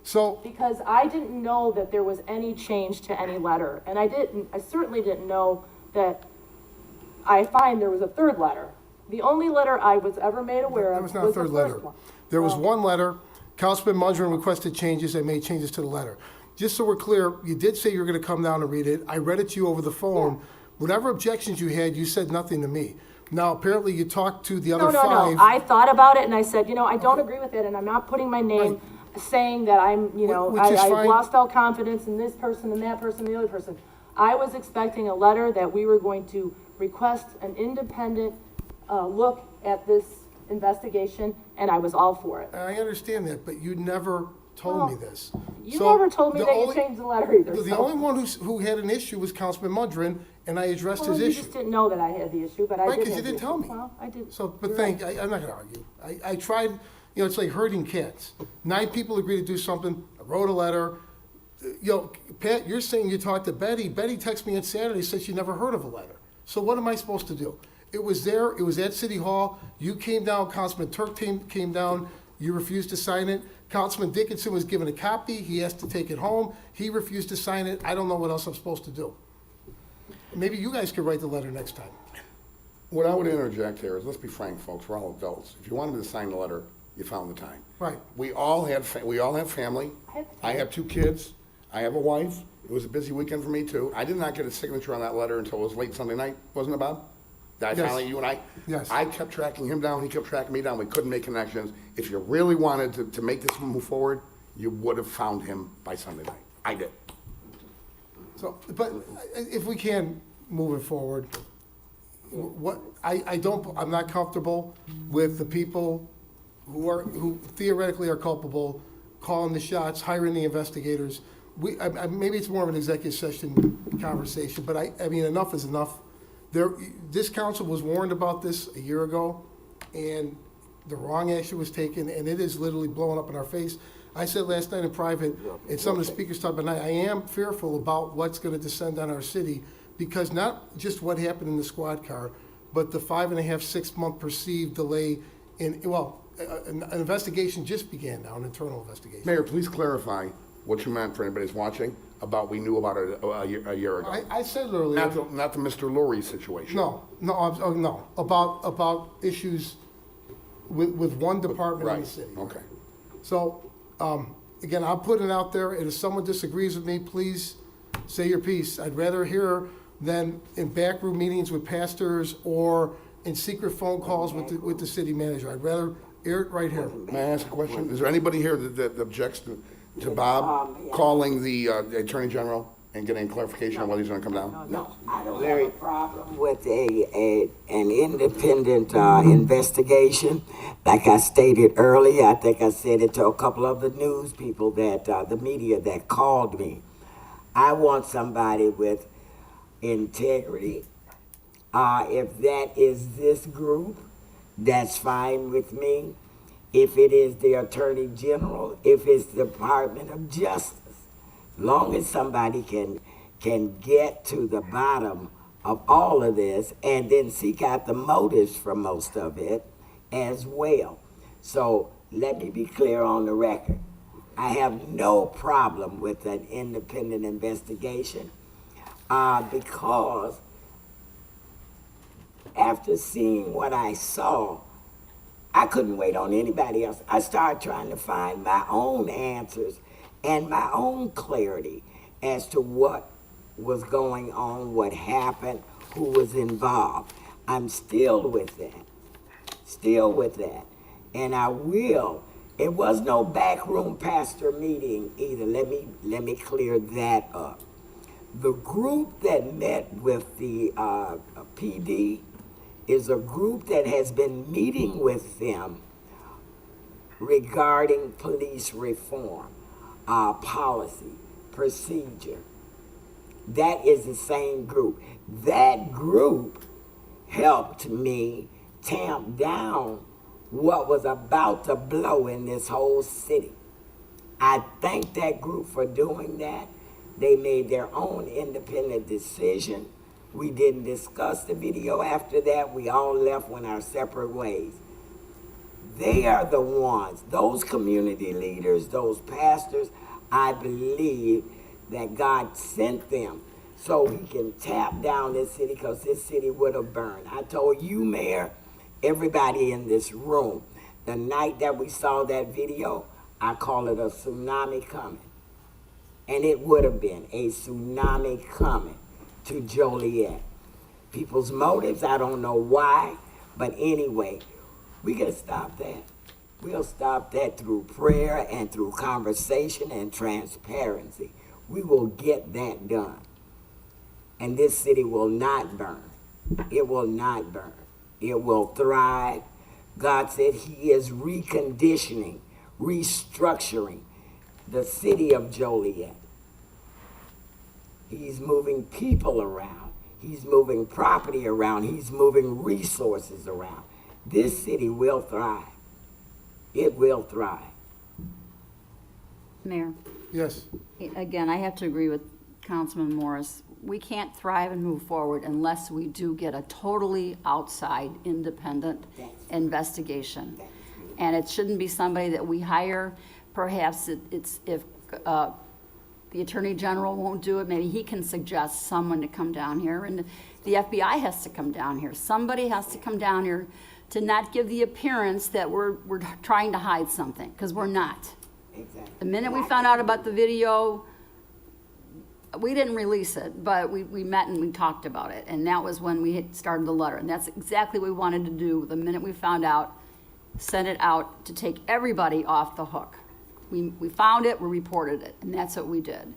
So, Because I didn't know that there was any change to any letter, and I certainly didn't know that I find there was a third letter. The only letter I was ever made aware of there was not a third the letter. first one. There was one letter. Councilman Mudron requested changes. I made changes to the letter. Just so we're clear, you did say you were going to come down and read it. I read it to you over the phone. Whatever objections you had, you said nothing to me. Now, apparently, you talked to the other five. No. I thought about it and I said, I don't agree with it, and I'm not putting my name saying that I'm, Which is I've fine. lost all confidence in this person and that person and the other person. I was expecting a letter that we were going to request an independent look at this investigation, and I was all for it. I understand that, but you never told me this. You So, never told me the that only- you changed the letter either. The only one who had an issue was Councilman Mudron, and I addressed his you issue. just didn't know that I had the issue, but I Right, did. because you have the didn't tell issue. me. Well, I did. So, but You're I'm not going to argue. I tried, it's like herding cats. 9 people agreed to do something. I wrote a letter. Pat, you're saying you talked to Betty. Betty texted me on Saturday, said she never heard of a letter. So what am I supposed to do? It was there. It was at City Hall. You came down. Councilman Turk came down. You refused to sign it. Councilman Dickinson was given a copy. He asked to take it home. He refused to sign it. I don't know what else I'm supposed to do. Maybe you guys could write the letter next time. What I would interject here is, let's be frank, folks, we're all adults. If you wanted to sign the letter, you found the time. Right. We all have family. I have 2 kids. I have a wife. It was a busy weekend for me too. I did not get a signature on that letter until it was late Sunday night, wasn't it, Bob? Yes. Finally, you and I? Yes. I kept tracking him down, he kept tracking me down, we couldn't make connections. If you really wanted to make this move forward, you would have found him by Sunday night. I did. So, but if we can move it forward, I'm not comfortable with the people who theoretically are culpable, calling the shots, hiring the investigators. Maybe it's more of an executive session conversation, but I mean, enough is enough. This council was warned about this a year ago, and the wrong action was taken, and it is literally blowing up in our face. I said last night in private, and some of the speakers talked about it, I am fearful about what's going to descend on our city, because not just what happened in the squad car, but the 5.5, 6 month perceived delay in, an investigation just began now, an internal investigation. Mayor, please clarify what you meant for anybody who's watching about we knew about it a year ago. I said it earlier. Not the Mr. Lurie situation. No, about issues with one department in the city. Okay. So, again, I'm putting it out there, and if someone disagrees with me, please say your piece. I'd rather hear than in backroom meetings with pastors or in secret phone calls with the city manager. I'd rather hear it right here. May I ask a question? Is there anybody here that objects to Bob calling the Attorney General and getting clarification on whether he's going to come down? No, I don't have a problem with an independent investigation. Like I stated earlier, I think I said it to a couple of the news people that the media that called me. I want somebody with integrity. If that is this group, that's fine with me. If it is the Attorney General, if it's the Department of Justice, long as somebody can get to the bottom of all of this and then seek out the motives for most of it as well. So let me be clear on the record. I have no problem with an independent investigation because after seeing what I saw, I couldn't wait on anybody else. I started trying to find my own answers and my own clarity as to what was going on, what happened, who was involved. I'm still with that. And I will. It was no backroom pastor meeting either. Let me clear that up. The group that met with the PD is a group that has been meeting with them regarding police reform, policy, procedure. That is the same group. That group helped me tamp down what was about to blow in this whole city. I thank that group for doing that. They made their own independent decision. We didn't discuss the video after that. We all left went our separate ways. They are the ones, those community leaders, those pastors, I believe that God sent them so he can tap down this city, because this city would have burned. I told you, Mayor, everybody in this room, the night that we saw that video, I call it a tsunami coming. And it would have been a tsunami coming to Joliet. People's motives, I don't know why, but anyway, we gotta stop that. We'll stop that through prayer and through conversation and transparency. We will get that done. And this city will not burn. It will not burn. It will thrive. God said he is reconditioning, restructuring the city of Joliet. He's moving people around. He's moving property around. He's moving resources around. This city will thrive. It will thrive. Mayor, Yes. again, I have to agree with Councilman Morris. We can't thrive and move forward unless we do get a totally outside, independent investigation. And it shouldn't be somebody that we hire. Perhaps it's if the Attorney General won't do it, maybe he can suggest someone to come down here, and the FBI has to come down here. Somebody has to come down here to not give the appearance that we're trying to hide something, because we're not. Exactly. The minute we found out about the video, we didn't release it, but we met and we talked about it, and that was when we had started the letter, and that's exactly what we wanted to do. The minute we found out, send it out to take everybody off the hook. We found it, we reported it, and that's what we did.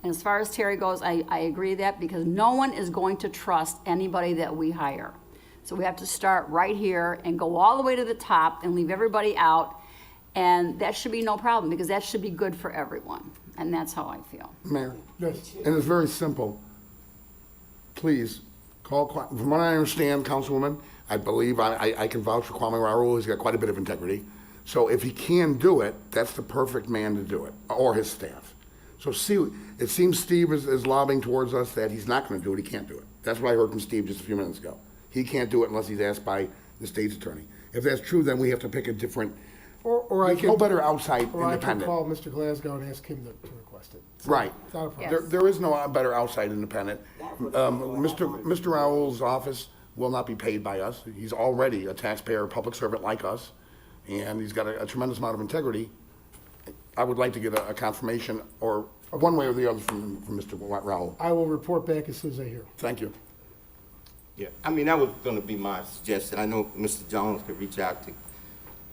And as far as Terry goes, I agree with that, because no one is going to trust anybody that we hire. So we have to start right here and go all the way to the top and leave everybody out, and that should be no problem, because that should be good for everyone, and that's how I feel. Mayor, Yes. and it's very simple. Please, call, from what I understand, Councilwoman, I believe I can vouch for Kwame Raoul. He's got quite a bit of integrity. So if he can do it, that's the perfect man to do it, or his staff. So see, it seems Steve is lobbying towards us that he's not going to do it, he can't do it. That's what I heard from Steve just a few minutes ago. He can't do it unless he's asked by the state's attorney. If that's true, then we have to pick a different, Or I there's can. no better outside Or I can independent. call Mr. Glasgow and ask him to request it. Right. It's not a problem. There is no better outside independent. Mr. Raoul's office will not be paid by us. He's already a taxpayer, public servant like us, and he's got a tremendous amount of integrity. I would like to get a confirmation, or one way or the other, from Mr. Raoul. I will report back as soon as I hear. Thank you. Yeah, I mean, that was gonna be my suggestion. I know Mr. Jones could reach out to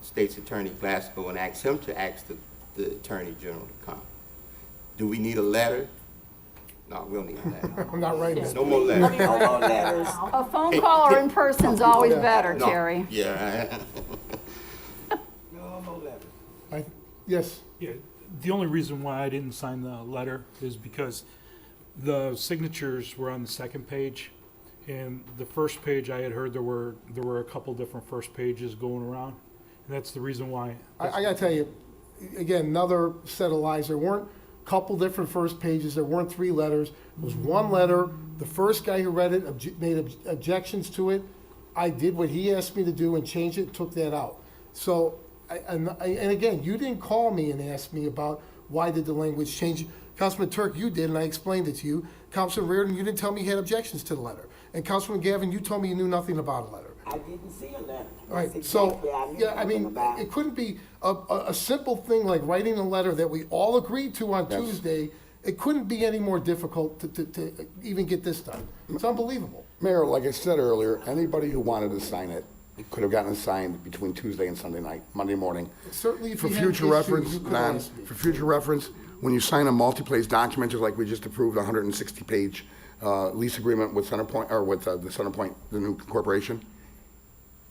State's Attorney Glasgow and ask him to ask the Attorney General to come. Do we need a letter? No, we don't need a letter. I'm not writing it. No more letters. No more letters. A phone call or in person's always better, No, Terry. Yeah. No more letters. Yes. Yeah, the only reason why I didn't sign the letter is because the signatures were on the second page, and the first page I had heard there were a couple different first pages going around, and that's the reason why. I gotta tell you, again, another set of lies. There weren't a couple different first pages. There weren't 3 letters. It was 1 letter. The first guy who read it made objections to it. I did what he asked me to do and changed it, took that out. So, and again, you didn't call me and ask me about why did the language change. Councilman Turk, you did, and I explained it to you. Councilman Reardon, you didn't tell me you had objections to the letter. And Councilman Gavin, you told me you knew nothing about a letter. I didn't see a letter. All right, That's so, exactly, I knew yeah, I mean, nothing about it. it couldn't be a simple thing like writing a letter that we all agreed to on Yes. Tuesday. It couldn't be any more difficult to even get this done. It's unbelievable. Mayor, like I said earlier, anybody who wanted to sign it could have gotten it signed between Tuesday and Sunday night, Monday morning. Certainly, if For you had future issues, reference, you could Don, ask me. for future reference, when you sign a multi-place document, just like we just approved a 160-page lease agreement with CenterPoint, or with the CenterPoint, the new corporation,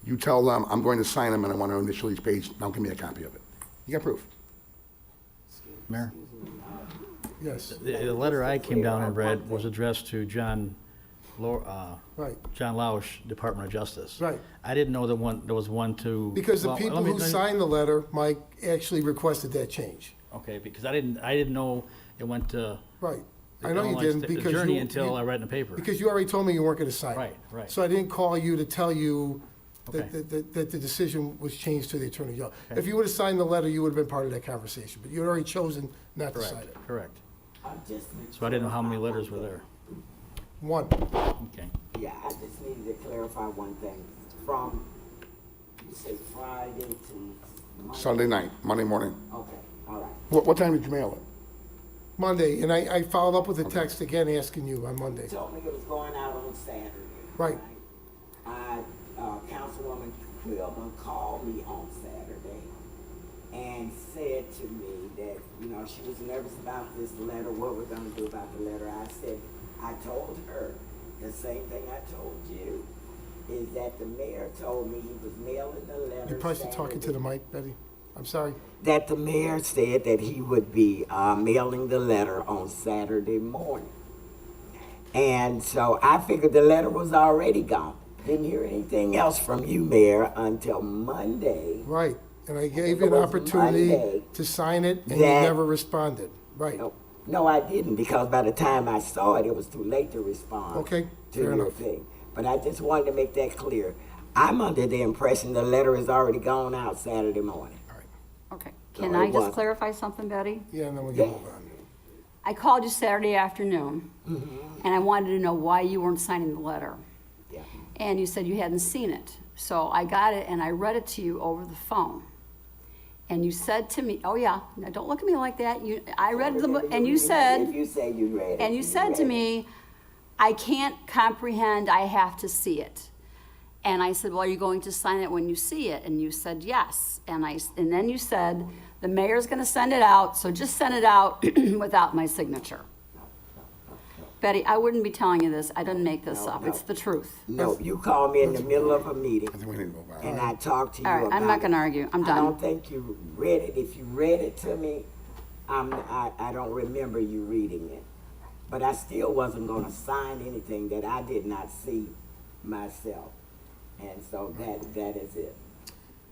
You tell them, I'm going to sign them and I want to initial each page, now give me a copy of it. You got proof. Mayor? Yes. The letter I came down and read was addressed to John Right. John Lausch, Department of Justice. Right. I didn't know there was one to. Because the well, people let me- who let me- signed the letter, Mike, actually requested that change. Okay, because I didn't know it went to. Right. the I know you Illinois didn't State because Attorney you. until I read in the paper. Because you already told me you weren't gonna sign it. Right, right. So I didn't call you to tell you Okay. that the decision was changed to the Attorney General. Okay. If you would've signed the letter, you would've been part of that conversation, but you had already chosen not to sign Correct, it. correct. Just So I didn't know how many letters were there. One. Okay. Yeah, I just needed to clarify one thing. From, you say Friday to Monday? Sunday night, Monday morning. Okay, all right. What time did you mail it? Monday, and I followed up with a text again asking you on Monday. You told me it was going out on Saturday. Right. Councilwoman Quillman called me on Saturday and said to me that, you know, she was nervous about this letter, what we're gonna do about the letter. I told her the same thing I told you, is that the mayor told me he was mailing the letter. You're probably still talking to the mic, Betty. I'm sorry. That the mayor said that he would be mailing the letter on Saturday morning. And so I figured the letter was already gone. Didn't hear anything else from you, Mayor, until Monday. Right, and I gave you It an was opportunity Monday to sign it, and you that- never responded. Right. No, I didn't, because by the time I saw it, it was too late to respond. Okay, To fair your enough. thing. But I just wanted to make that clear. I'm under the impression the letter is already gone out Saturday morning. Okay, So can it I just wasn't. clarify something, Betty? Yeah, and then we can move on. I called you Saturday afternoon, and I wanted to know why you weren't signing the letter. Yeah. And you said you hadn't seen it. So I got it, and I read it to you over the phone. And you said to me, oh yeah, now don't look at me like that. I read and you said, If you say you read it. and you said to me, I can't comprehend, I have to see it. And I said, well, are you going to sign it when you see it? And you said, yes. And then you said, the mayor's gonna send it out, so just send it out without my signature. Betty, I wouldn't be telling you this, I didn't make this up, it's the truth. No, you called me in the middle of a meeting, I think we need to move on. and I talked to you All about right, I'm not it. gonna argue, I'm I done. don't think you read it. If you read it to me, I don't remember you reading it. But I still wasn't gonna sign anything that I did not see myself. And so that is it.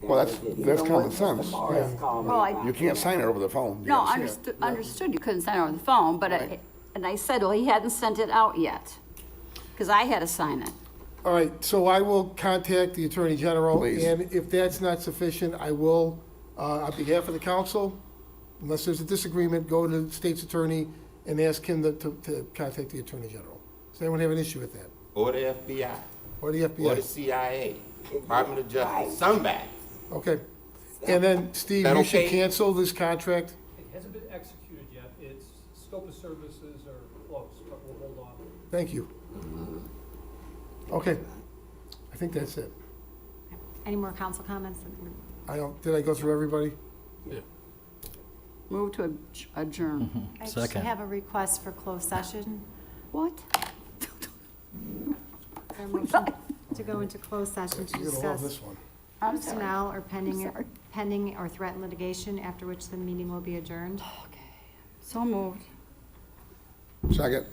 That Well, is it. that's Even common when Mr. sense. Morris Yeah. called me Well, about You can't it. sign it over the phone. You No, gotta see it. understood you couldn't sign it over the phone, but Right. and I said, well, he hadn't sent it out yet, because I had to sign it. All right, so I will contact the Attorney General, Please. and if that's not sufficient, I will, on behalf of the council, unless there's a disagreement, go to the state's attorney and ask him to contact the Attorney General. Does anyone have an issue with that? Or the FBI, Or the or the FBI? CIA, Department of Justice, somebody. Okay. And then, Steve, That you should okay? cancel this contract? It hasn't been executed yet. Its scope of services are close, but we'll hold off. Thank you. Okay. I think that's it. Any more council comments? Did I go through everybody? Move to adjourn. I just Second. have a request for closed session. What? Is there a motion to go into closed session to You're gonna love discuss this one. I'm sorry. personnel or pending or threatened litigation, after which the meeting will be adjourned. So moved. Second.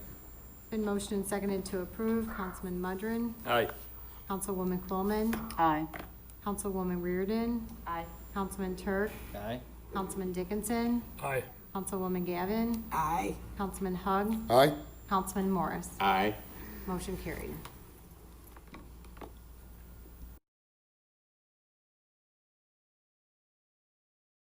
Been motioned and seconded to approve. Councilman Mudrin. Aye. Councilwoman Coleman. Aye. Councilwoman Reardon. Aye. Councilman Turk. Aye. Councilman Dickinson. Aye. Councilwoman Gavin. Aye. Councilman Hug. Aye. Councilman Morris. Aye. Motion carried.